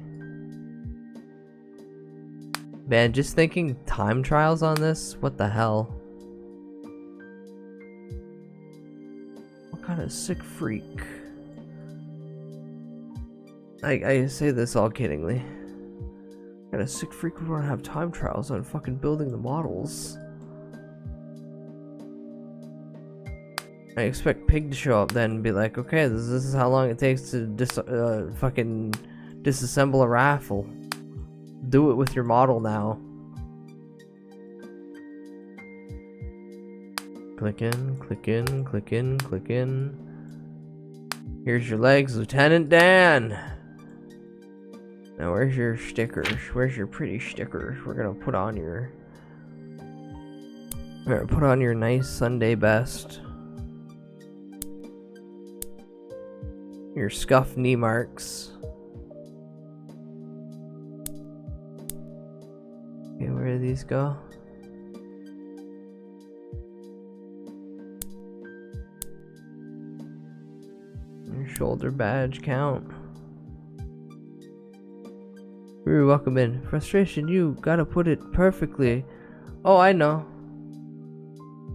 Man, just thinking time trials on this? What the hell? What kind of sick freak? I say this all kiddingly. Got a sick freak who wanna have time trials on fucking building the models. I expect Pig to show up then and be like, okay, this is how long it takes to fucking disassemble a raffle. Do it with your model now. click in, click in, click in, click in. Here's your legs, Lieutenant Dan. Now where's your stickers? Where's your pretty stickers? We're gonna put on your nice Sunday best. Your scuffed knee marks. Okay, where do these go? Your shoulder badge count. Ooh, welcome in. Frustration, you gotta put it perfectly. Oh, I know.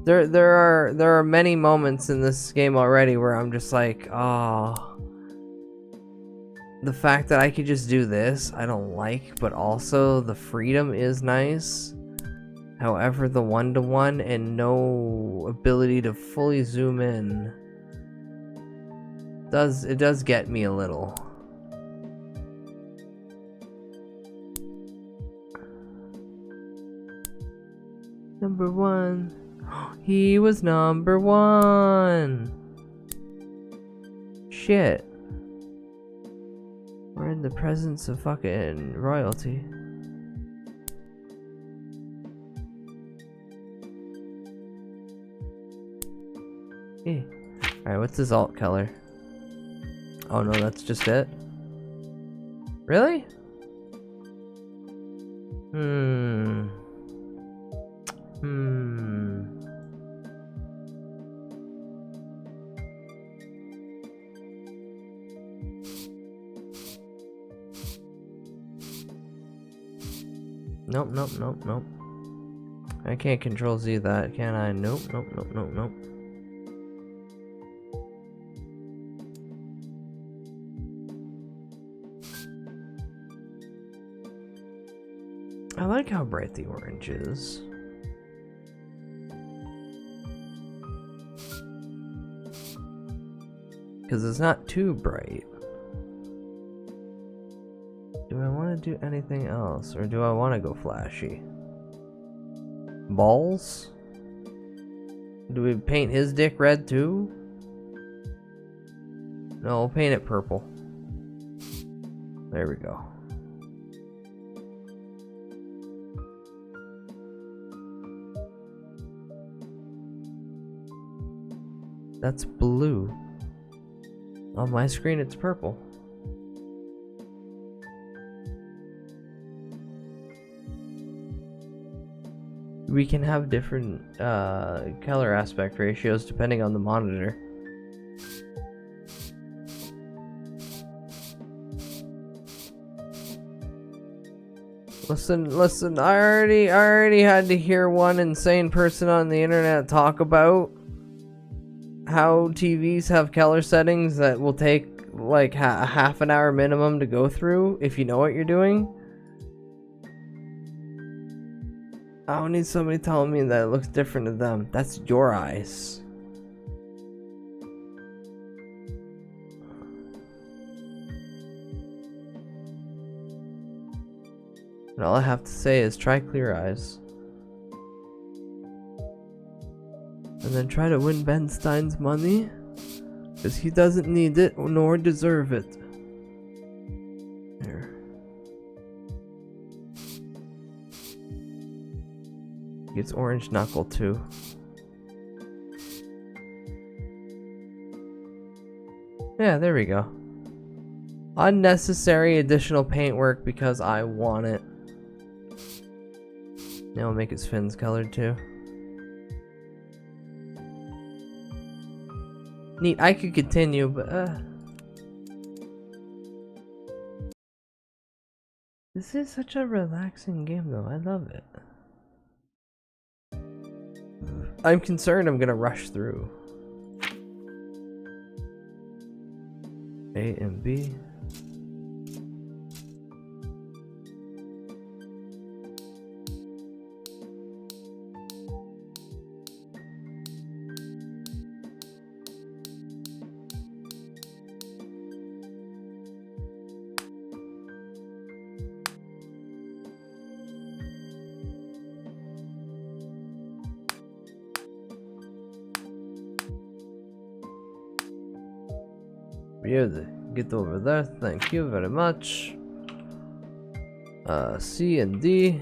There are many moments in this game already where I'm just like, oh. The fact that I could just do this, I don't like, but also the freedom is nice. However, the one-to-one and no ability to fully zoom in does get me a little. Number one. He was number one. Shit. We're in the presence of fucking royalty. Hey. Alright, what's his alt color? Oh no, that's just it? Really? Nope. I can't control Z that, can I? Nope. I like how bright the orange is. Because it's not too bright. Do I want to do anything else? Or do I want to go flashy? Balls? Do we paint his dick red too? No, we'll paint it purple. There we go. That's blue. On my screen it's purple. We can have different color aspect ratios depending on the monitor. Listen, I already had to hear one insane person on the internet talk about how TVs have color settings that will take like a half an hour minimum to go through if you know what you're doing. I don't need somebody telling me that it looks different to them. That's your eyes. And all I have to say is try Clear Eyes. And then try to win Ben Stein's money. Because he doesn't need it nor deserve it. There. Gets orange knuckle too. Yeah, there we go. Unnecessary additional paintwork because I want it. Now we'll make his fins colored too. Neat, I could continue, but this is such a relaxing game though, I love it. I'm concerned I'm gonna rush through. A and B. be able to get over there. Thank you very much. C and D.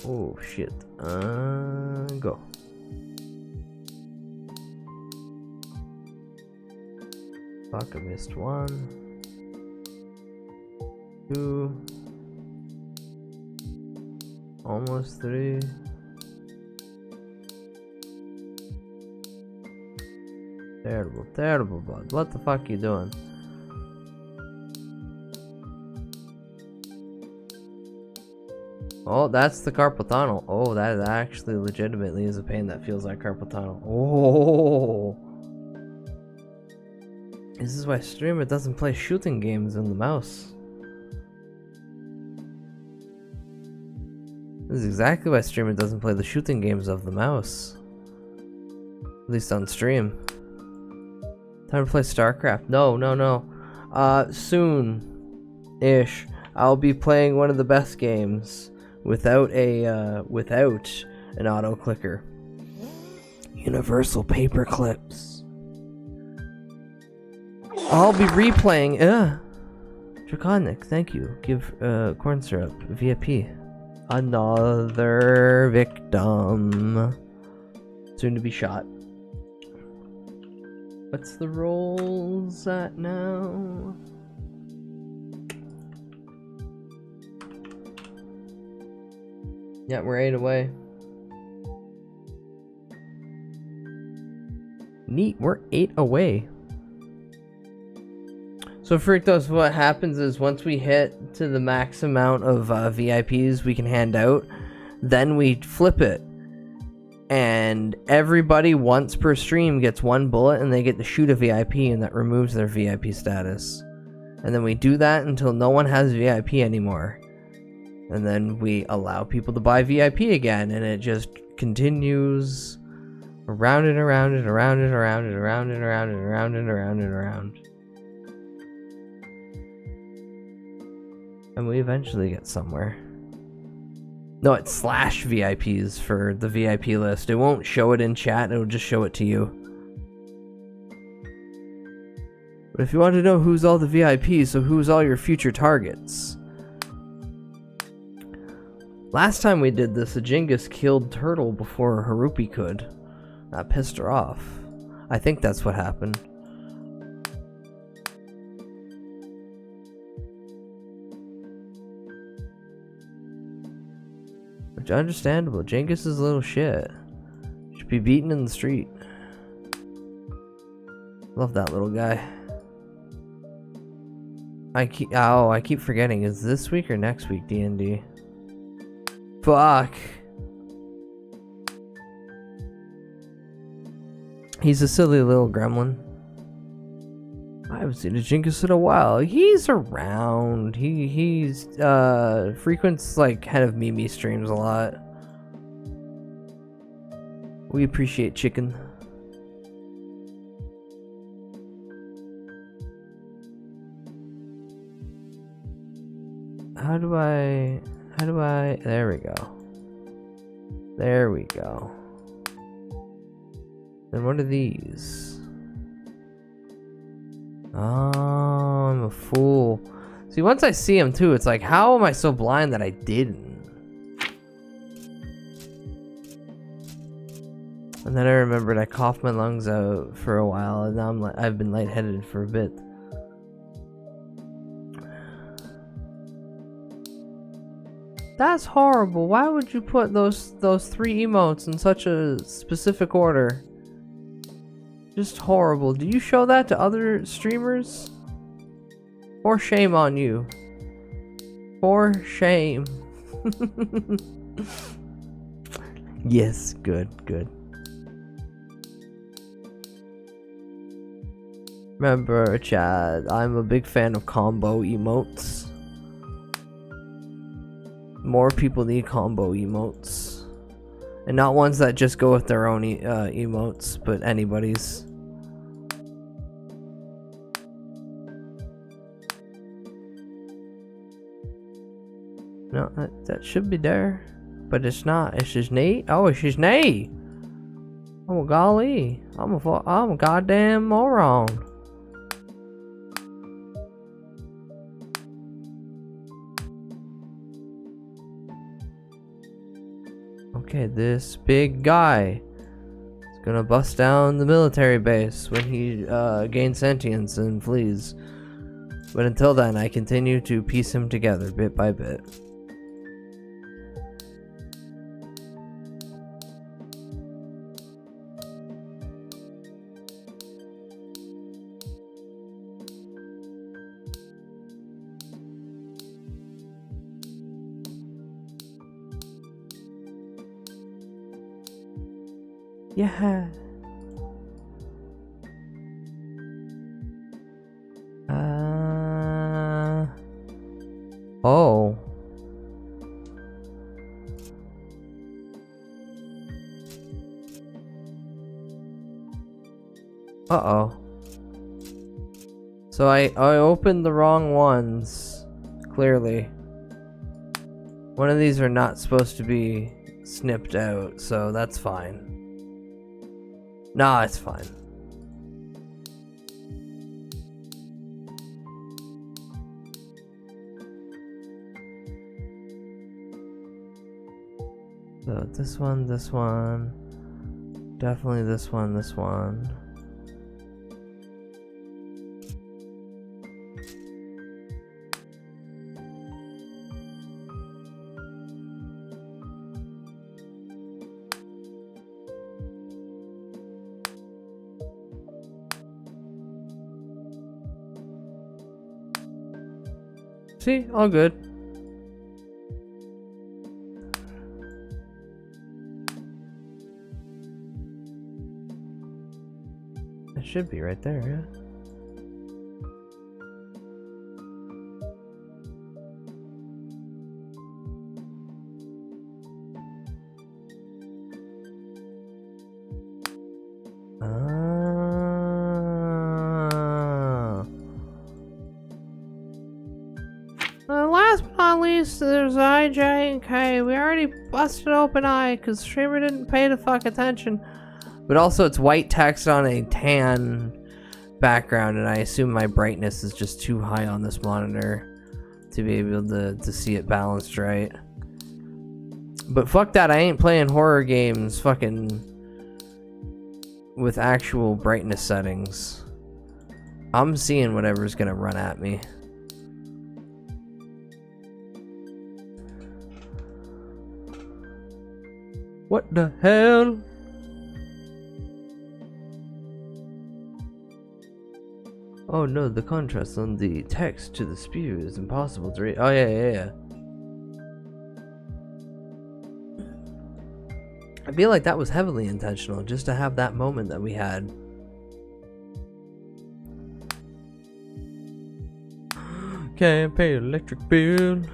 Oh shit. Go. Fuck, I missed 1, 2, almost 3. Terrible, terrible, bud. What the fuck you doing? Oh, that's the carpal tunnel. Oh, that actually legitimately is a pain that feels like carpal tunnel. Oh. This is why streamer doesn't play shooting games on the mouse. This is exactly why streamer doesn't play the shooting games of the mouse. At least on stream. Time to play StarCraft. No. Soon-ish, I'll be playing one of the best games without an auto clicker. Universal Paper Clips. I'll be replaying. Draconic, thank you. Give corn syrup VIP. Another victim. Soon to be shot. What's the rolls at now? Yeah, we're 8 away. Neat, we're 8 away. So Freaktos, what happens is once we hit to the max amount of VIPs we can hand out, then we flip it. And everybody once per stream gets 1 bullet and they get to shoot a VIP, and that removes their VIP status. And then we do that until no one has VIP anymore. And then we allow people to buy VIP again, and it just continues around and around and around and around and around and around and around and around and around. And we eventually get somewhere. No, it's /VIPs for the VIP list. It won't show it in chat, it'll just show it to you. But if you want to know who's all the VIPs, so who's all your future targets. Last time we did this, a Genghis killed Turtle before Harupi could. That pissed her off. I think that's what happened. Which understandable. Genghis is a little shit. Should be beaten in the street. Love that little guy. I keep forgetting. Is this week or next week D&D? Fuck. He's a silly little gremlin. I haven't seen a Jinkus in a while. He's around. He's frequents like kind of Mimi streams a lot. We appreciate chicken. How do I there we go. There we go. Then what are these? Oh, I'm a fool. See, once I see him too, it's like, how am I so blind that I didn't? And then I remembered I coughed my lungs out for a while, and now I've been lightheaded for a bit. That's horrible. Why would you put those 3 emotes in such a specific order? Just horrible. Do you show that to other streamers? For shame on you. For shame. Yes, good. Remember, Chad, I'm a big fan of combo emotes. More people need combo emotes. And not ones that just go with their own emotes, but anybody's. No, that should be there. But it's not. It's just Nate. Oh, it's just Nate. Oh golly, I'm a goddamn moron. Okay, this big guy is gonna bust down the military base when he gains sentience and flees. But until then, I continue to piece him together bit by bit. Yeah. Oh. Uh-oh. So I opened the wrong ones, clearly. One of these are not supposed to be snipped out, so that's fine. Nah, it's fine. So this one, definitely this one. See, all good. It should be right there, yeah. Last but not least, there's IJ. Okay, we already busted open eye because streamer didn't pay the fuck attention. But also, it's white text on a tan background, and I assume my brightness is just too high on this monitor to be able to see it balanced right. But fuck that, I ain't playing horror games fucking with actual brightness settings. I'm seeing whatever's gonna run at me. What the hell? Oh no, the contrast on the text to the spew is impossible to read. Oh yeah. I feel like that was heavily intentional, just to have that moment that we had. Can't pay electric bill.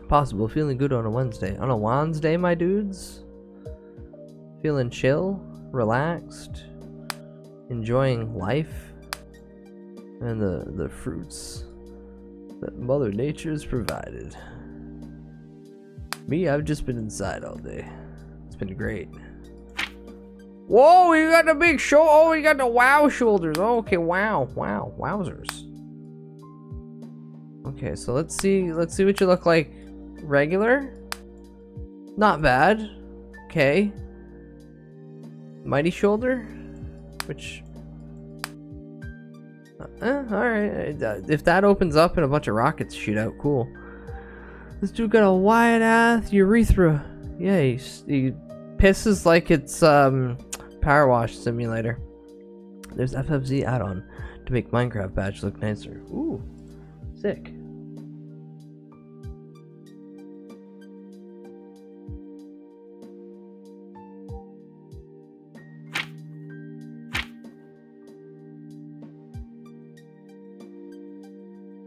Possible. Feeling good on a Wednesday. On a Wednesday, my dudes? Feeling chill, relaxed, enjoying life, and the fruits that Mother Nature's provided. Me, I've just been inside all day. It's been great. Whoa, you got the big show. Oh, you got the wow shoulders. Oh, okay, wow, wowzers. Okay, so let's see what you look like. Regular? Not bad. Okay. Mighty shoulder? Which... alright. If that opens up and a bunch of rockets shoot out, cool. This dude got a wide-ass urethra. Yeah, he pisses like it's, Power Wash Simulator. There's FFZ add-on to make Minecraft badge look nicer. Ooh. Sick.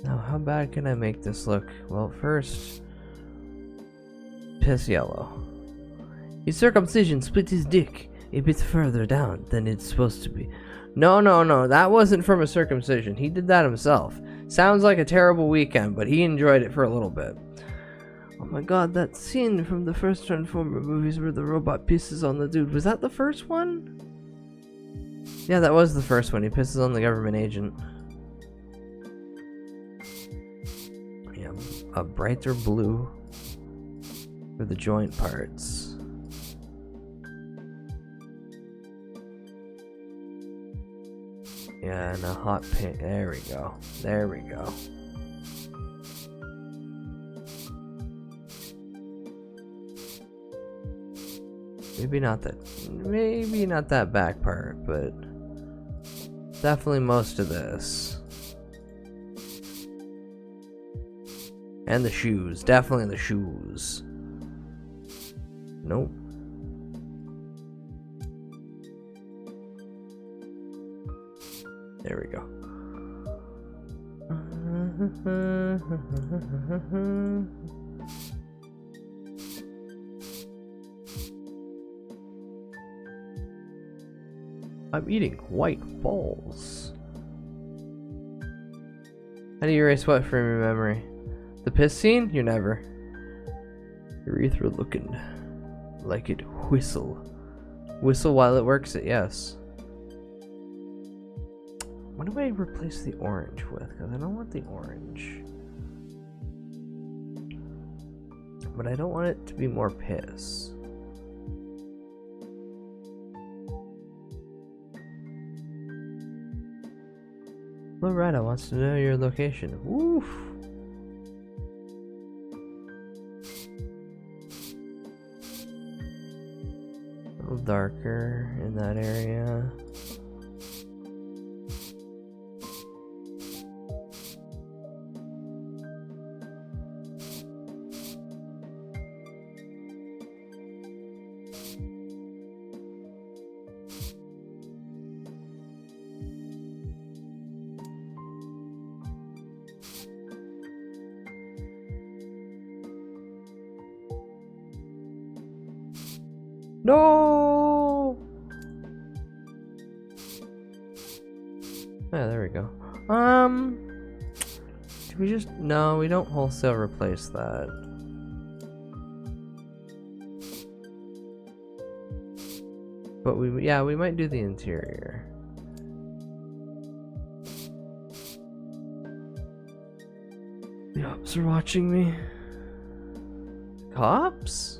Now, how bad can I make this look? Well, first, Piss yellow. His circumcision split his dick a bit further down than it's supposed to be. No, that wasn't from a circumcision. He did that himself. Sounds like a terrible weekend, but he enjoyed it for a little bit. Oh my god, that scene from the first Transformer movies where the robot pisses on the dude. Was that the first one? Yeah, that was the first one. He pisses on the government agent. Yeah, a brighter blue for the joint parts. Yeah, and a hot pink. There we go. There we go. Maybe not that back part, but definitely most of this. And the shoes. Definitely the shoes. Nope. There we go. I'm eating white balls. How do you erase what from your memory? The piss scene? You never. Urethra looking like it whistle. Whistle while it works it, yes. What do I replace the orange with? Because I don't want the orange. But I don't want it to be more piss. Loretta wants to know your location. Woof. A little darker in that area. No. Yeah, there we go. Do we just... No, we don't wholesale replace that. But we might do the interior. The cops are watching me. Cops?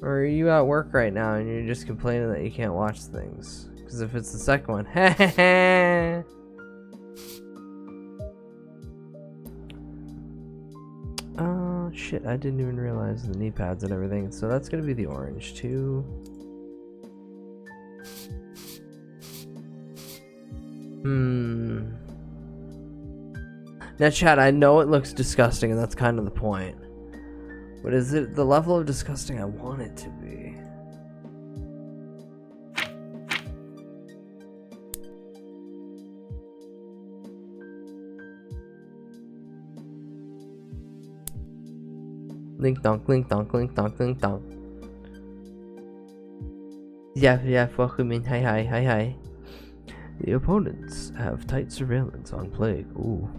Or are you at work right now and you're just complaining that you can't watch things? Because if it's the second one, oh shit, I didn't even realize the knee pads and everything. So that's gonna be the orange too. Now chat, I know it looks disgusting and that's kind of the point. But is it the level of disgusting I want it to be? Link donk, link donk, link donk, link donk. Yeah, welcome in. Hi. The opponents have tight surveillance on Plague. Ooh.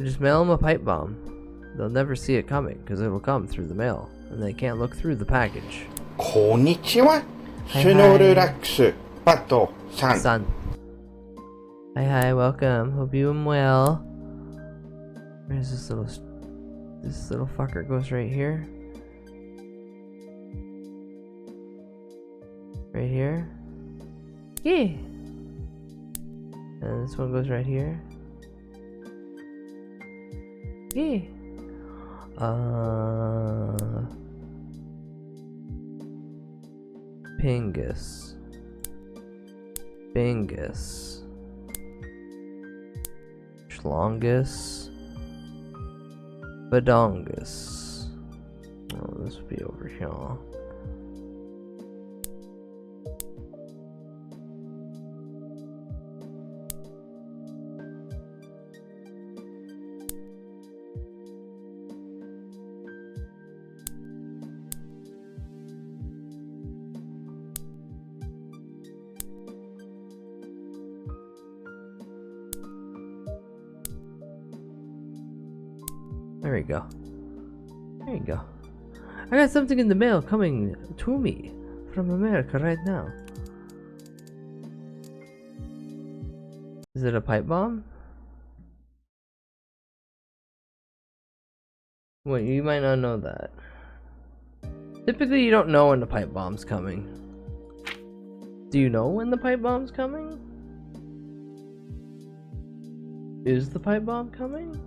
Just mail them a pipe bomb. They'll never see it coming, because it'll come through the mail, and they can't look through the package. Konnichiwa, Snorlax, Pato-san. Hi, welcome. Hope you am well. Where's this little fucker? Goes right here. Right here. Yeah. And this one goes right here. Yeah. Pingus. Schlongus. Badongus. Oh, this would be over here. There we go. There you go. I got something in the mail coming to me from America right now. Is it a pipe bomb? Wait, you might not know that. Typically, you don't know when the pipe bomb's coming. Do you know when the pipe bomb's coming? Is the pipe bomb coming?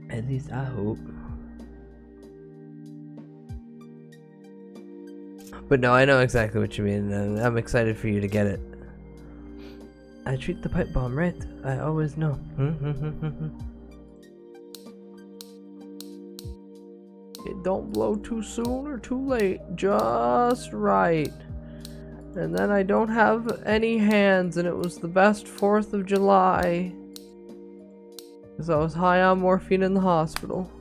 At least I hope. But no, I know exactly what you mean, and I'm excited for you to get it. I treat the pipe bomb right. I always know. It don't blow too soon or too late. Just right. And then I don't have any hands, and it was the best 4th of July. Because I was high on morphine in the hospital.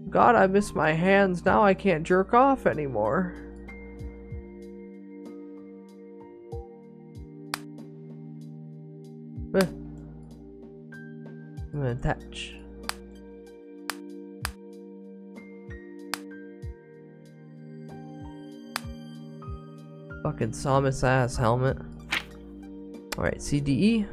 God, I miss my hands. Now I can't jerk off anymore. I'm gonna attach. Fucking Samus ass helmet. Alright, CDE.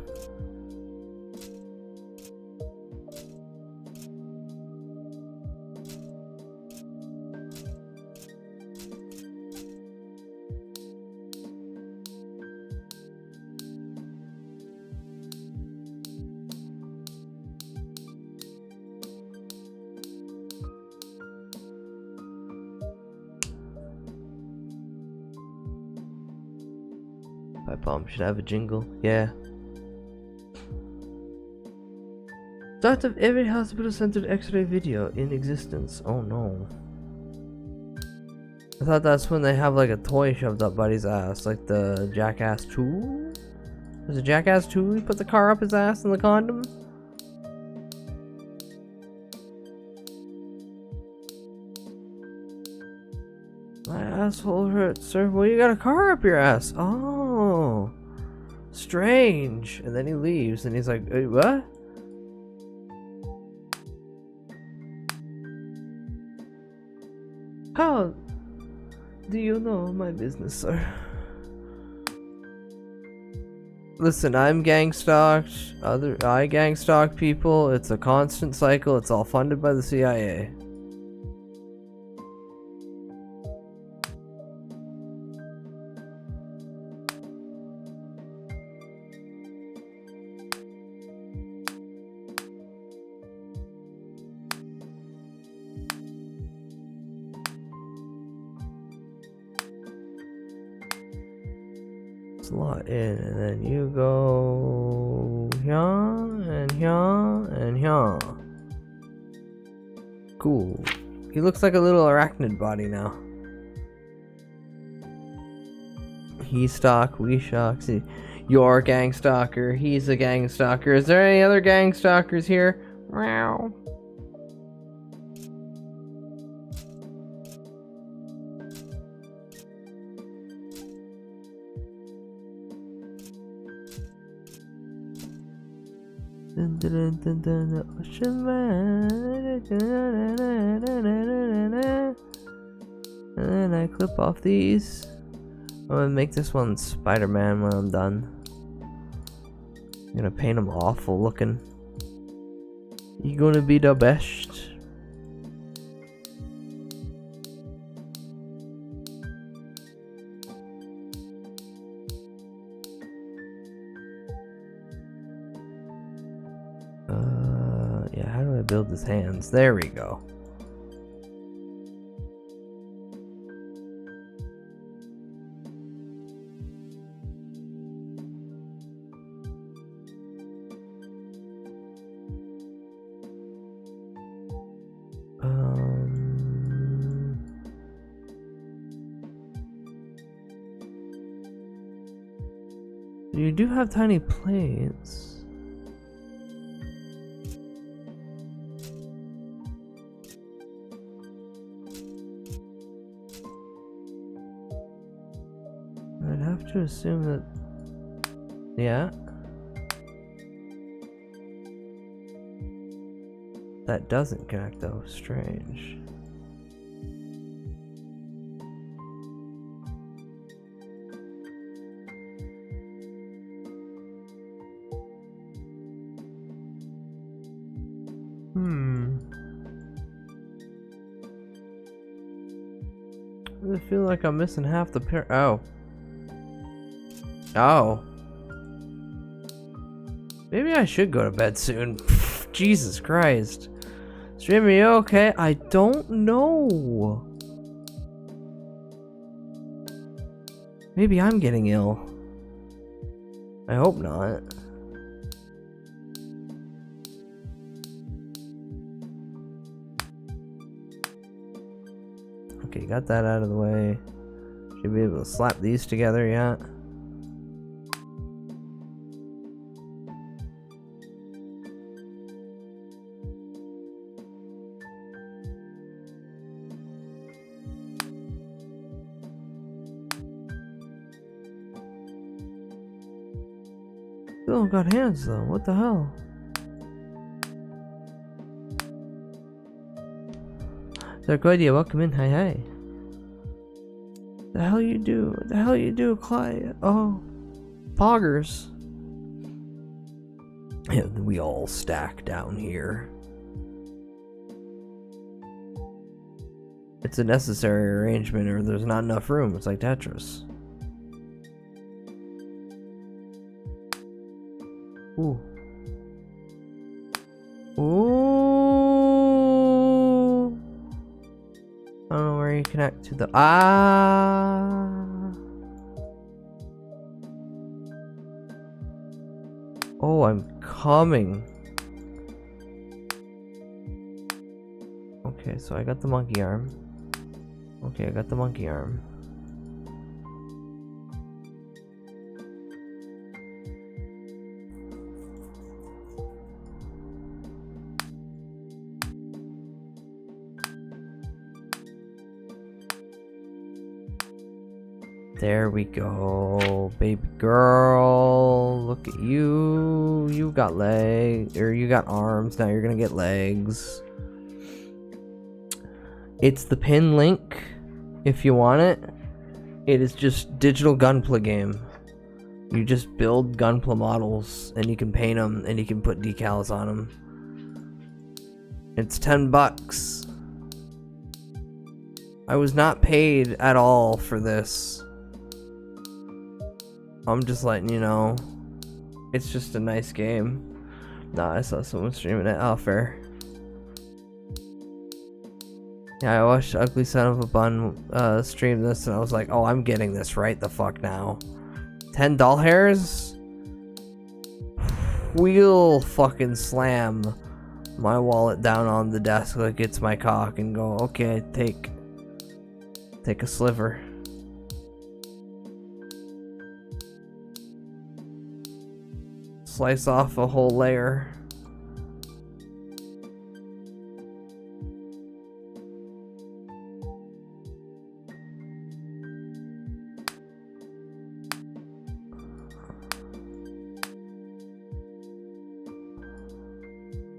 Pipe bomb should have a jingle. Yeah. Start of every hospital-centered X-ray video in existence. Oh no. I thought that's when they have like a toy shoved up buddy's ass, like the Jackass 2? Was it Jackass 2? He put the car up his ass in the condom? My asshole hurts, sir. Well, you got a car up your ass. Oh. Strange. And then he leaves and he's like, hey, what? How do you know my business, sir? Listen, I'm gang stalked. I gang stalk people. It's a constant cycle. It's all funded by the CIA. Slot in, and then you go here and here and here. Cool. He looks like a little arachnid body now. He stalk, we shock. See, you're a gang stalker. He's a gang stalker. Is there any other gang stalkers here? Meow. Ocean Man. And then I clip off these. I'm gonna make this one Spider-Man when I'm done. I'm gonna paint him awful looking. You gonna be the best. Yeah, how do I build his hands? There we go. You do have tiny plates. I'd have to assume that Yeah. That doesn't connect though. Strange. I feel like I'm missing half the pair. Oh. Oh. Maybe I should go to bed soon. Jesus Christ. Stream, are you okay? I don't know. Maybe I'm getting ill. I hope not. Okay, got that out of the way. Should be able to slap these together, yeah. Still got hands though, what the hell? Sarkodia, welcome in, hi. The hell you do? What the hell you do, Clyde? Oh, poggers. Yeah, we all stack down here. It's a necessary arrangement or there's not enough room. It's like Tetris. Ooh. Ooh. I don't know where you connect to the Oh, I'm coming. Okay, so I got the monkey arm. Okay, I got the monkey arm. There we go, baby girl. Look at you. You got legs, or you got arms. Now you're gonna get legs. It's the pin link if you want it. It is just digital Gunpla game. You just build Gunpla models and you can paint them and you can put decals on them. It's $10. I was not paid at all for this. I'm just letting you know. It's just a nice game. Nah, I saw someone streaming it. Oh, fair. Yeah, I watched Ugly Son of a Bun stream this and I was like, oh, I'm getting this right the fuck now. 10 doll hairs? We'll fucking slam my wallet down on the desk like it's my cock and go, okay, take a sliver. Slice off a whole layer.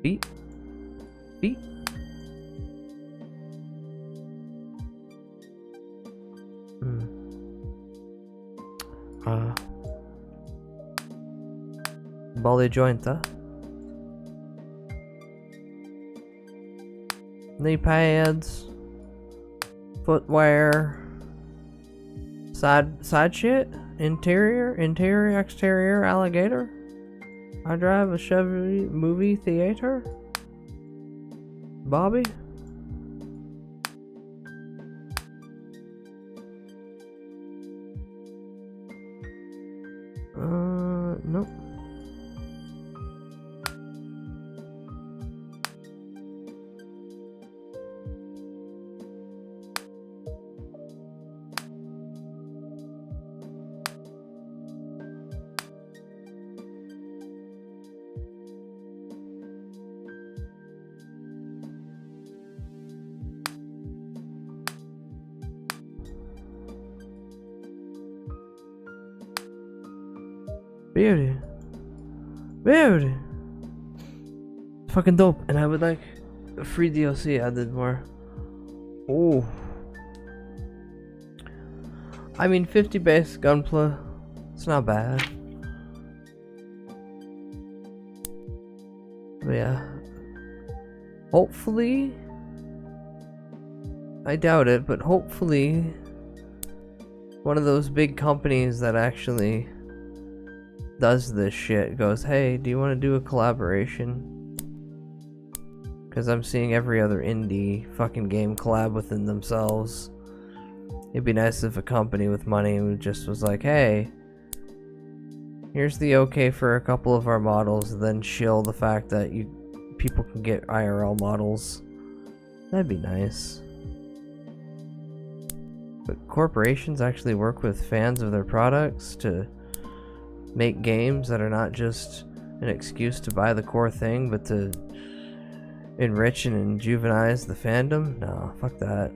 Feet. Bally joint, knee pads, footwear, side shit, interior, exterior, alligator. I drive a Chevy movie theater. Bobby. Nope. Beauty. Beauty. Fucking dope. And I would like a free DLC added more. Oh. I mean, 50 base gunpla. It's not bad. But yeah. Hopefully. I doubt it, but hopefully one of those big companies that actually does this shit goes, hey, do you want to do a collaboration? Because I'm seeing every other indie fucking game collab within themselves. It'd be nice if a company with money just was like, hey, here's the okay for a couple of our models, and then shill the fact that people can get IRL models. That'd be nice. But corporations actually work with fans of their products to make games that are not just an excuse to buy the core thing, but to enrich and juvenize the fandom? No, fuck that.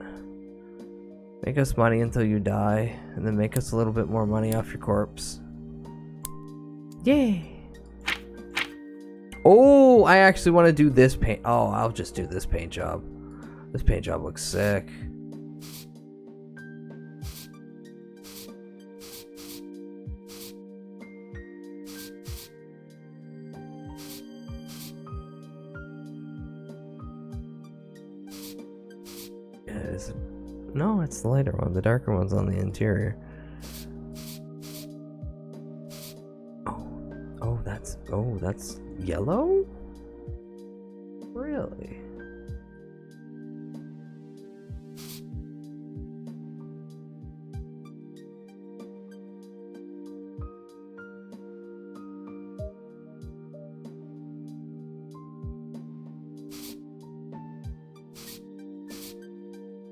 Make us money until you die, and then make us a little bit more money off your corpse. Yay! Oh, I actually want to do this paint. Oh, I'll just do this paint job. This paint job looks sick. No, it's the lighter one. The darker one's on the interior. Oh, that's yellow? Really?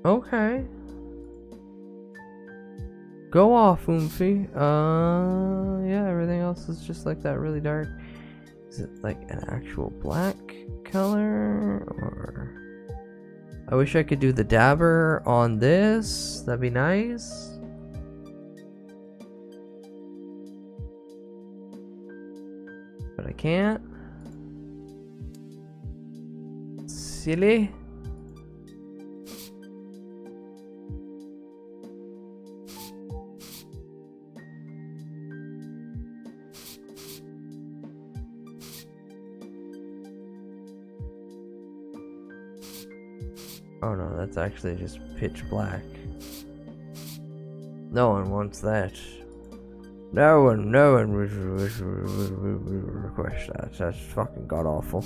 Okay. Go off, Oomphy. Yeah, everything else is just like that, really dark. Is it like an actual black color? Or I wish I could do the dabber on this. That'd be nice. But I can't. Silly. Oh no, that's actually just pitch black. No one wants that. No one would request that. That's fucking god awful.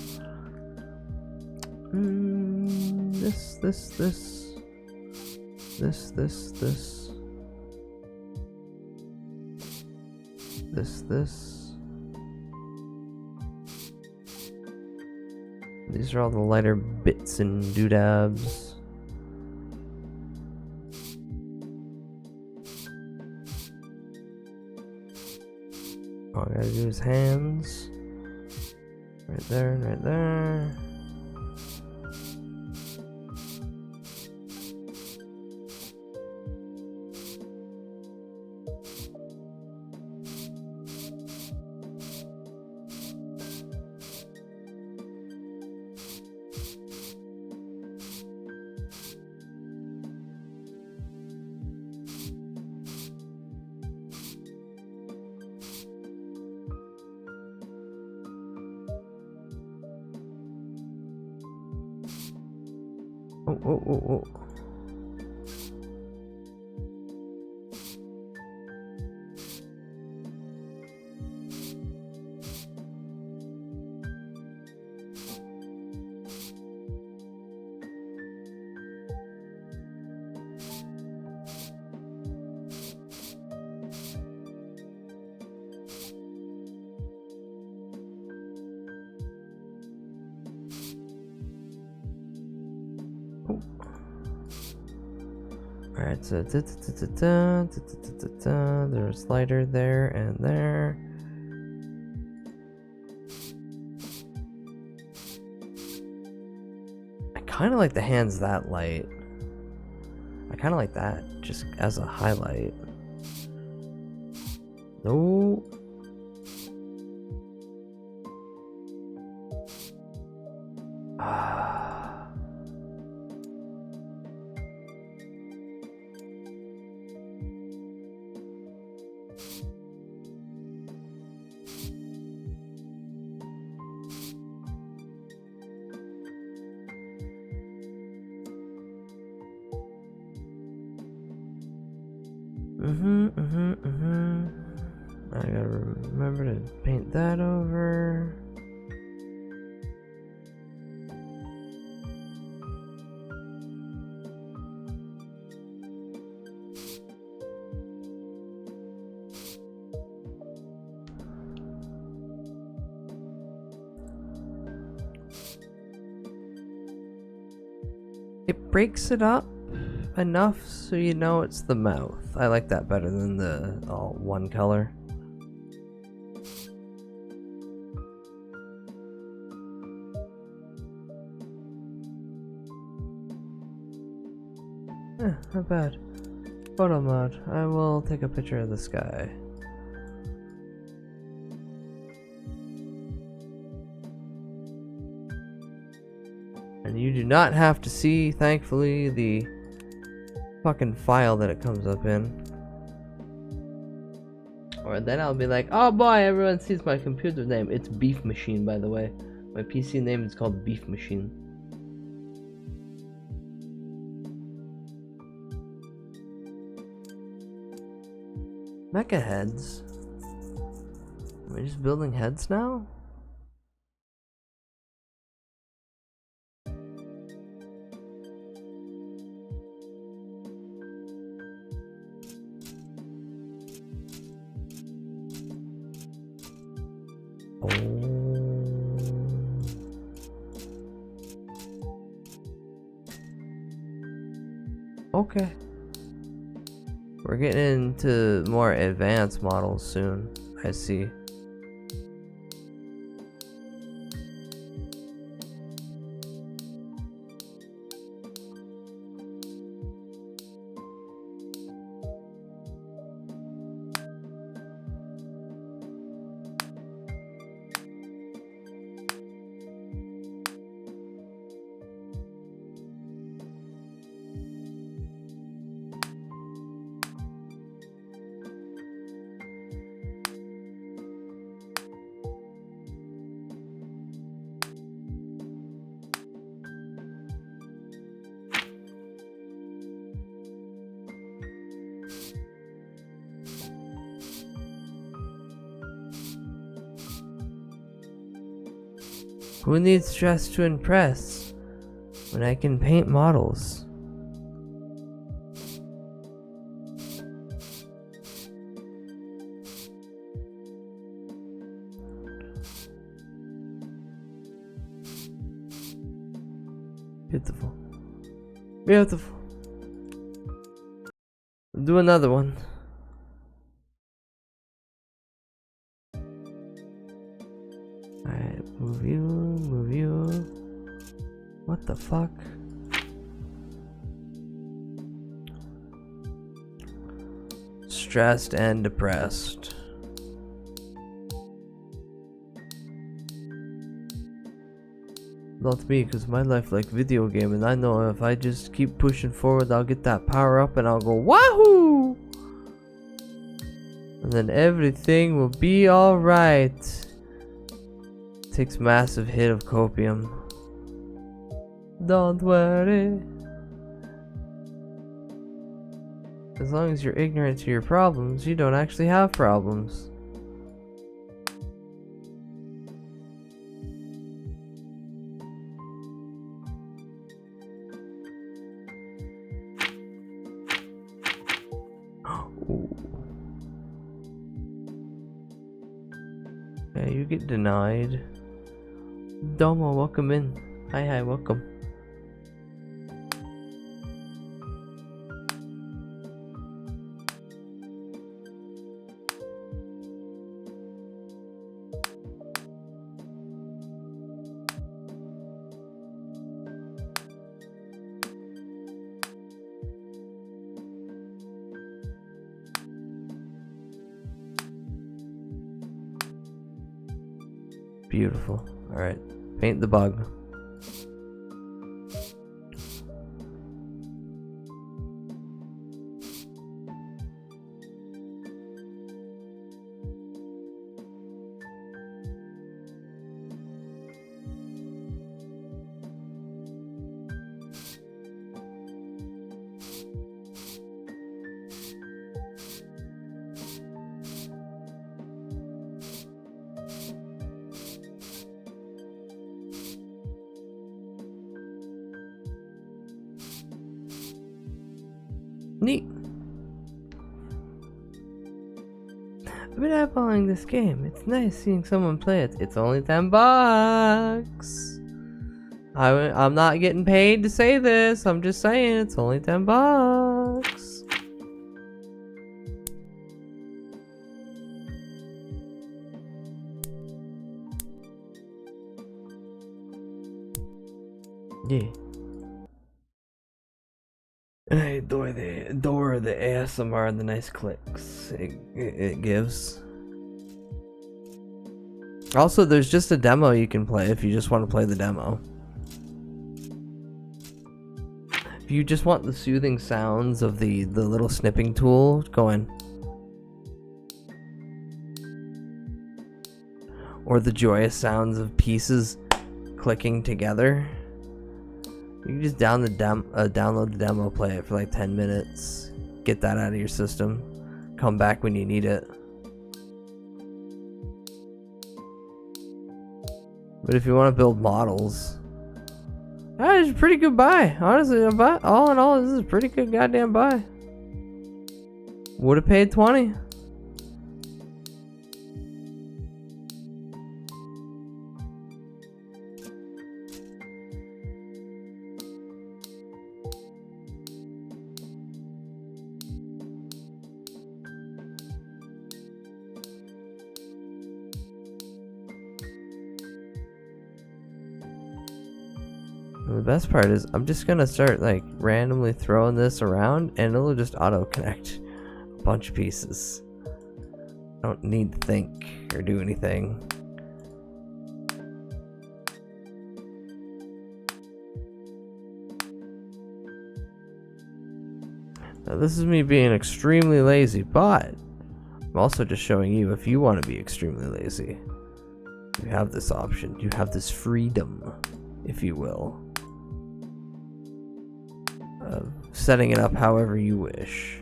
This. These are all the lighter bits and doodabs. All I gotta do is hands. Right there and right there. Oh. Alright, so there's lighter there and there. I kind of like the hands that light. I kind of like that just as a highlight. No. I gotta remember to paint that over. It breaks it up enough so you know it's the mouth. I like that better than the all one color. Not bad. Photo mode. I will take a picture of the sky. And you do not have to see, thankfully, the fucking file that it comes up in. Or then I'll be like, oh boy, everyone sees my computer name. It's Beef Machine, by the way. My PC name is called Beef Machine. Mecha heads? Am I just building heads now? Okay. We're getting into more advanced models soon, I see. Who needs dress to impress when I can paint models? Beautiful. Beautiful. Do another one. Alright, move you. What the fuck? Stressed and depressed. Not me, because my life like video game, and I know if I just keep pushing forward, I'll get that power up and I'll go wahoo! And then everything will be alright. Takes massive hit of copium. Don't worry. As long as you're ignorant to your problems, you don't actually have problems. Yeah, you get denied. Domo, welcome in. Hi, welcome. Beautiful. Alright. Paint the bug. Neat. I've been eyeballing this game. It's nice seeing someone play it. It's only $10. I'm not getting paid to say this. I'm just saying it's only $10. Yeah. And I adore the ASMR and the nice clicks it gives. Also, there's just a demo you can play if you just want to play the demo. If you just want the soothing sounds of the little snipping tool going, or the joyous sounds of pieces clicking together, you can just download the demo, play it for like 10 minutes, get that out of your system, come back when you need it. But if you want to build models, that is a pretty good buy. Honestly, all in all, this is a pretty good goddamn buy. Would have paid 20. The best part is I'm just gonna start like randomly throwing this around and it'll just auto connect a bunch of pieces. I don't need to think or do anything. Now this is me being extremely lazy, but I'm also just showing you if you want to be extremely lazy, you have this option. You have this freedom, if you will, of setting it up however you wish.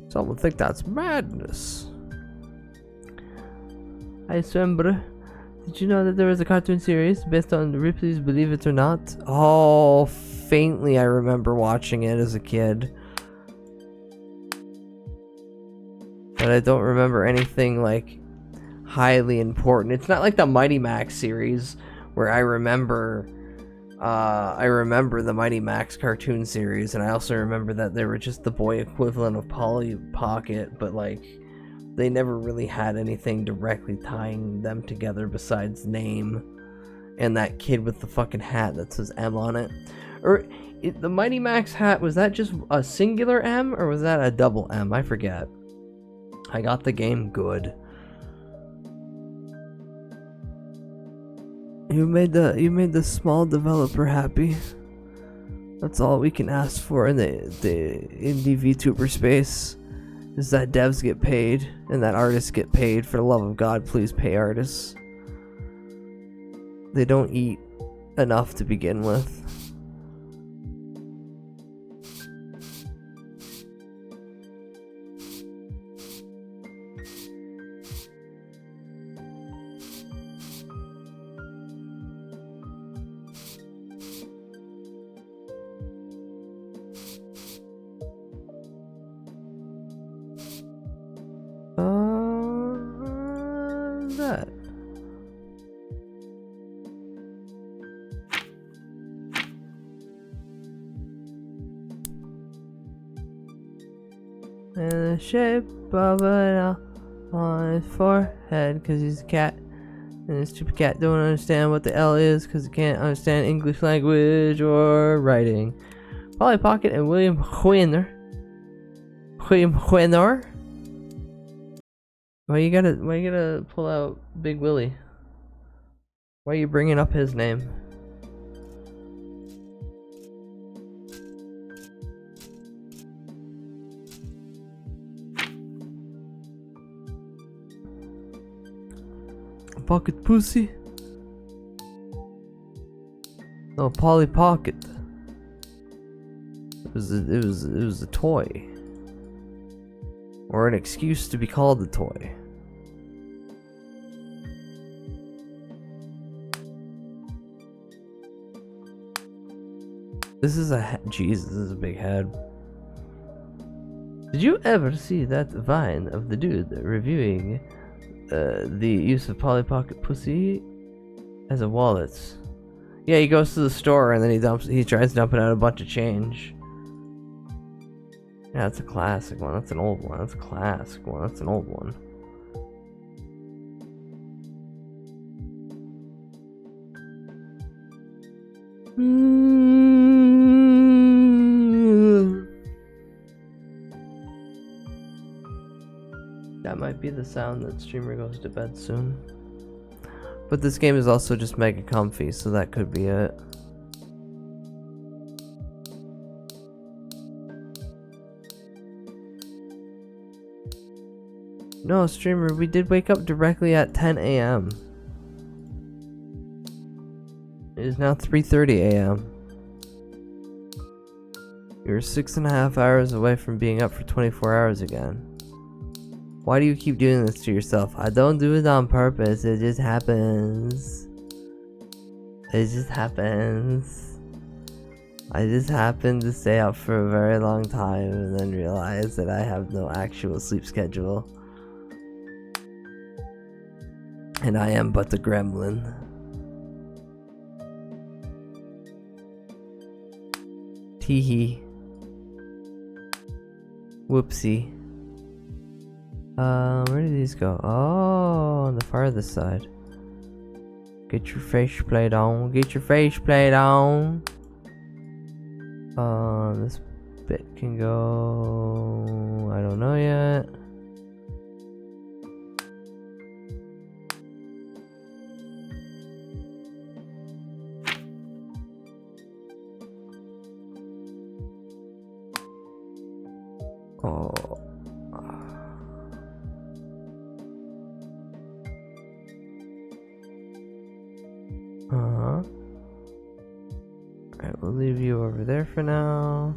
Some would think that's madness. Hi Swembra, did you know that there was a cartoon series based on Ripley's Believe It or Not? Oh, faintly I remember watching it as a kid, but I don't remember anything like highly important. It's not like the Mighty Max series where I remember the Mighty Max cartoon series, and I also remember that they were just the boy equivalent of Polly Pocket, but like they never really had anything directly tying them together besides name and that kid with the fucking hat that says M on it. Or the Mighty Max hat, was that just a singular M or was that a double M? I forget. I got the game good. You made the small developer happy. That's all we can ask for in the indie VTuber space, is that devs get paid and that artists get paid. For the love of God, please pay artists. They don't eat enough to begin with. That. And the shape of an L on his forehead, because he's a cat, and the stupid cat don't understand what the L is because he can't understand English language or writing. Polly Pocket and William Huiner. Why you gotta pull out Big Willie? Why are you bringing up his name? Pocket Pussy? No, Polly Pocket. It was a toy. Or an excuse to be called a toy. This is a Jesus. This is a big head. Did you ever see that Vine of the dude reviewing the use of Polly Pocket Pussy as a wallet? Yeah, he goes to the store and then he tries dumping out a bunch of change. Yeah, that's a classic one. That's an old one. That's a classic one. That's an old one. That might be the sound that streamer goes to bed soon. But this game is also just mega comfy, so that could be it. No, streamer, we did wake up directly at 10 a.m. It is now 3:30 a.m. You're 6.5 hours away from being up for 24 hours again. Why do you keep doing this to yourself? I don't do it on purpose, it just happens. It just happens. I just happened to stay up for a very long time and then realize that I have no actual sleep schedule. And I am but a gremlin. Teehee. Whoopsie. Where did these go? Oh, on the farthest side. Get your face plate on. Get your face plate on. This bit can go. I don't know yet. Oh. Alright, we'll leave you over there for now.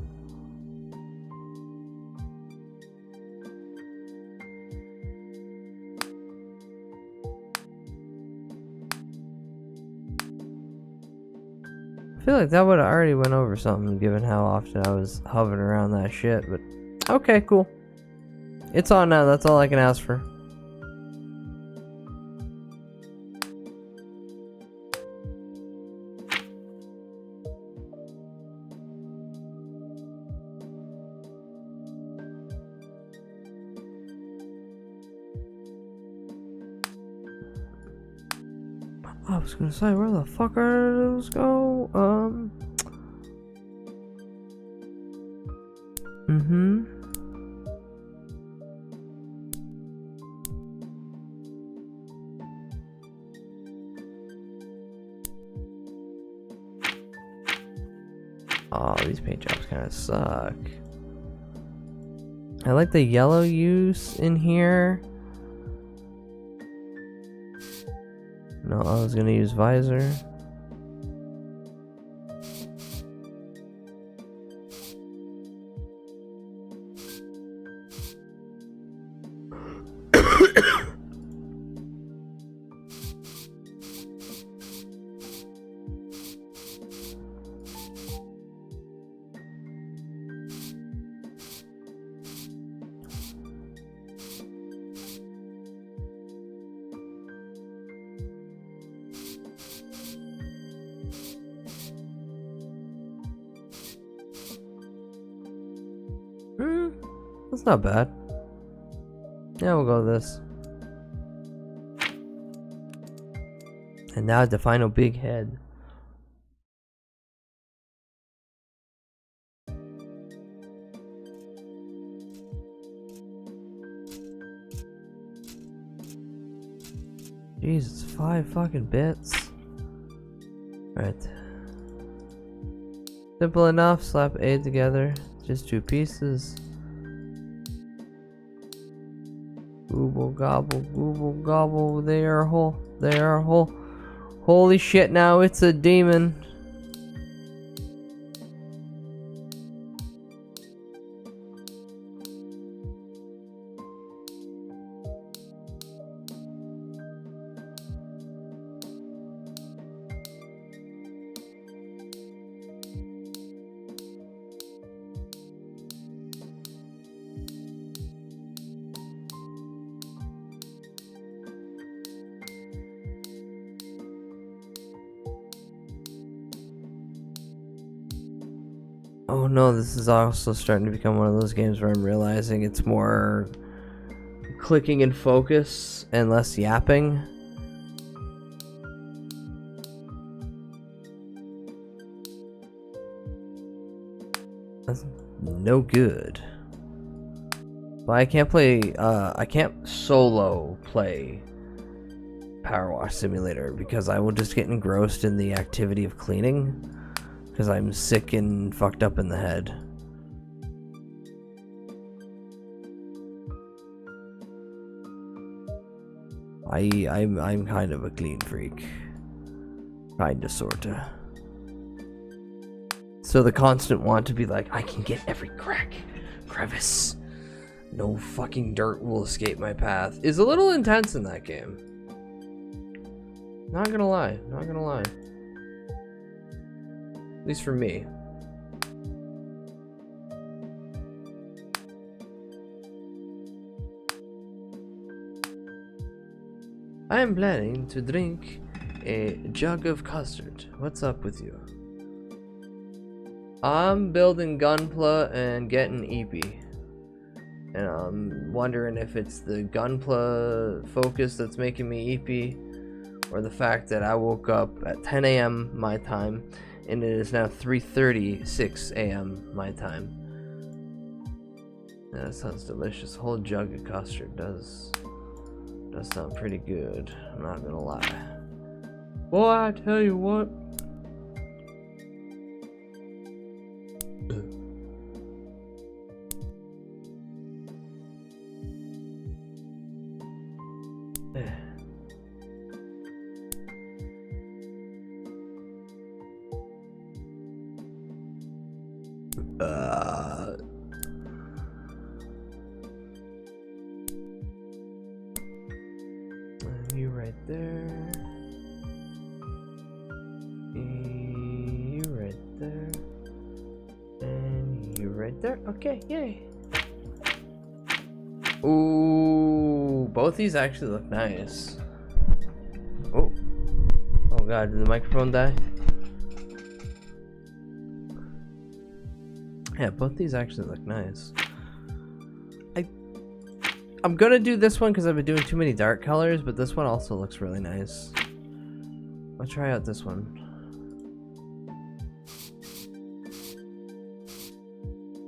I feel like that would have already went over something given how often I was hovering around that shit, but okay, cool. It's on now, that's all I can ask for. I was gonna say, where the fuck are those go? Oh, these paint jobs kind of suck. I like the yellow use in here. No, I was gonna use visor. That's not bad. Yeah, we'll go with this. And now the final big head. Jesus, 5 fucking bits. Right. Simple enough, slap A together. Just 2 pieces. Gooble gobble, they are whole. Holy shit, now it's a demon. Oh no, this is also starting to become one of those games where I'm realizing it's more clicking and focus and less yapping. That's no good. But I can't play, I can't solo play Power Wash Simulator because I will just get engrossed in the activity of cleaning because I'm sick and fucked up in the head. I'm kind of a clean freak. Kinda, sorta. So the constant want to be like, I can get every crack, crevice. No fucking dirt will escape my path is a little intense in that game. Not gonna lie, not gonna lie. At least for me. I am planning to drink a jug of custard. What's up with you? I'm building Gunpla and getting EP. And I'm wondering if it's the Gunpla focus that's making me EP, or the fact that I woke up at 10 a.m. my time, and it is now 3:36 a.m. my time. Yeah, that sounds delicious. A whole jug of custard does sound pretty good. I'm not gonna lie. Boy, I tell you what. You right there. You right there. And you right there. Okay, yay. Ooh, both these actually look nice. Oh. Oh god, did the microphone die? Yeah, both these actually look nice. I'm gonna do this one because I've been doing too many dark colors, but this one also looks really nice. I'll try out this one.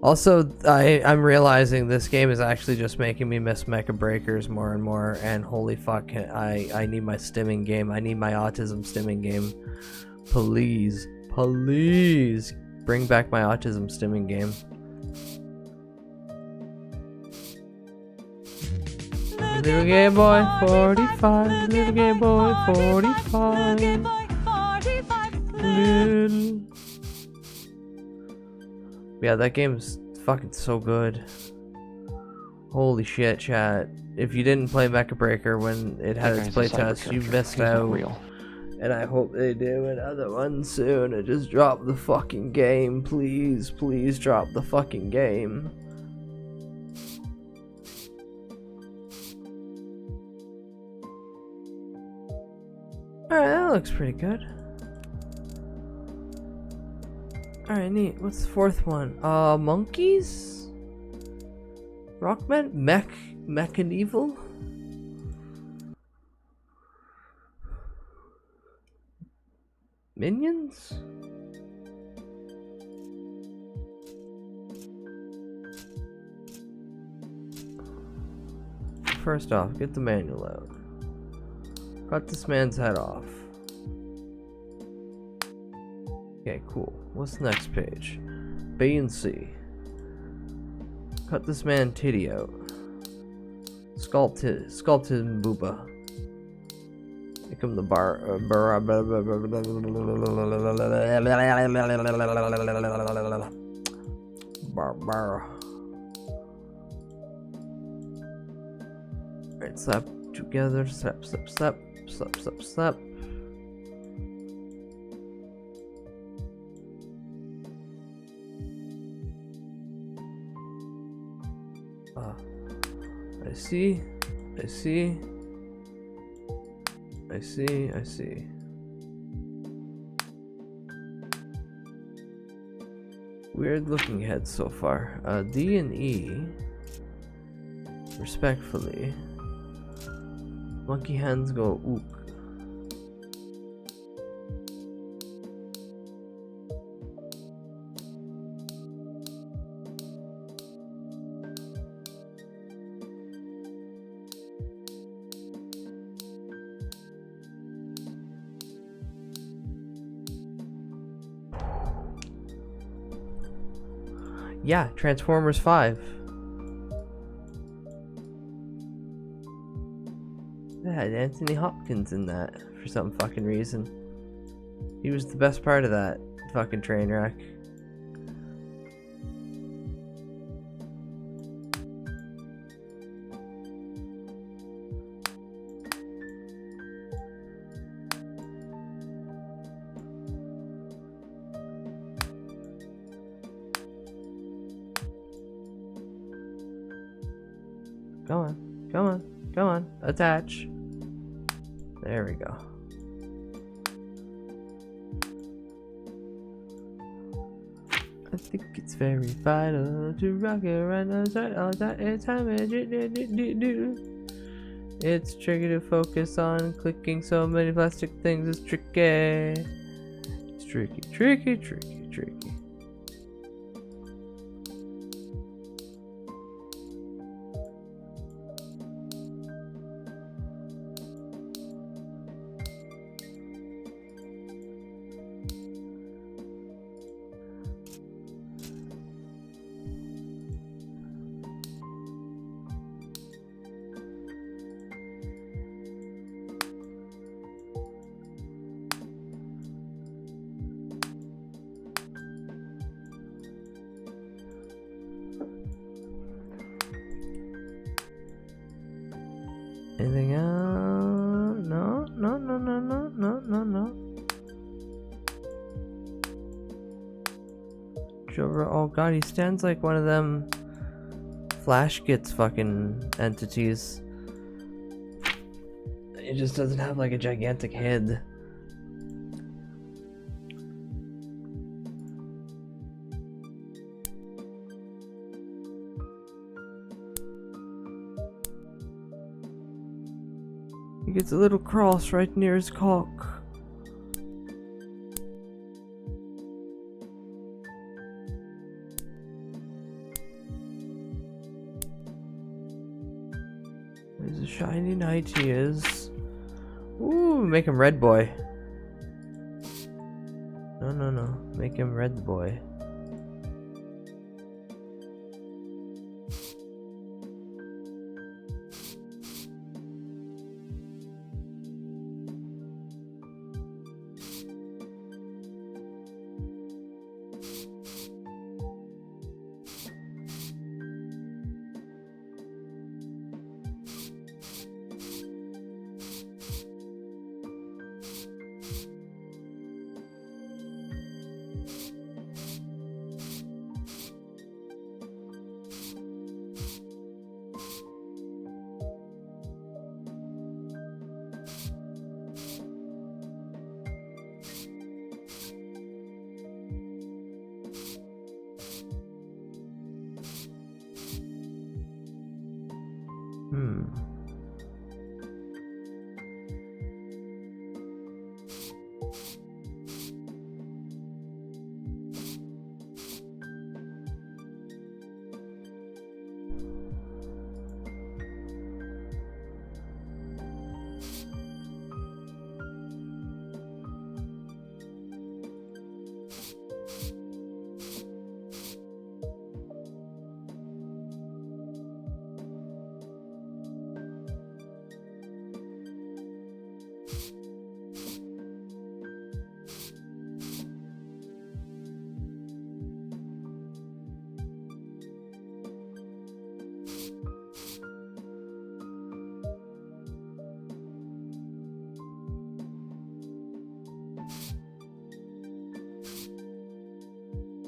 Also, I'm realizing this game is actually just making me miss Mecha Breakers more and more, and holy fuck, I need my stimming game. I need my autism stimming game. Please, please bring back my autism stimming game. Little Game Boy 45, little Game Boy 45, little... Yeah, that game's fucking so good. Holy shit, chat. If you didn't play Mecha Breaker when it had its playtest, you missed out. And I hope they do another one soon. And just drop the fucking game, please. Please drop the fucking game. Alright, that looks pretty good. Alright, neat. What's the fourth one? Monkeys? Rockman? Mechaneval? Minions? First off, get the manual out. Cut this man's head off. Okay, cool. What's the next page? B and C. Cut this man titty out. Sculpt his booba. Make him the bar. Alright, slap together. Slap, slap, slap. Slap, slap, slap. I see. I see. I see. I see. Weird looking heads so far. D and E. Respectfully. Monkey hands go ook. Yeah, Transformers 5. It had Anthony Hopkins in that for some fucking reason. He was the best part of that fucking train wreck. Go on, come on, come on, attach. There we go. I think it's very vital to rock it right outside all that time. It's tricky to focus on clicking so many plastic things. It's tricky. It's tricky, tricky, tricky, tricky. Anything else? No, no, no, no, no, no, no, no. Jover, oh god, he stands like one of them Flash Gets fucking entities. He just doesn't have like a gigantic head. He gets a little cross right near his cock. He's a shiny knight, he is. Ooh, make him Red Boy. No, no, no. Make him Red Boy.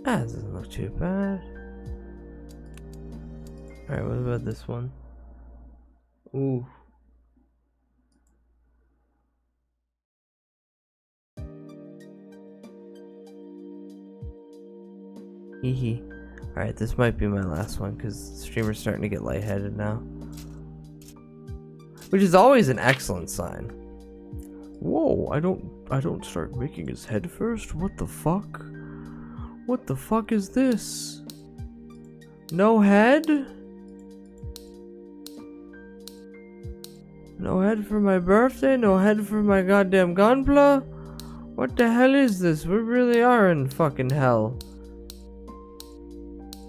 That doesn't look too bad. Alright, what about this one? Ooh. Hee. Alright, this might be my last one because the streamer's starting to get lightheaded now. Which is always an excellent sign. Whoa, I don't start making his head first? What the fuck? What the fuck is this? No head? No head for my birthday? No head for my goddamn gunpla? What the hell is this? We really are in fucking hell.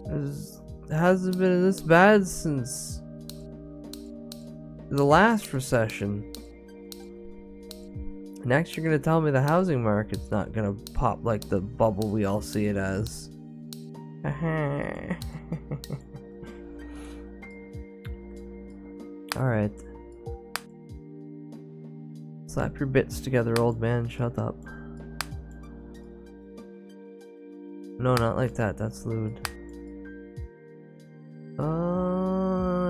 It hasn't been this bad since the last recession. Next you're gonna tell me the housing market's not gonna pop like the bubble we all see it as. Alright. Slap your bits together, old man. Shut up. No, not like that. That's lewd.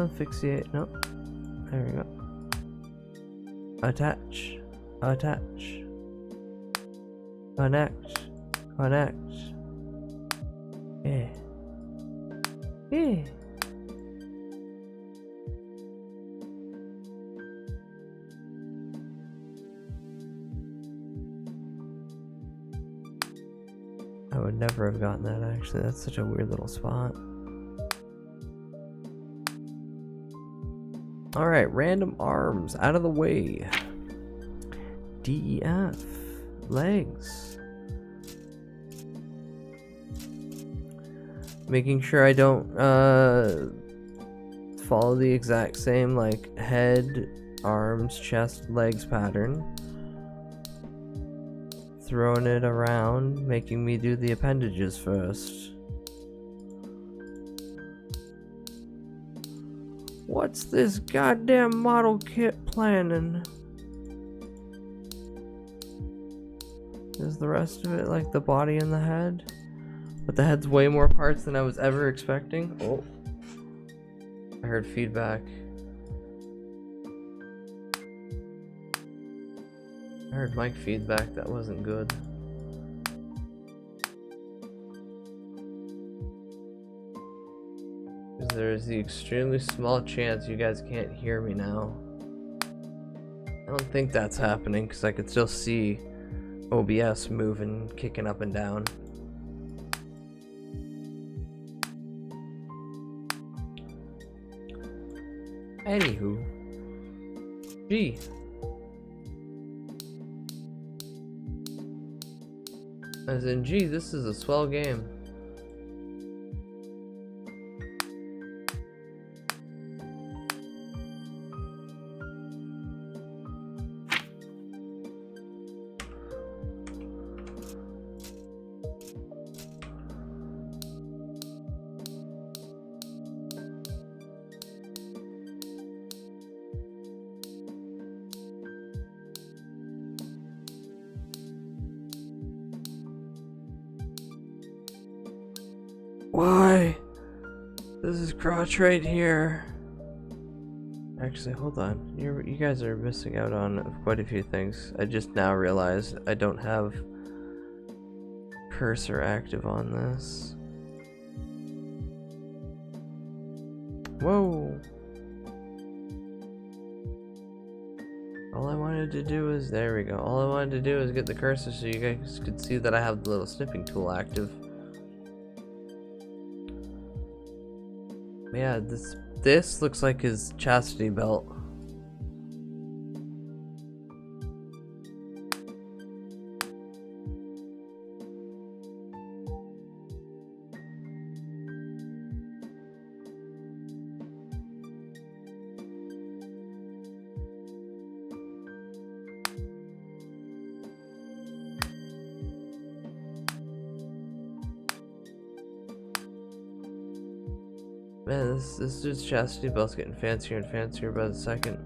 Asphyxiate. Nope. There we go. Attach. Attach. Connect. Connect. Yeah. Yeah. I would never have gotten that actually. That's such a weird little spot. Alright, random arms out of the way. DEF. Legs. Making sure I don't follow the exact same like head, arms, chest, legs pattern. Throwing it around, making me do the appendages first. What's this goddamn model kit planning? Is the rest of it like the body and the head? But the head's way more parts than I was ever expecting. Oh. I heard feedback. I heard mic feedback, that wasn't good. Because there's the extremely small chance you guys can't hear me now. I don't think that's happening because I could still see OBS moving, kicking up and down. Anywho. Gee. As in, gee, this is a swell game. Why? This is crotch right here. Actually, hold on. You guys are missing out on quite a few things. I just now realized I don't have cursor active on this. Whoa. All I wanted to do is, there we go. All I wanted to do is get the cursor so you guys could see that I have the little snipping tool active. Yeah, this looks like his chastity belt. Man, this dude's chastity belt's getting fancier and fancier by the second.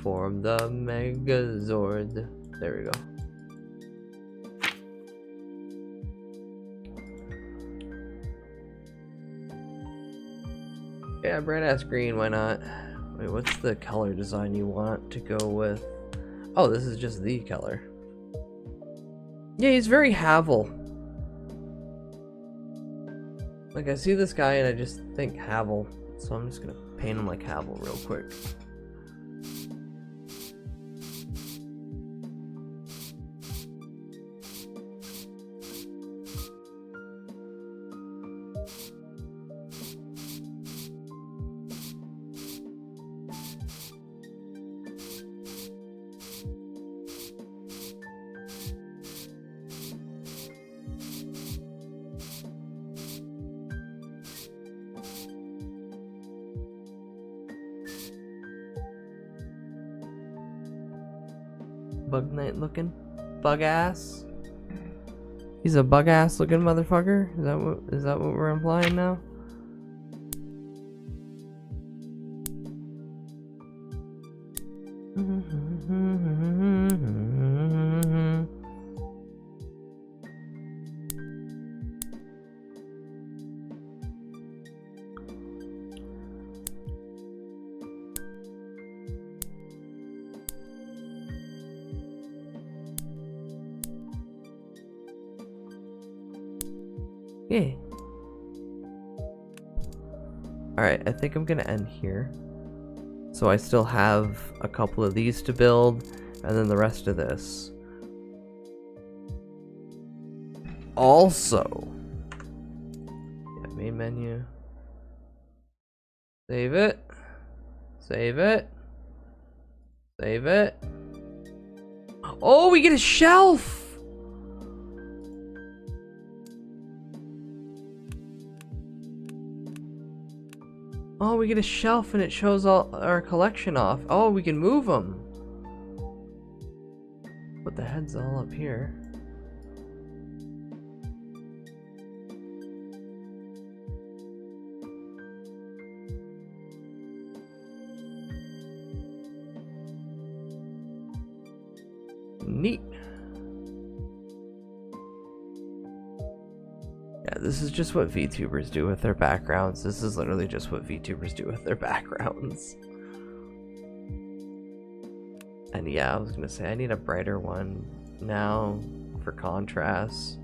Form the Megazord. There we go. Yeah, bright ass green, why not? Wait, what's the color design you want to go with? Oh, this is just the color. Yeah, he's very Havel. Like, I see this guy and I just think Havel. So I'm just gonna paint him like Havel real quick. Bug Knight looking? Bug ass? He's a bug ass looking motherfucker? Is that what we're implying now? Yeah. Alright, I think I'm gonna end here. So I still have a couple of these to build, and then the rest of this. Also, yeah, main menu. Save it. Save it. Save it. Oh, we get a shelf! Oh, we get a shelf and it shows all our collection off. Oh, we can move them. But the head's all up here. Neat. Yeah, this is just what VTubers do with their backgrounds. This is literally just what VTubers do with their backgrounds. And yeah, I was gonna say, I need a brighter one now for contrast.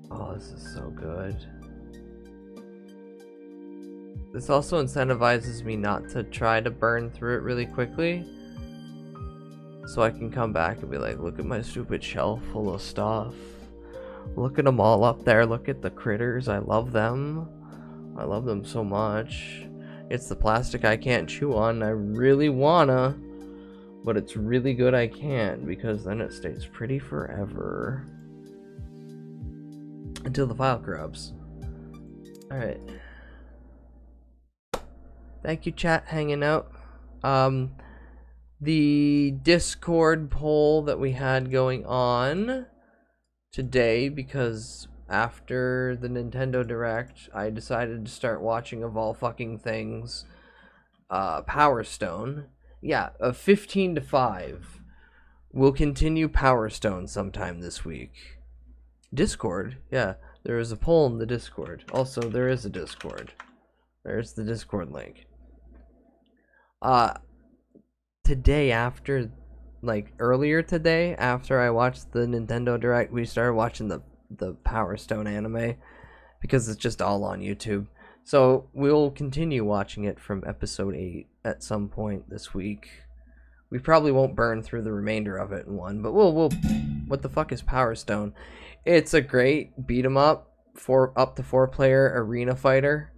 Oh, this is so good. This also incentivizes me not to try to burn through it really quickly. So I can come back and be like, look at my stupid shelf full of stuff. Look at them all up there. Look at the critters. I love them. I love them so much. It's the plastic I can't chew on. I really wanna. But it's really good I can't, because then it stays pretty forever. Until the file corrupts. Alright. Thank you, chat, hanging out. The Discord poll that we had going on today, because after the Nintendo Direct, I decided to start watching, of all fucking things, Power Stone. Yeah, 15 to 5. We'll continue Power Stone sometime this week. Discord? Yeah, there is a poll in the Discord. Also, there is a Discord. There's the Discord link. Today, after, like, earlier today, after I watched the Nintendo Direct, we started watching the Power Stone anime, because it's just all on YouTube. So we'll continue watching it from episode 8 at some point this week. We probably won't burn through the remainder of it in one, but we'll what the fuck is Power Stone? It's a great beat 'em up for up to 4-player arena fighter.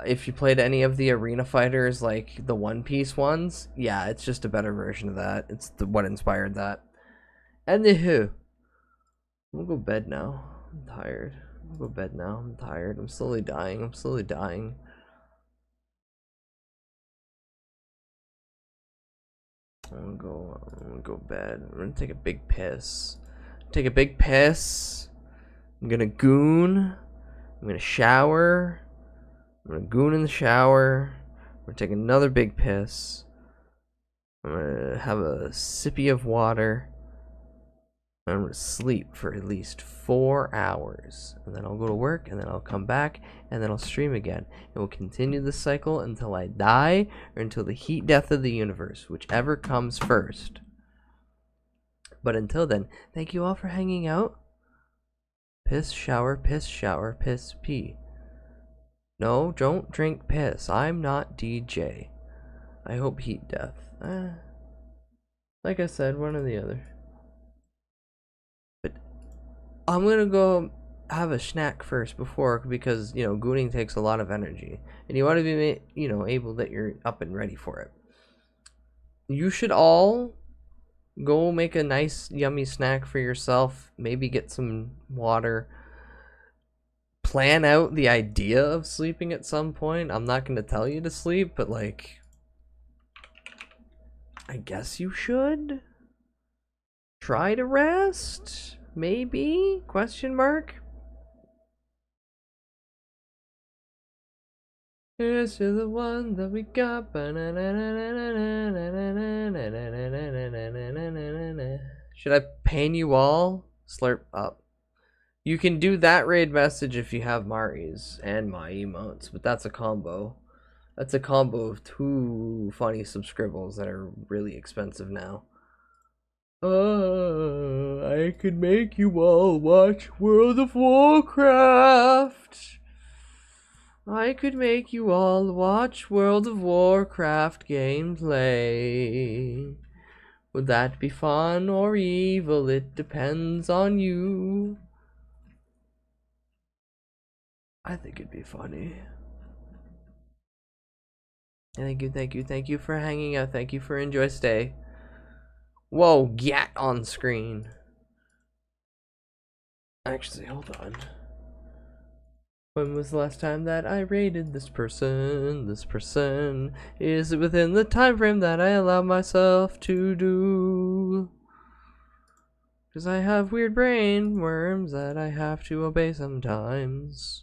If you played any of the arena fighters, like the One Piece ones, yeah, it's just a better version of that. It's what inspired that. And the who? I'm gonna go to bed now. I'm tired. I'm gonna go to bed now. I'm tired. I'm slowly dying. I'm slowly dying. I'm gonna go to bed. I'm gonna take a big piss. Take a big piss. I'm gonna goon. I'm gonna shower. I'm gonna goon in the shower. I'm gonna take another big piss. I'm gonna have a sippy of water. I'm gonna sleep for at least 4 hours, and then I'll go to work, and then I'll come back, and then I'll stream again. And we'll continue this cycle until I die, or until the heat death of the universe, whichever comes first. But until then, thank you all for hanging out. Piss, shower, piss, pee. No, don't drink piss. I'm not DJ. I hope heat death. Like I said, one or the other. But I'm gonna go have a snack first because, you know, gooning takes a lot of energy. And you want to be, you know, able that you're up and ready for it. You should all go make a nice, yummy snack for yourself. Maybe get some water. Plan out the idea of sleeping at some point. I'm not going to tell you to sleep, but like, I guess you should try to rest. Maybe? Question mark. Here's to the one that we got. Should I pain you all? Slurp up. You can do that raid message if you have Mari's and my emotes, but that's a combo. That's a combo of 2 funny subscribbles that are really expensive now. I could make you all watch World of Warcraft. I could make you all watch World of Warcraft gameplay. Would that be fun or evil? It depends on you. I think it'd be funny. Thank you for hanging out. Thank you for enjoy stay. Whoa, Gat on screen. Actually, hold on. When was the last time that I raided this person? This person is within the time frame that I allow myself to do. Cause I have weird brain worms that I have to obey sometimes.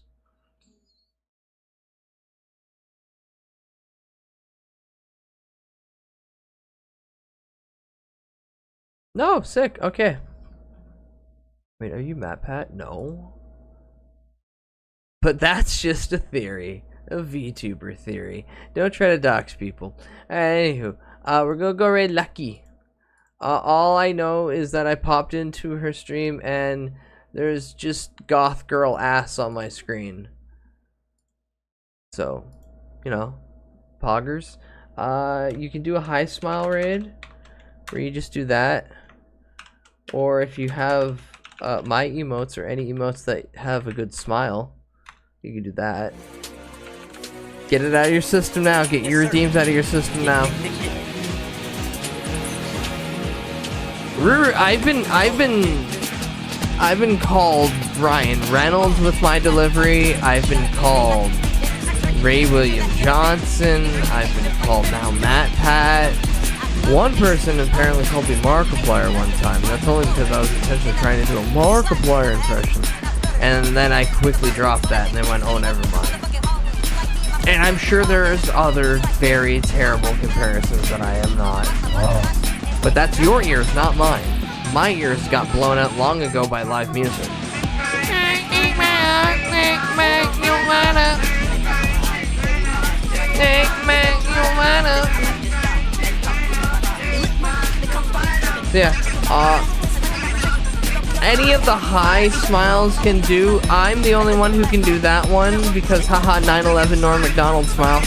No, sick. Okay. Wait, are you MatPat? No. But that's just a theory. A VTuber theory. Don't try to dox people. Anywho, we're gonna go raid Lucky. All I know is that I popped into her stream and there's just goth girl ass on my screen. So, you know, poggers. You can do a high smile raid where you just do that. Or if you have my emotes or any emotes that have a good smile, you can do that. Get it out of your system now. Get your redeems out of your system now. I've been called Ryan Reynolds with my delivery. I've been called Ray William Johnson. I've been called now MatPat. One person apparently called me Markiplier one time. That's only because I was intentionally trying to do a Markiplier impression. And then I quickly dropped that and they went, oh, never mind. And I'm sure there's other very terrible comparisons that I am not. But that's your ears, not mine. My ears got blown out long ago by live music. Yeah, any of the high smiles can do. I'm the only one who can do that one because haha 9/11 Norm Macdonald smile.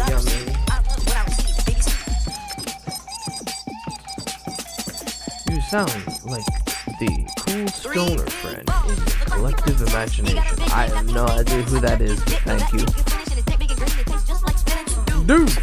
Yummy. You sound like the cool stoner friend in collective imagination. I have no idea who that is, but thank you. Dudes!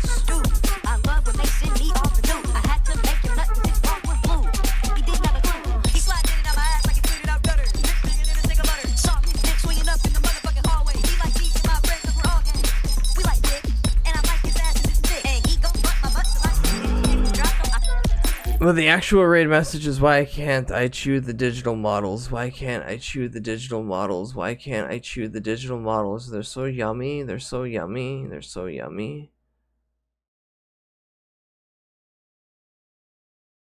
Well, the actual raid message is, why can't I chew the digital models? Why can't I chew the digital models? Why can't I chew the digital models? They're so yummy. They're so yummy. They're so yummy.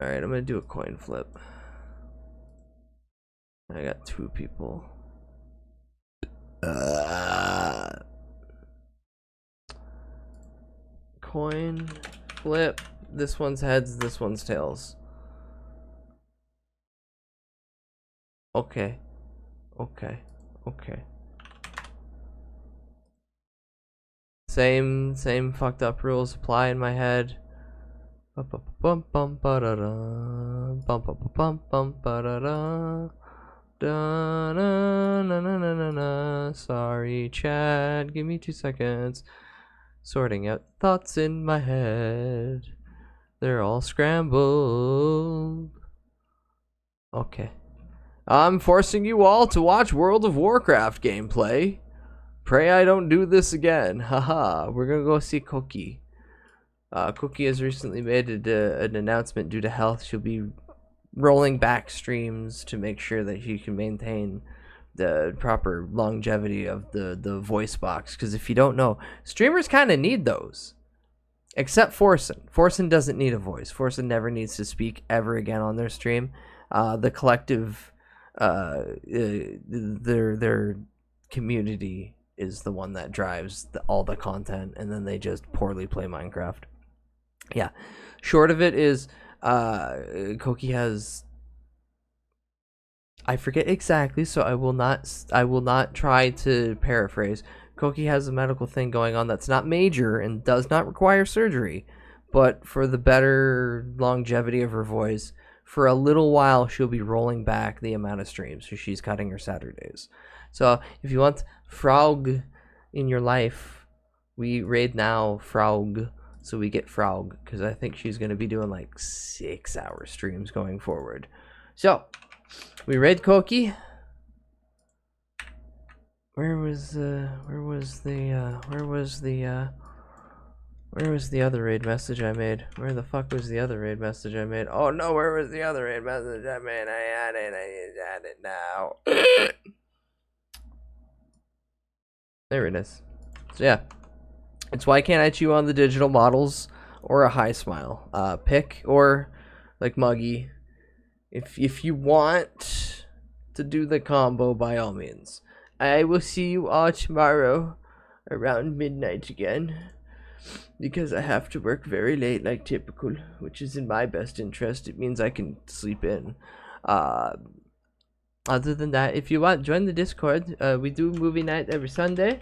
Alright, I'm gonna do a coin flip. I got 2 people. Coin flip. This one's heads, this one's tails. Okay. Okay. Okay. Same fucked up rules apply in my head. Bum bum bum ba da da. Bum bum bum bum ba da da. Da na na na na na na. Sorry, Chad. Give me 2 seconds. Sorting out thoughts in my head. They're all scrambled. Okay. I'm forcing you all to watch World of Warcraft gameplay. Pray I don't do this again. Haha. We're gonna go see Cookie. Cookie has recently made an announcement due to health. She'll be rolling back streams to make sure that she can maintain the proper longevity of the voice box. Because if you don't know, streamers kind of need those. Except Forsen. Forsen doesn't need a voice. Forsen never needs to speak ever again on their stream. The collective, their community is the one that drives all the content, and then they just poorly play Minecraft. Yeah. Short of it is, Koki has, I forget exactly, so I will not try to paraphrase. Koki has a medical thing going on that's not major and does not require surgery, but for the better longevity of her voice, for a little while she'll be rolling back the amount of streams, so she's cutting her Saturdays. So if you want Frog in your life, we raid now Frog, so we get Frog, because I think she's going to be doing like 6-hour streams going forward. So we raid Koki. Where was the other raid message I made? Where the fuck was the other raid message I made? Oh no, where was the other raid message I made? I had it now. There it is. So yeah. It's why can't I chew on the digital models or a high smile? Pick or like Muggy. If you want to do the combo, by all means. I will see you all tomorrow around midnight again, because I have to work very late like typical, which is in my best interest. It means I can sleep in. Other than that, if you want, join the Discord. We do movie night every Sunday.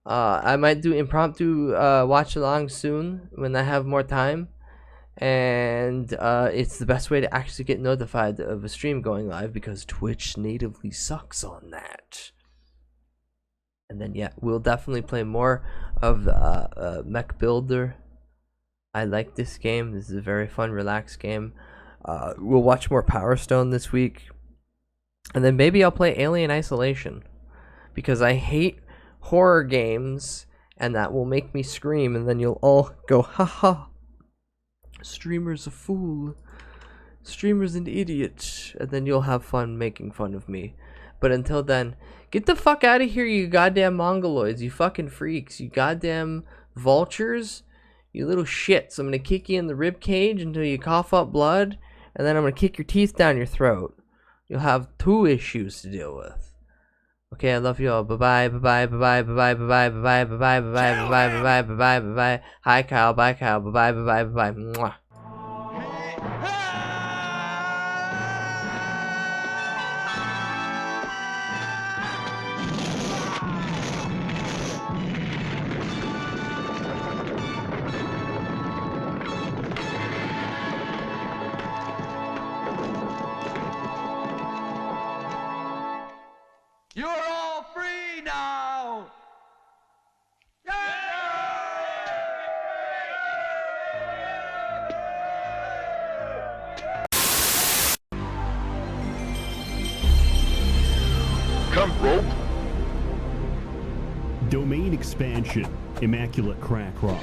I might do impromptu watch along soon when I have more time, and it's the best way to actually get notified of a stream going live, because Twitch natively sucks on that. And then yeah, we'll definitely play more of the Mech Builder. I like this game. This is a very fun, relaxed game. We'll watch more Power Stone this week, and then maybe I'll play Alien Isolation, because I hate horror games, and that will make me scream, and then you'll all go, haha, streamer's a fool, streamer's an idiot, and then you'll have fun making fun of me. But until then, get the fuck out of here, you goddamn mongoloids, you fucking freaks, you goddamn vultures, you little shits. I'm gonna kick you in the rib cage until you cough up blood, and then I'm gonna kick your teeth down your throat. You'll have 2 issues to deal with. Okay, I love you all. Bye bye, bye bye, bye bye, bye bye, bye bye, bye bye, bye bye, bye bye, bye bye, bye bye. Hi Kyle, bye Kyle, bye bye, bye bye, bye bye. You're all free now! Come, rope. Domain expansion. Immaculate Crack Rock.